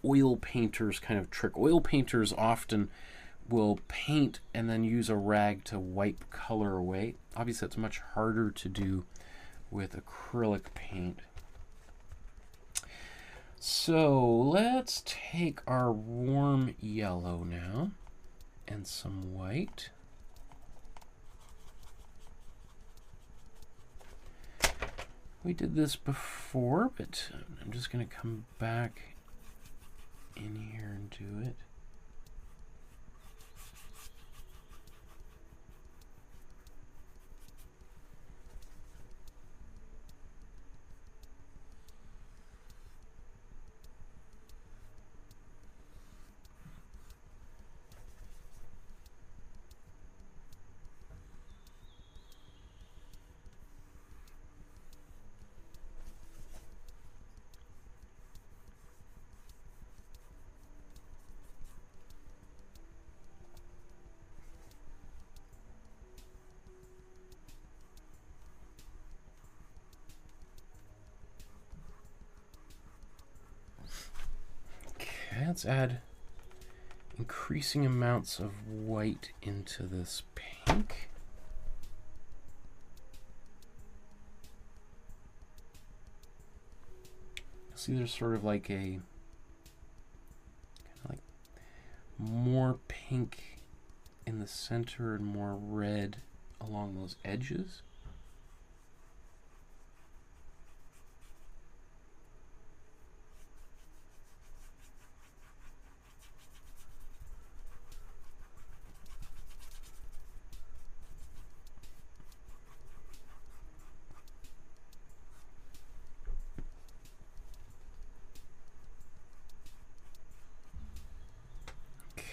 oil painter's kind of trick. Oil painters often will paint and then use a rag to wipe color away. Obviously, it's much harder to do with acrylic paint. So let's take our warm yellow now and some white. We did this before, but I'm just going to come back in here and do it. Okay, let's add increasing amounts of white into this pink. See, there's sort of like more pink in the center and more red along those edges.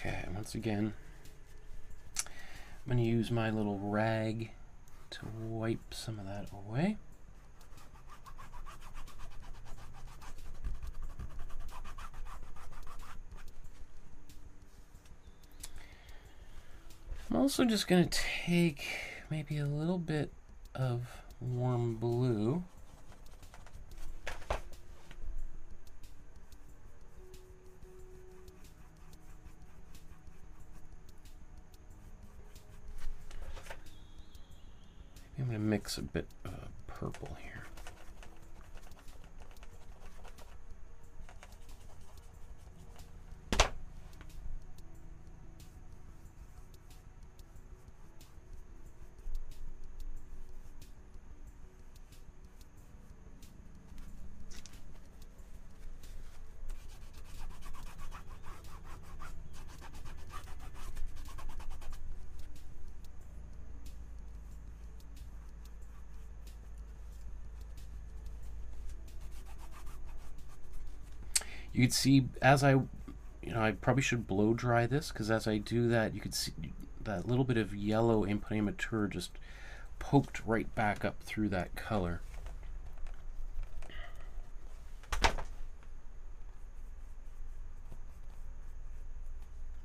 Okay, once again, I'm going to use my little rag to wipe some of that away. I'm also just going to take maybe a little bit of warm blue. I'm going to mix a bit of purple here. You could see as I probably should blow dry this, because as I do that, you could see that little bit of yellow Imprimatura just poked right back up through that color.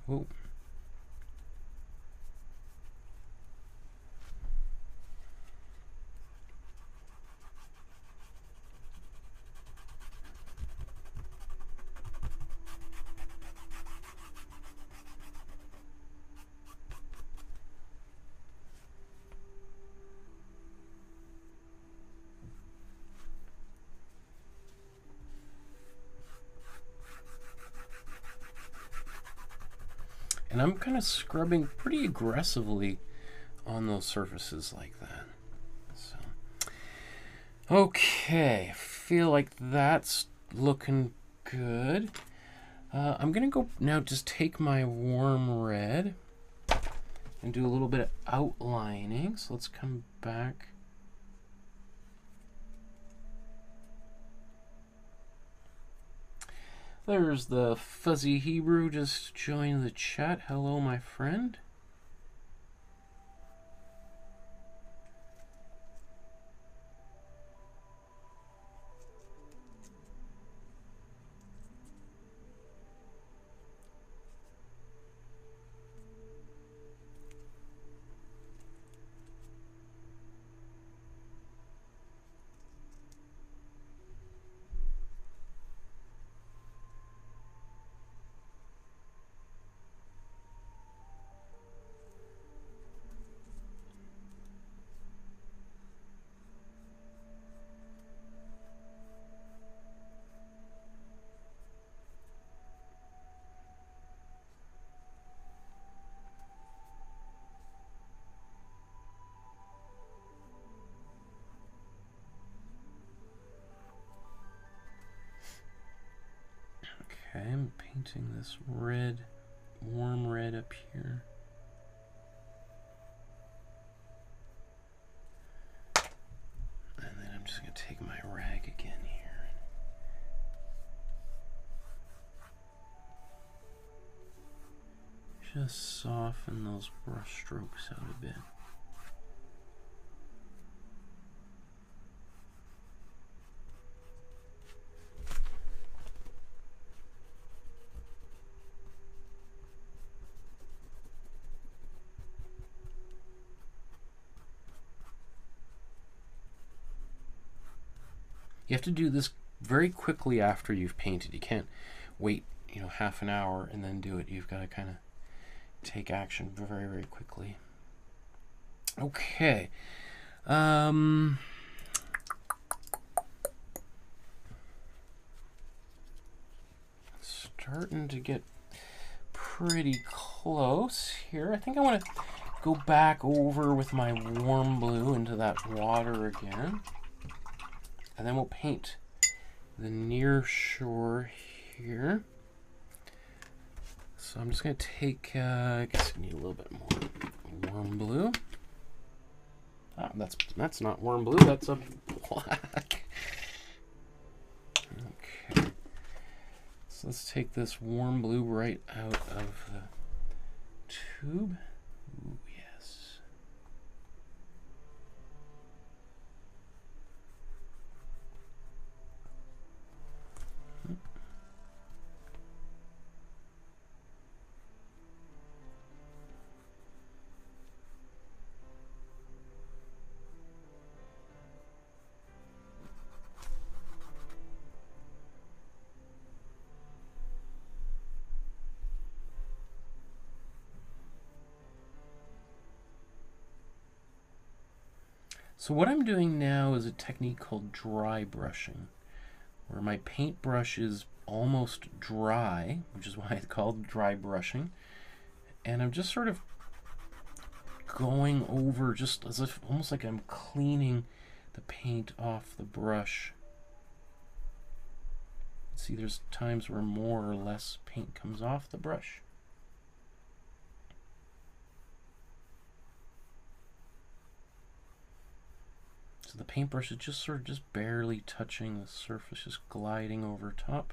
Oh. And I'm kind of scrubbing pretty aggressively on those surfaces like that. So, okay, I feel like that's looking good. I'm gonna go now just take my warm red and do a little bit of outlining. So let's come back. There's the Fuzzy Hebrew just joined the chat. Hello, my friend. Okay, I'm painting this red, warm red up here. And then I'm just going to take my rag again here. Just soften those brush strokes out a bit. You have to do this very quickly after you've painted. You can't wait, half an hour and then do it. You've got to kind of take action very, very quickly. Okay. Starting to get pretty close here. I think I want to go back over with my warm blue into that water again. And then we'll paint the near shore here. So I'm just going to take, I guess I need a little bit more warm blue. Ah, that's not warm blue, that's a black. Okay. So let's take this warm blue right out of the tube. Ooh, yes. So what I'm doing now is a technique called dry brushing, where my paintbrush is almost dry, which is why it's called dry brushing, and I'm just sort of going over just as if almost like I'm cleaning the paint off the brush. See, there's times where more or less paint comes off the brush. So the paintbrush is just sort of just barely touching the surface, just gliding over top.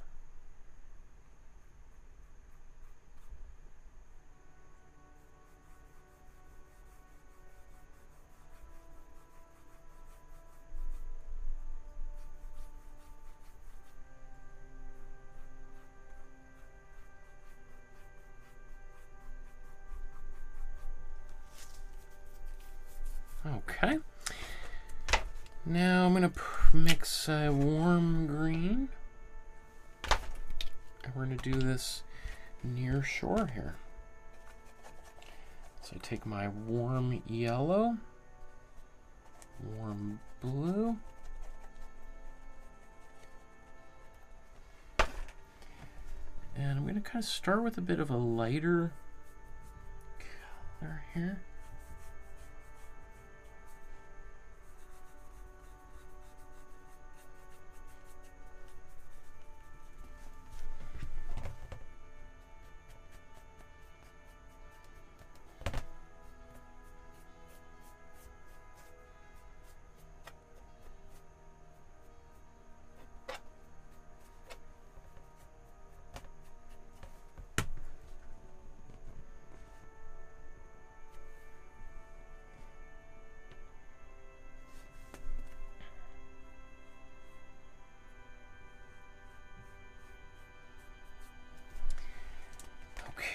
Okay. Now I'm going to mix warm green. And we're going to do this near shore here. So I take my warm yellow, warm blue, and I'm going to kind of start with a bit of a lighter color here.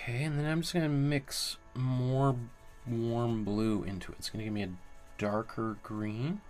Okay, and then I'm just going to mix more warm blue into it. It's going to give me a darker green.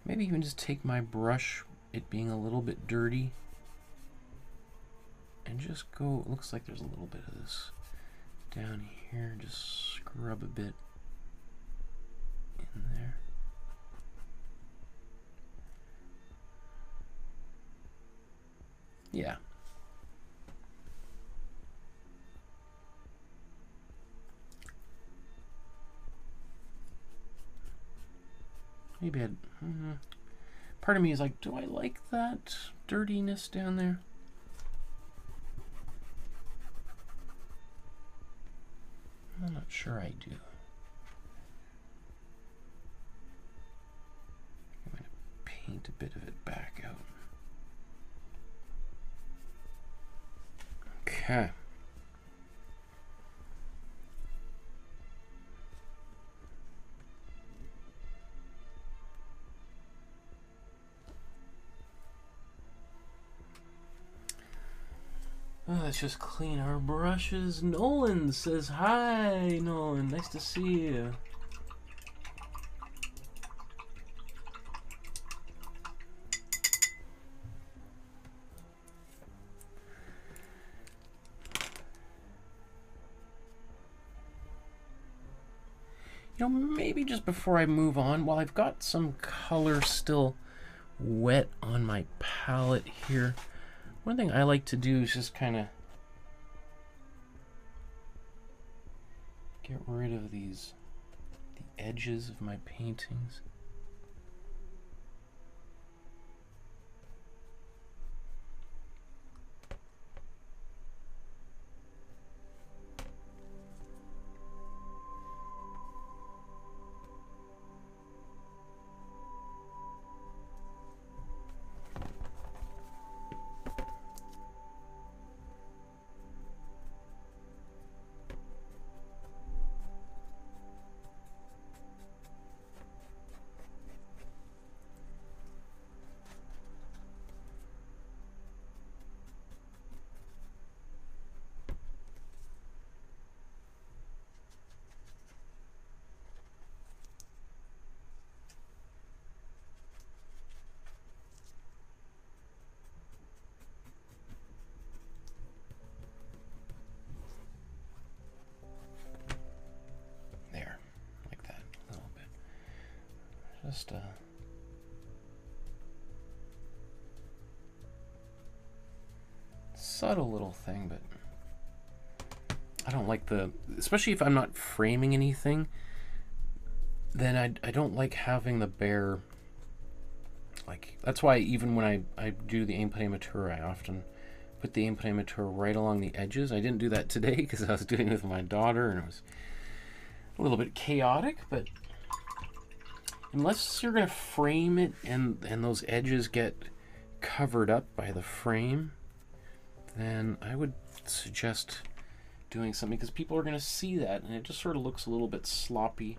Maybe even just take my brush, it being a little bit dirty, and just go, it looks like there's a little bit of this down here, just scrub a bit in there. Yeah. Maybe I'd, part of me is like, do I like that dirtiness down there? I'm not sure I do. I'm going to paint a bit of it back out. Okay. Let's just clean our brushes. Nolan says hi. Nolan, nice to see you. You know, maybe just before I move on, while I've got some color still wet on my palette here, one thing I like to do is just kind of get rid of the edges of my paintings. just a subtle little thing, but I don't like especially if I'm not framing anything, then I don't like having the bear, like, that's why even when I do the Imprimatura, I often put the Imprimatura right along the edges. I didn't do that today because I was doing it with my daughter and it was a little bit chaotic, but unless you're going to frame it and those edges get covered up by the frame, then I would suggest doing something, because people are going to see that and it just sort of looks a little bit sloppy.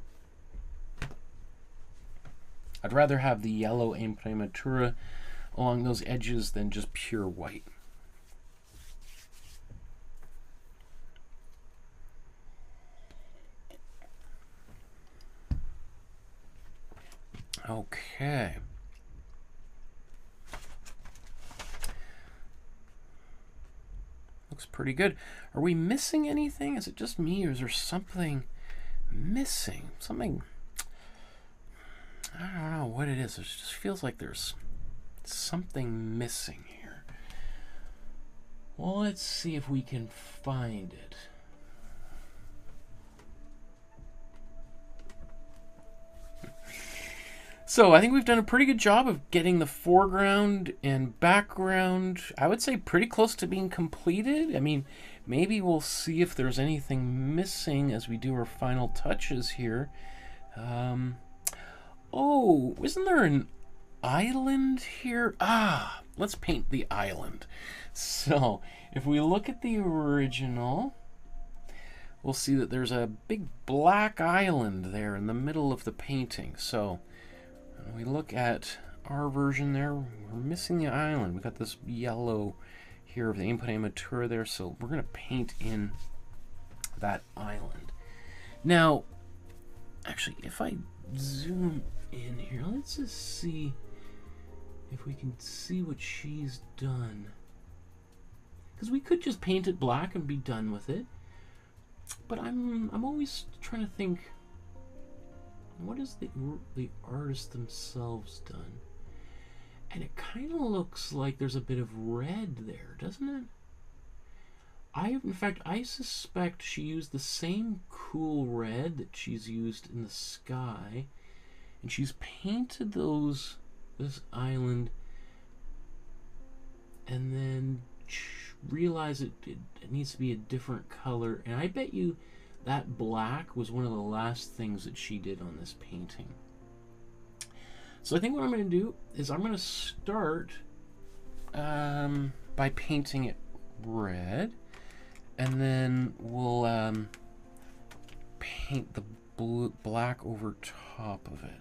I'd rather have the yellow Imprimatura along those edges than just pure white. Okay. Looks pretty good. Are we missing anything? Is it just me, or is there something missing? Something, I don't know what it is. It just feels like there's something missing here. Well, let's see if we can find it. So I think we've done a pretty good job of getting the foreground and background, I would say, pretty close to being completed. I mean, maybe we'll see if there's anything missing as we do our final touches here. Oh, isn't there an island here? Ah, let's paint the island. So if we look at the original, we'll see that there's a big black island there in the middle of the painting. So when we look at our version there, we're missing the island. We got this yellow here of the Imprimatura there, so we're going to paint in that island. Now, actually, if I zoom in here, let's just see if we can see what she's done. Because we could just paint it black and be done with it. But I'm always trying to think, what has the artist themselves done? And it kind of looks like there's a bit of red there, doesn't it? In fact, I suspect she used the same cool red that she's used in the sky, and she's painted this island, and then realized it needs to be a different color. And I bet you that black was one of the last things that she did on this painting. So I think what I'm going to do is I'm going to start by painting it red, and then we'll paint the black over top of it.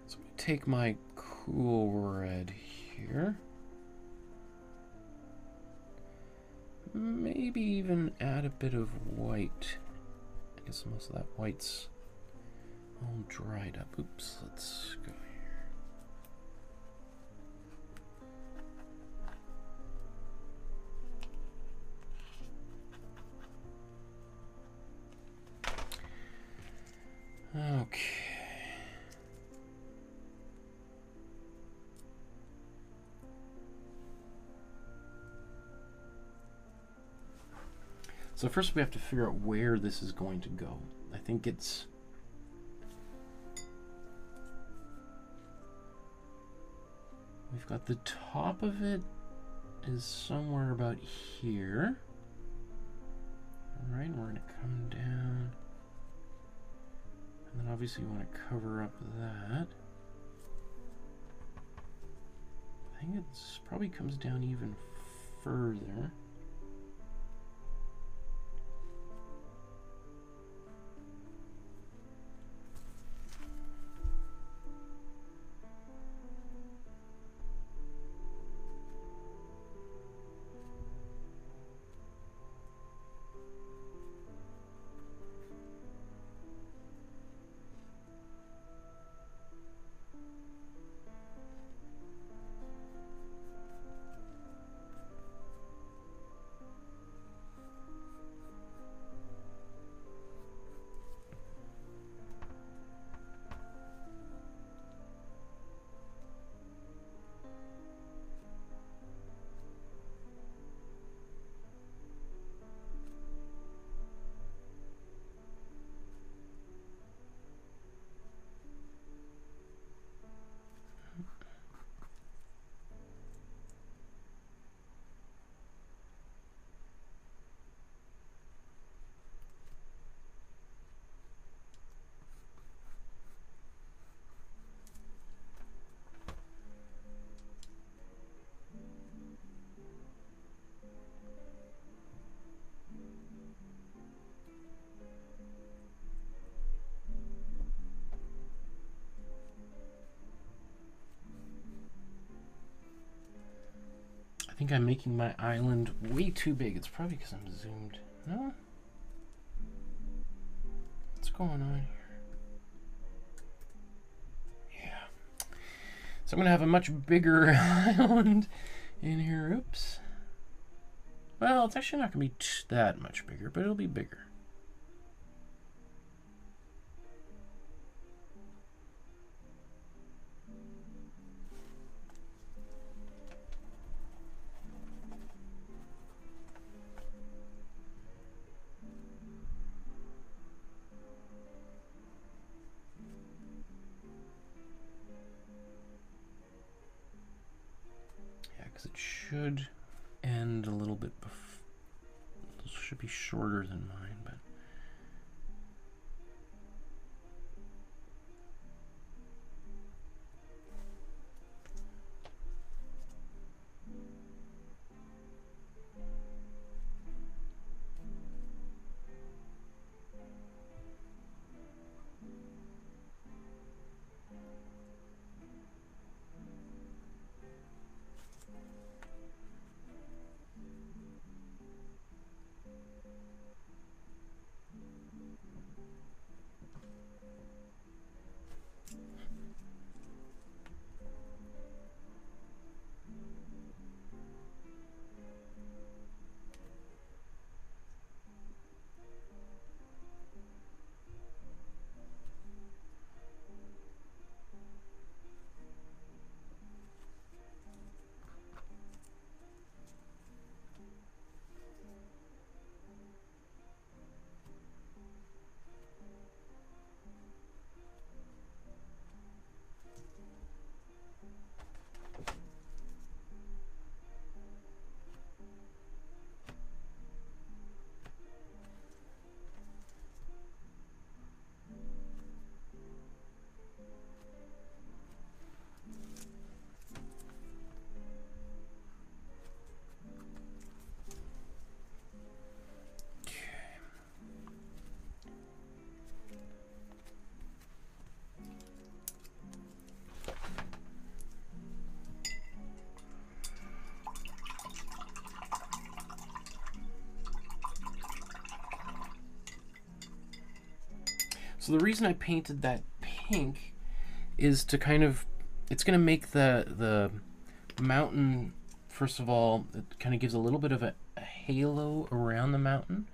So I'm going to take my cool red here, maybe even add a bit of white. I guess most of that white's all dried up. Oops, let's go here. Okay. So first we have to figure out where this is going to go. I think we've got the top of it is somewhere about here. All right, we're going to come down. And then obviously we want to cover up that. I think it probably comes down even further. think I'm making my island way too big. It's probably because I'm zoomed. No? What's going on here? Yeah. So I'm going to have a much bigger island in here. Oops. Well, it's actually not going to be that much bigger, but it'll be bigger. It should end a little bit before. This should be shorter than mine, but so the reason I painted that pink is to kind of, it's going to make the mountain, first of all, it kind of gives a little bit of a halo around the mountain,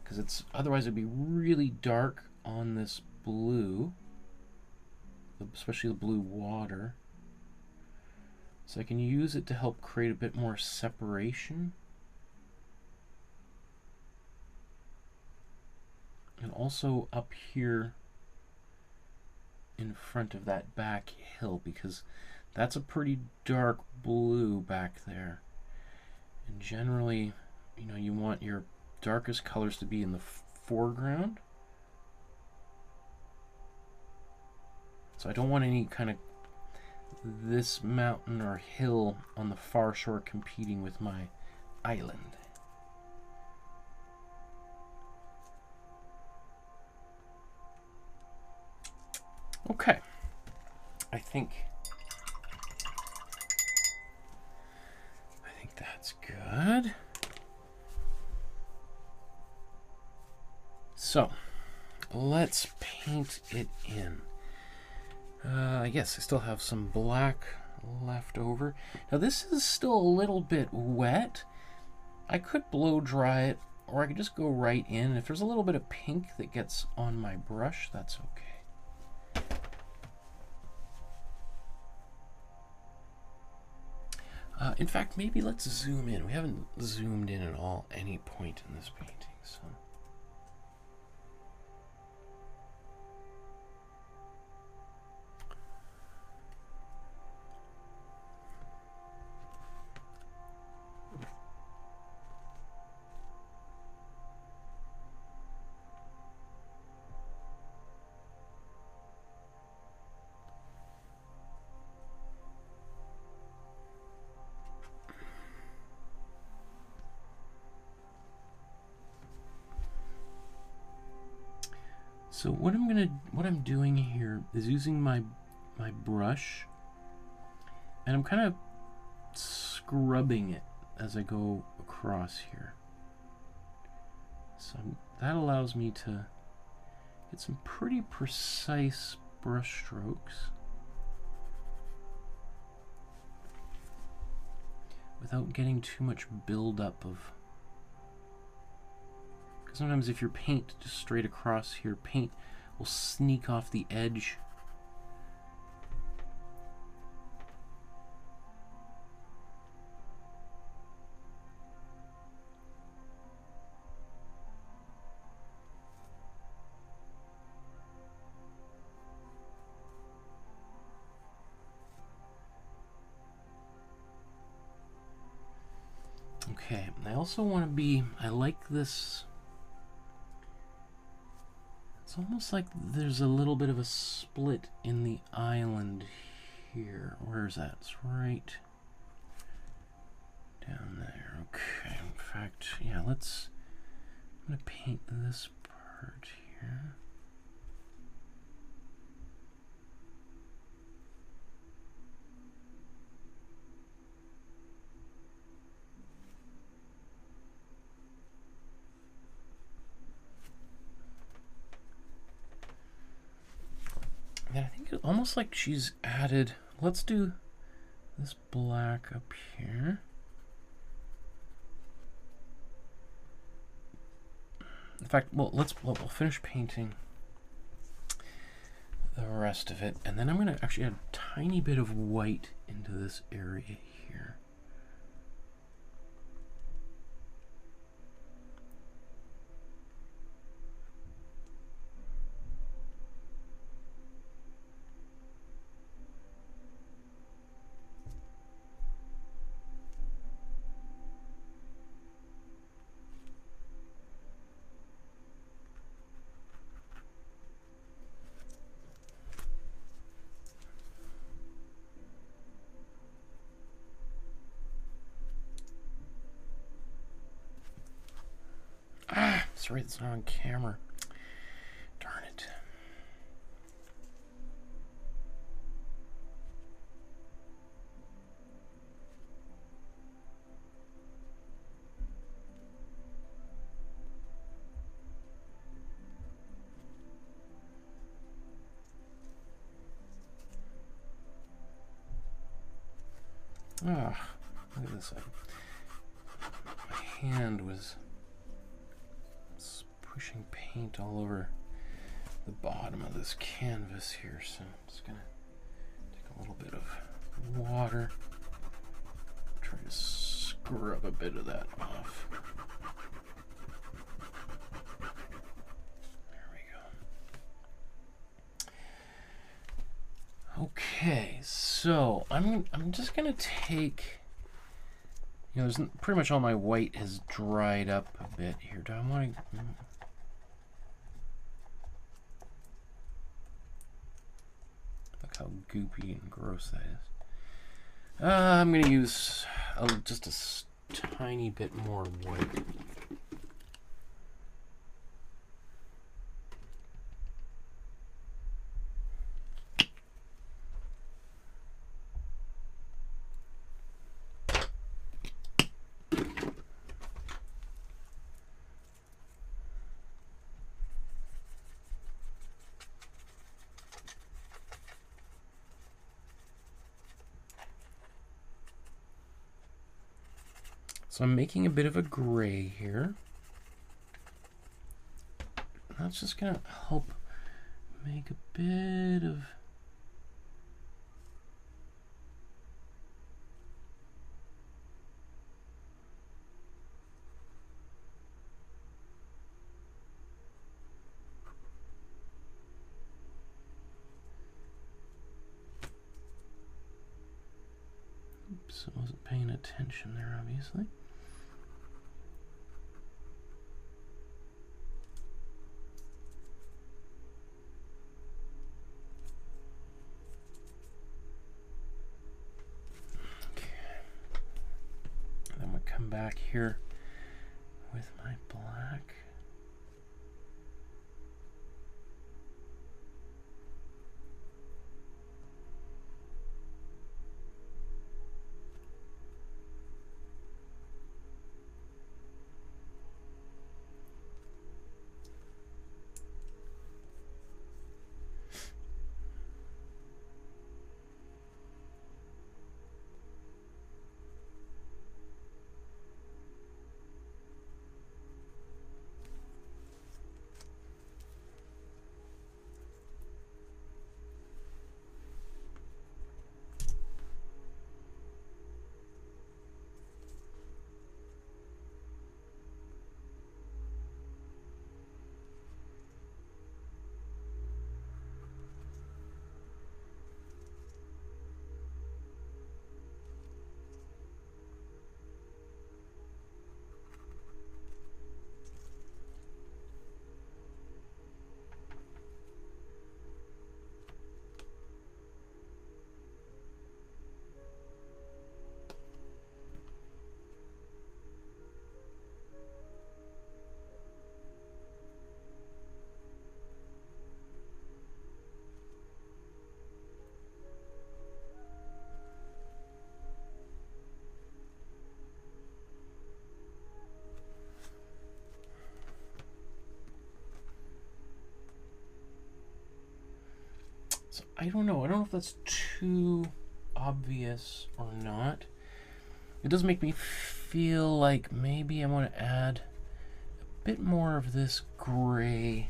because it's otherwise it'd be really dark on this blue, especially the blue water. So I can use it to help create a bit more separation. And also up here in front of that back hill, because that's a pretty dark blue back there. And generally, you know, you want your darkest colors to be in the foreground. So I don't want any kind of this mountain or hill on the far shore competing with my island. Okay, I think that's good. So let's paint it in. Yes, I still have some black left over. Now this is still a little bit wet. I could blow dry it, or I could just go right in. If there's a little bit of pink that gets on my brush, that's okay. In fact, maybe let's zoom in. We haven't zoomed in at all any point in this painting, so. So what I'm doing here is using my brush, and I'm kind of scrubbing it as I go across here. So that allows me to get some pretty precise brush strokes without getting too much buildup of... Because sometimes if your paint just straight across here, paint will sneak off the edge. Okay, I also want to be, I like this, it's almost like there's a little bit of a split in the island here. Where's that? It's right down there. Okay, in fact, yeah, I'm going to paint this part here. And I think it's almost like she's added, let's do this black up here. In fact, well, we'll finish painting the rest of it, and then I'm going to actually add a tiny bit of white into this area here. Sorry, it's not on camera. Darn it. Ah, look at this. My hand was pushing paint all over the bottom of this canvas here, so I'm just gonna take a little bit of water, try to scrub a bit of that off. There we go. Okay, so I'm just gonna take, you know, there's pretty much all my white has dried up a bit here. Do I want to? Look how goopy and gross that is. I'm going to use just a tiny bit more white. So I'm making a bit of a gray here. That's just going to help make a bit of oops, I wasn't paying attention there, obviously. Back here with my black. I don't know. I don't know if that's too obvious or not. It does make me feel like maybe I want to add a bit more of this gray.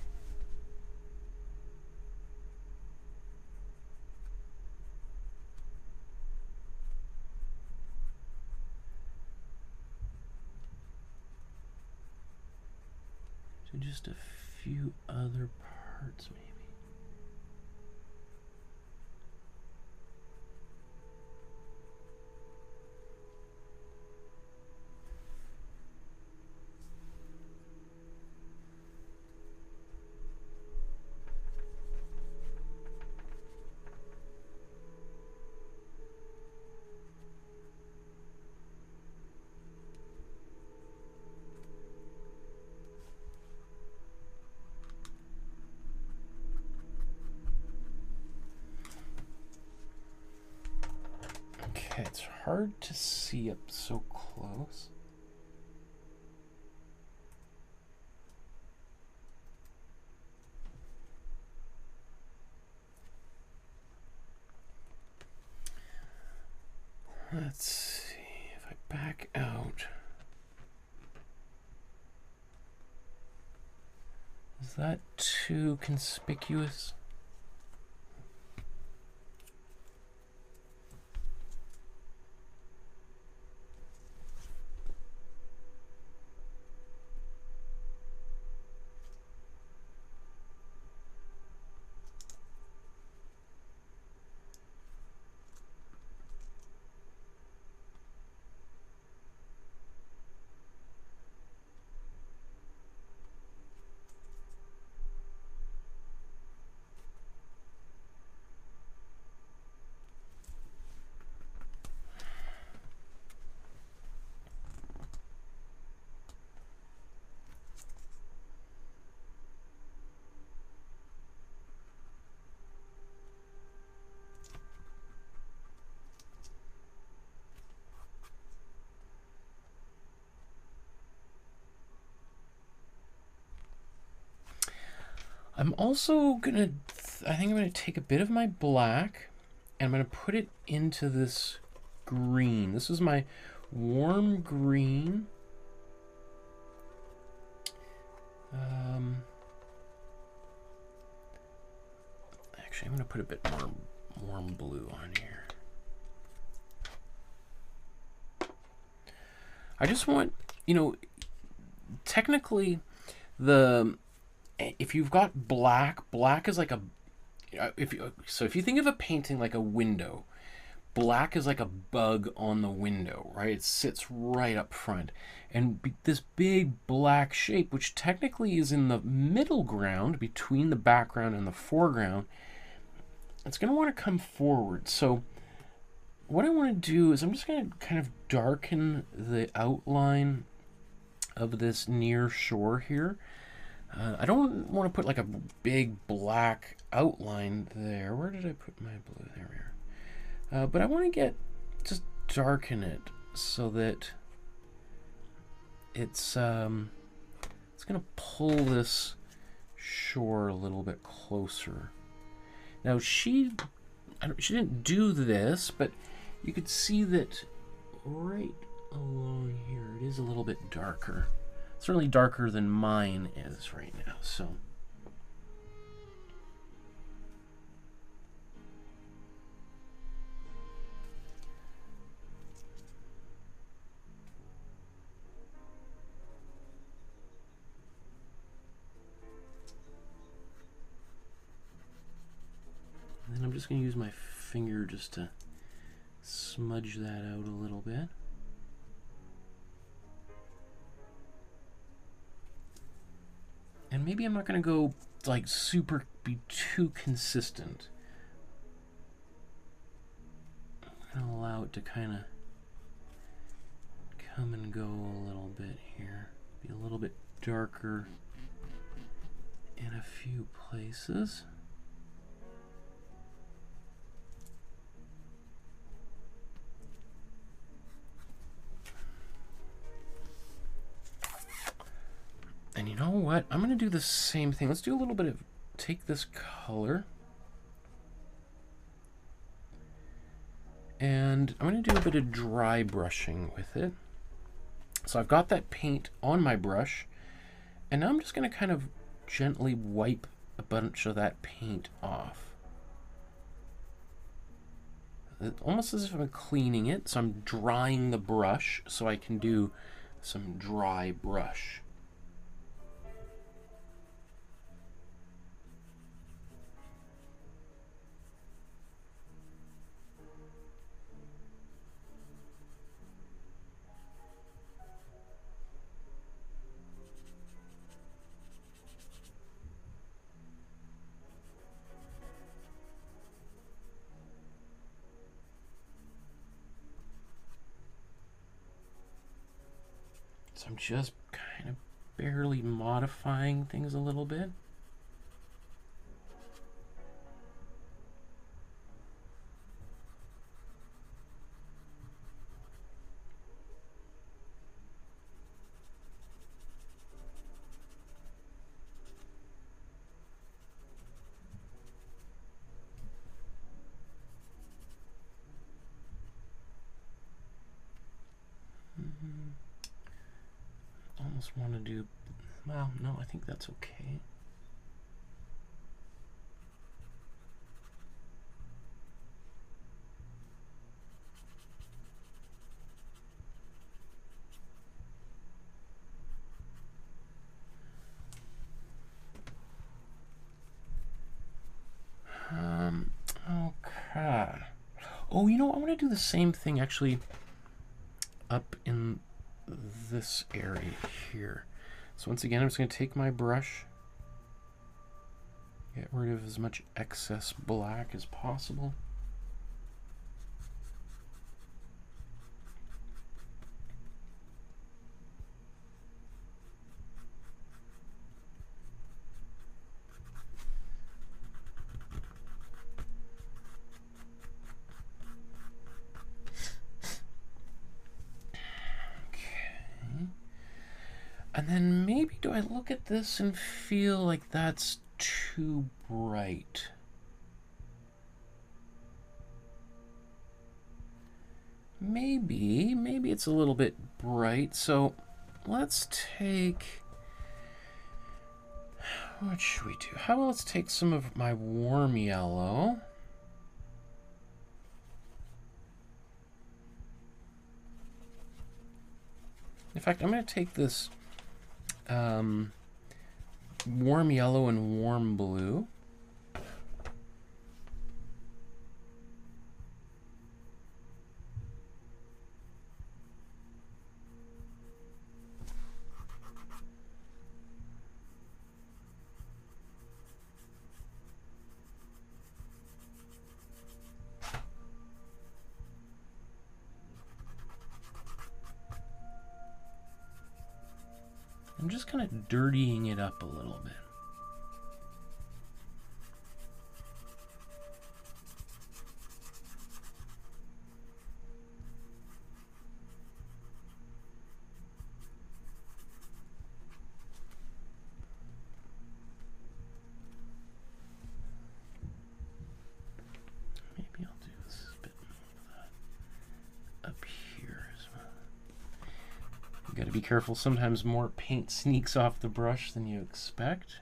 To just a few other parts, maybe. Okay, it's hard to see up so close. Let's see if I back out. Is that too conspicuous? I'm also gonna, I think I'm gonna take a bit of my black and I'm gonna put it into this green. This is my warm green. Actually, I'm gonna put a bit more warm blue on here. I just want, you know, technically if you've got black is like a, if you think of a painting like a window, black is like a bug on the window, right? It sits right up front. And this big black shape, which technically is in the middle ground between the background and the foreground, it's going to want to come forward. So what I want to do is I'm just going to kind of darken the outline of this near shore here. I don't want to put like a big black outline there. Where did I put my blue? There we are. But I want to just darken it so that it's going to pull this shore a little bit closer. Now she didn't do this, but you could see that right along here it is a little bit darker. Certainly darker than mine is right now, so. And then I'm just going to use my finger just to smudge that out a little bit. And maybe I'm not going to go like be too consistent. I'm going to allow it to kind of come and go a little bit here. Be a little bit darker in a few places. And you know what? I'm going to do the same thing. Let's do a little bit of, take this color. And I'm going to do a bit of dry brushing with it. So I've got that paint on my brush, and now I'm just going to kind of gently wipe a bunch of that paint off. Almost as if I'm cleaning it, so I'm drying the brush so I can do some dry brush. So I'm just kind of barely modifying things a little bit. Almost want to do, well, no, I think that's okay. Okay. Oh, you know, I want to do the same thing actually up in this area here. So once again, I'm just going to take my brush, get rid of as much excess black as possible. And then maybe do I look at this and feel like that's too bright? Maybe it's a little bit bright. So let's take, what should we do? How about let's take some of my warm yellow. In fact, I'm going to take this warm yellow and warm blue. I'm just kind of dirtying it up a little bit. Maybe I'll do this a bit more of that up here as well. You gotta be careful, sometimes more paint sneaks off the brush than you expect.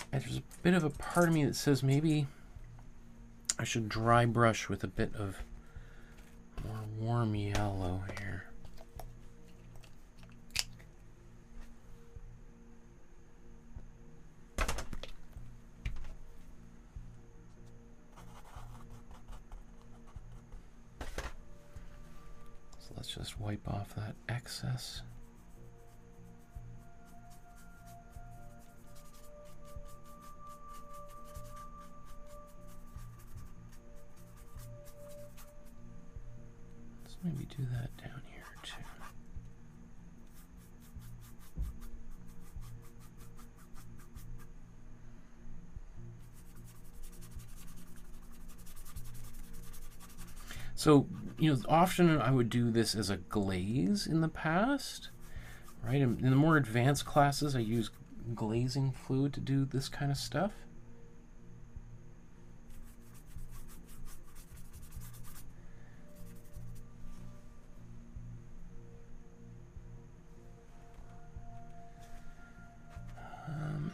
There's a bit of a part of me that says maybe I should dry brush with a bit of more warm yellow here. So let's just wipe off that excess. Maybe do that down here too. So, often I would do this as a glaze in the past, right? In the more advanced classes, I use glazing fluid to do this kind of stuff.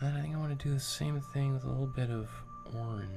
And I think I want to do the same thing with a little bit of orange.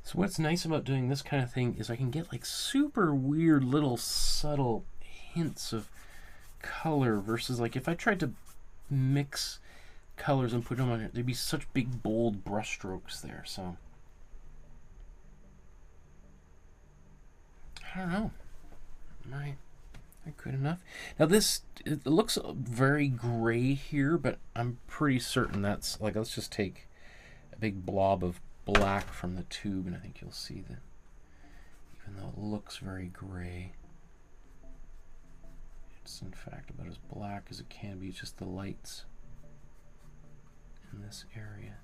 So what's nice about doing this kind of thing is I can get like super weird little subtle hints of color versus like if I tried to mix colors and put them on it, there'd be such big bold brush strokes there. So I don't know. Am I good enough? Now this, it looks very gray here, but I'm pretty certain that's like, let's just take a big blob of black from the tube, and I think you'll see that even though it looks very gray, it's in fact about as black as it can be. It's just the lights in this area.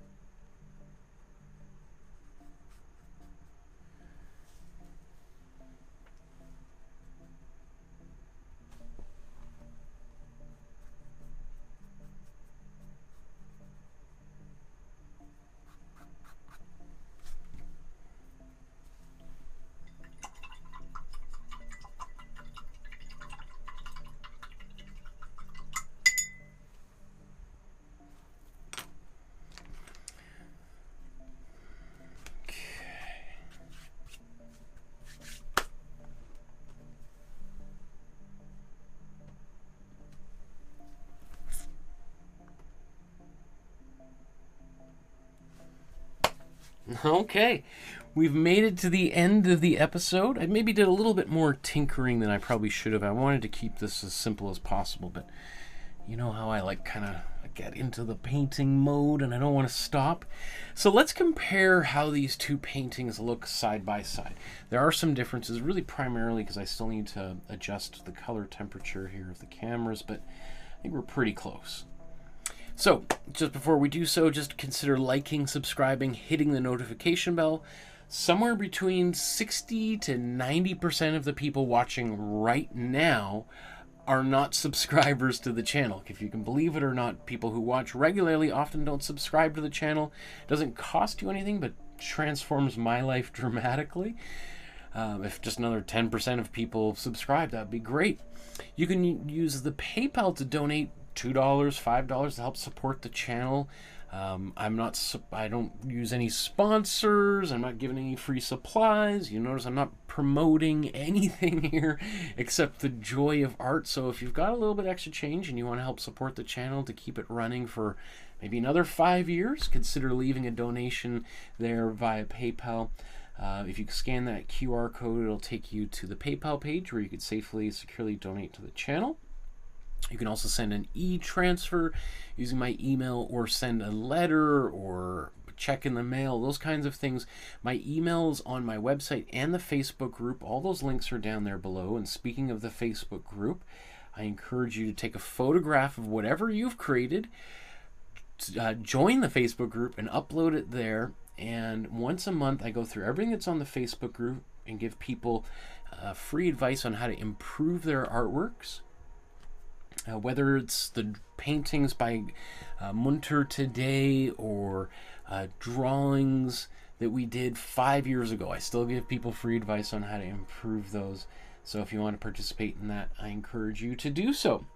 Okay, we've made it to the end of the episode. I maybe did a little bit more tinkering than I probably should have. I wanted to keep this as simple as possible, but you know how I like kind of get into the painting mode and I don't want to stop. So let's compare how these two paintings look side by side. There are some differences, really primarily because I still need to adjust the color temperature here of the cameras, but I think we're pretty close. So, just before we do so, just consider liking, subscribing, hitting the notification bell. Somewhere between 60 to 90% of the people watching right now are not subscribers to the channel. If you can believe it or not, people who watch regularly often don't subscribe to the channel. It doesn't cost you anything, but transforms my life dramatically. If just another 10% of people subscribe, that'd be great. You can use the PayPal to donate $2, $5 to help support the channel. I don't use any sponsors. I'm not giving any free supplies. You notice I'm not promoting anything here except the joy of art. So if you've got a little bit extra change and you want to help support the channel to keep it running for maybe another 5 years, consider leaving a donation there via PayPal. If you scan that QR code, it'll take you to the PayPal page where you could safely, securely donate to the channel. You can also send an e-transfer using my email or send a letter or check in the mail, those kinds of things. My email's on my website and the Facebook group. All those links are down there below. And speaking of the Facebook group, I encourage you to take a photograph of whatever you've created, join the Facebook group and upload it there. And once a month, I go through everything that's on the Facebook group and give people free advice on how to improve their artworks. Whether it's the paintings by Münter today or drawings that we did 5 years ago, I still give people free advice on how to improve those. So if you want to participate in that, I encourage you to do so.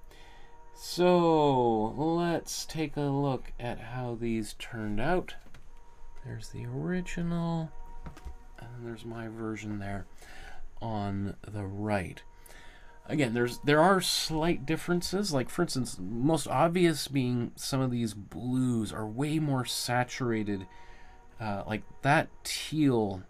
So let's take a look at how these turned out. There's the original, and there's my version there on the right. Again, there are slight differences. Like, for instance, most obvious being some of these blues are way more saturated. Like that teal,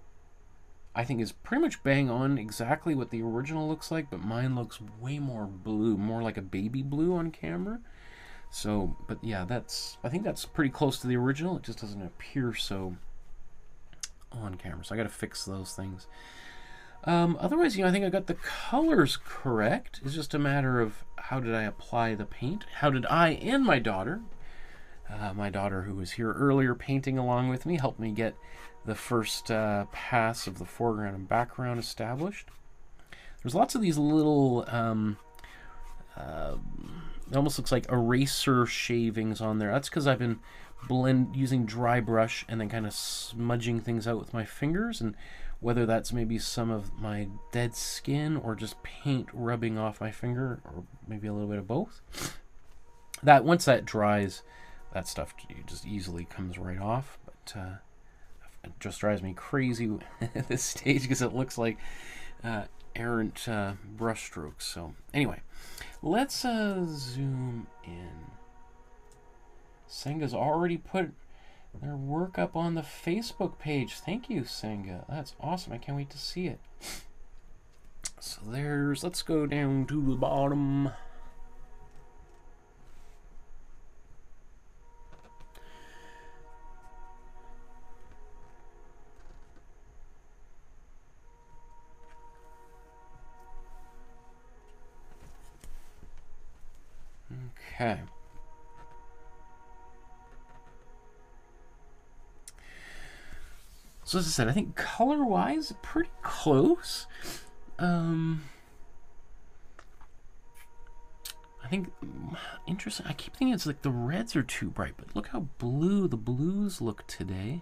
I think, is pretty much bang on exactly what the original looks like, but mine looks way more blue, more like a baby blue on camera. So, but yeah, I think that's pretty close to the original. It just doesn't appear so on camera. So I got to fix those things. Otherwise, I think I got the colors correct. It's just a matter of how did I apply the paint. How did I and my daughter who was here earlier painting along with me, helped me get the first pass of the foreground and background established. There's lots of these little, it almost looks like eraser shavings on there. That's because I've been using dry brush and then kind of smudging things out with my fingers, and whether that's maybe some of my dead skin or just paint rubbing off my finger, or maybe a little bit of both. That once that dries, that stuff just easily comes right off. But it just drives me crazy at this stage because it looks like errant brush strokes. So anyway, let's zoom in. Senga's already put their work up on the Facebook page. Thank you, Senga. That's awesome. I can't wait to see it. So let's go down to the bottom. Okay. So as I said, I think color-wise, pretty close. I think, interesting, I keep thinking it's like the reds are too bright, but look how blue the blues look today.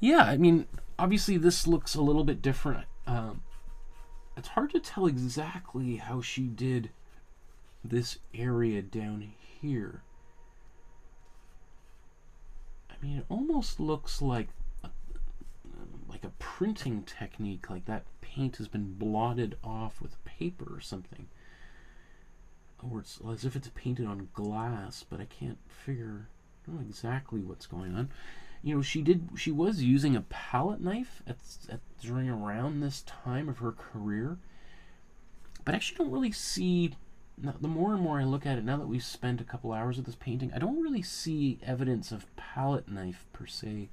Yeah, I mean, obviously this looks a little bit different. It's hard to tell exactly how she did this area down here. I mean, it almost looks like a printing technique, like that paint has been blotted off with paper or something. Or it's as if it's painted on glass, but I don't know exactly what's going on. She was using a palette knife during around this time of her career, but I actually don't really see, the more and more I look at it, now that we've spent a couple hours with this painting, I don't really see evidence of palette knife per se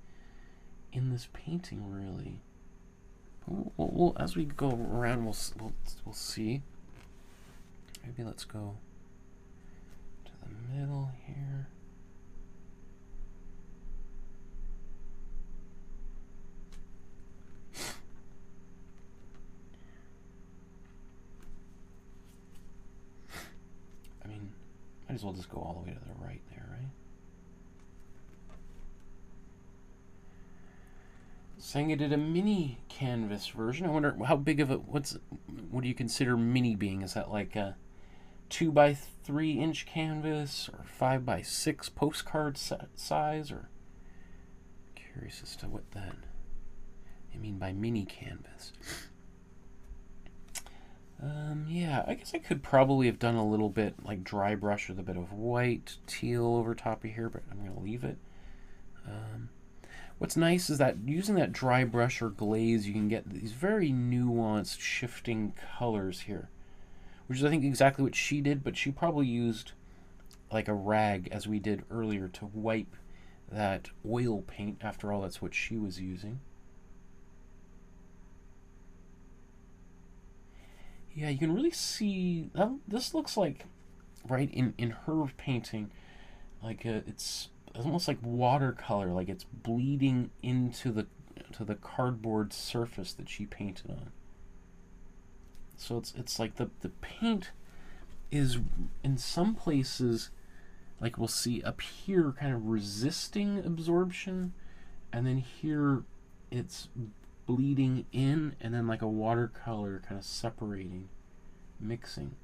in this painting, really. We'll as we go around, we'll see. Maybe let's go to the middle here. I mean, might as well just go all the way to the right there, right? Senga did a mini canvas version. I wonder how big of what do you consider mini being? Is that like a 2 by 3 inch canvas or 5 by 6 postcard size? Or curious as to what that I mean by mini canvas. Yeah, I guess I could probably have done a little bit like dry brush with a bit of white teal over top of here, but I'm going to leave it. What's nice is that using that dry brush or glaze, you can get these very nuanced shifting colors here, which is I think exactly what she did, but she probably used like a rag, as we did earlier, to wipe that oil paint. After all, that's what she was using. Yeah, you can really see that this looks like, right, in her painting, like it's almost like watercolor, like it's bleeding into the cardboard surface that she painted on. So it's like the paint is in some places, like we'll see up here, kind of resisting absorption, and then here it's bleeding in, and then like a watercolor kind of separating mixing.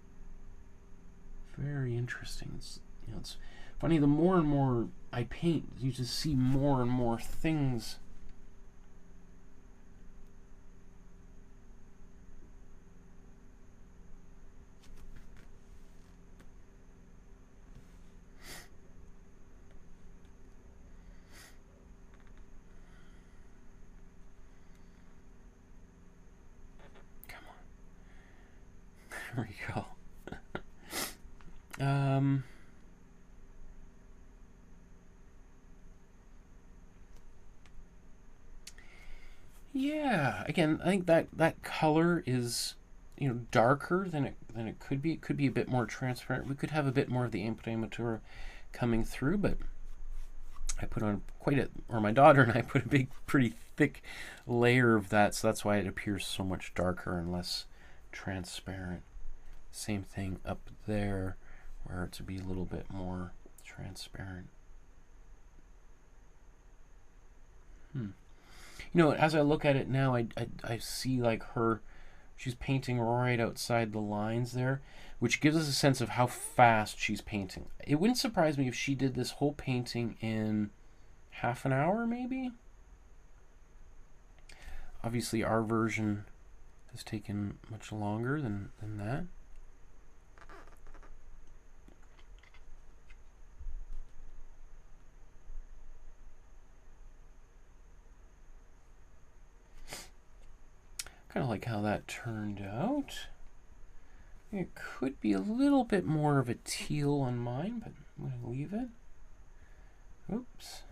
Very interesting. It's, you know, it's funny, the more and more I paint, you just see more and more things. Come on. There we go. Yeah, again, I think that color is, you know, darker than it could be. It could be a bit more transparent. We could have a bit more of the Imprimatura coming through, but I put on quite a, or my daughter and I put a big, pretty thick layer of that, so that's why it appears so much darker and less transparent. Same thing up there, where it's to be a little bit more transparent. You know, as I look at it now, I see like she's painting right outside the lines there, which gives us a sense of how fast she's painting. It wouldn't surprise me if she did this whole painting in half an hour, maybe. Obviously, our version has taken much longer than that. Kind of like how that turned out. It could be a little bit more of a teal on mine, but I'm going to leave it. Oops.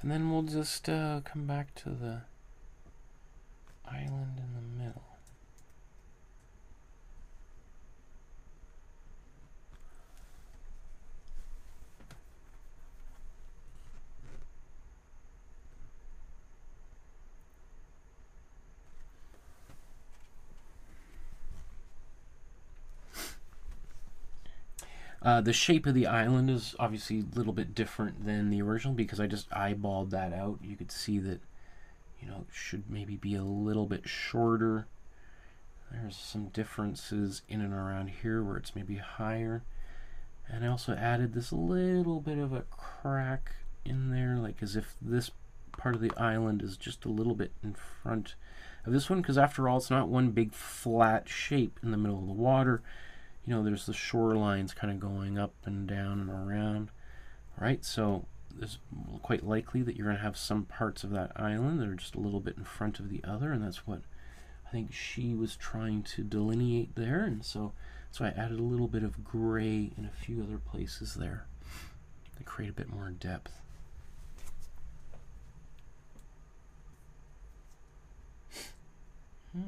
And then we'll just come back to the island in the middle. The shape of the island is obviously a little bit different than the original because I just eyeballed that out. You could see that, you know, it should maybe be a little bit shorter. There's some differences in and around here where it's maybe higher. And I also added this little bit of a crack in there, like as if this part of the island is just a little bit in front of this one, because after all, it's not one big flat shape in the middle of the water. You know, there's the shorelines kind of going up and down and around, right? So it's quite likely that you're going to have some parts of that island that are just a little bit in front of the other, and that's what I think she was trying to delineate there. And so I added a little bit of gray in a few other places there to create a bit more depth. I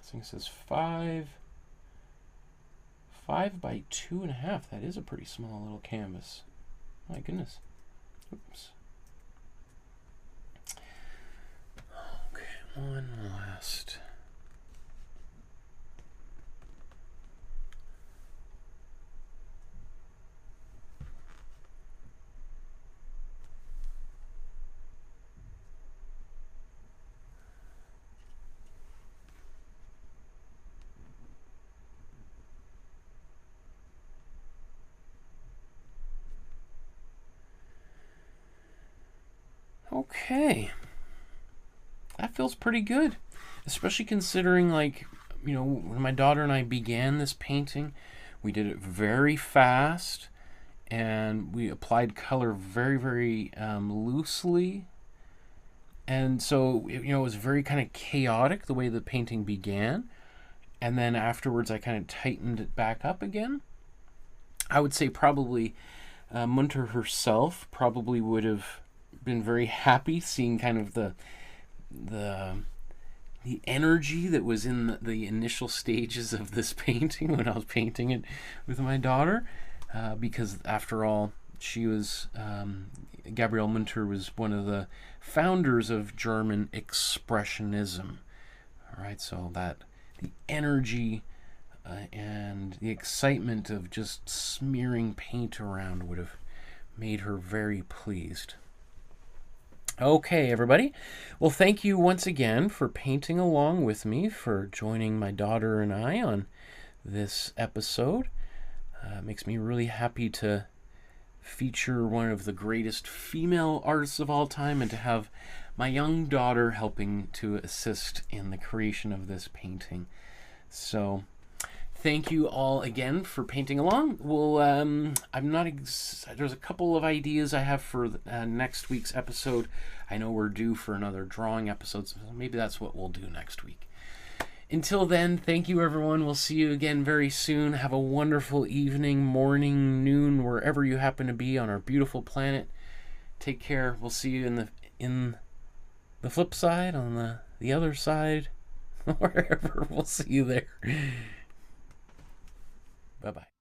think it says 5 by 2.5. That is a pretty small little canvas. My goodness. Oops. Okay, one last. Okay, that feels pretty good, especially considering, like, you know, when my daughter and I began this painting, we did it very fast, and we applied color very, very loosely, and so, you know, it was very kind of chaotic the way the painting began, and then afterwards I kind of tightened it back up again. I would say probably Münter herself probably would have been very happy seeing kind of the energy that was in the initial stages of this painting when I was painting it with my daughter, because after all, She was, Gabriele Münter was one of the founders of German Expressionism. All right, so that the energy and the excitement of just smearing paint around would have made her very pleased. Okay, everybody. Well, thank you once again for painting along with me, for joining my daughter and I on this episode. It makes me really happy to feature one of the greatest female artists of all time and to have my young daughter helping to assist in the creation of this painting. So thank you all again for painting along. Well, there's a couple of ideas I have for next week's episode. I know we're due for another drawing episode, so maybe that's what we'll do next week. Until then, thank you, everyone. We'll see you again very soon. Have a wonderful evening, morning, noon, wherever you happen to be on our beautiful planet. Take care. We'll see you in the flip side, on the other side, wherever. We'll see you there. Bye-bye.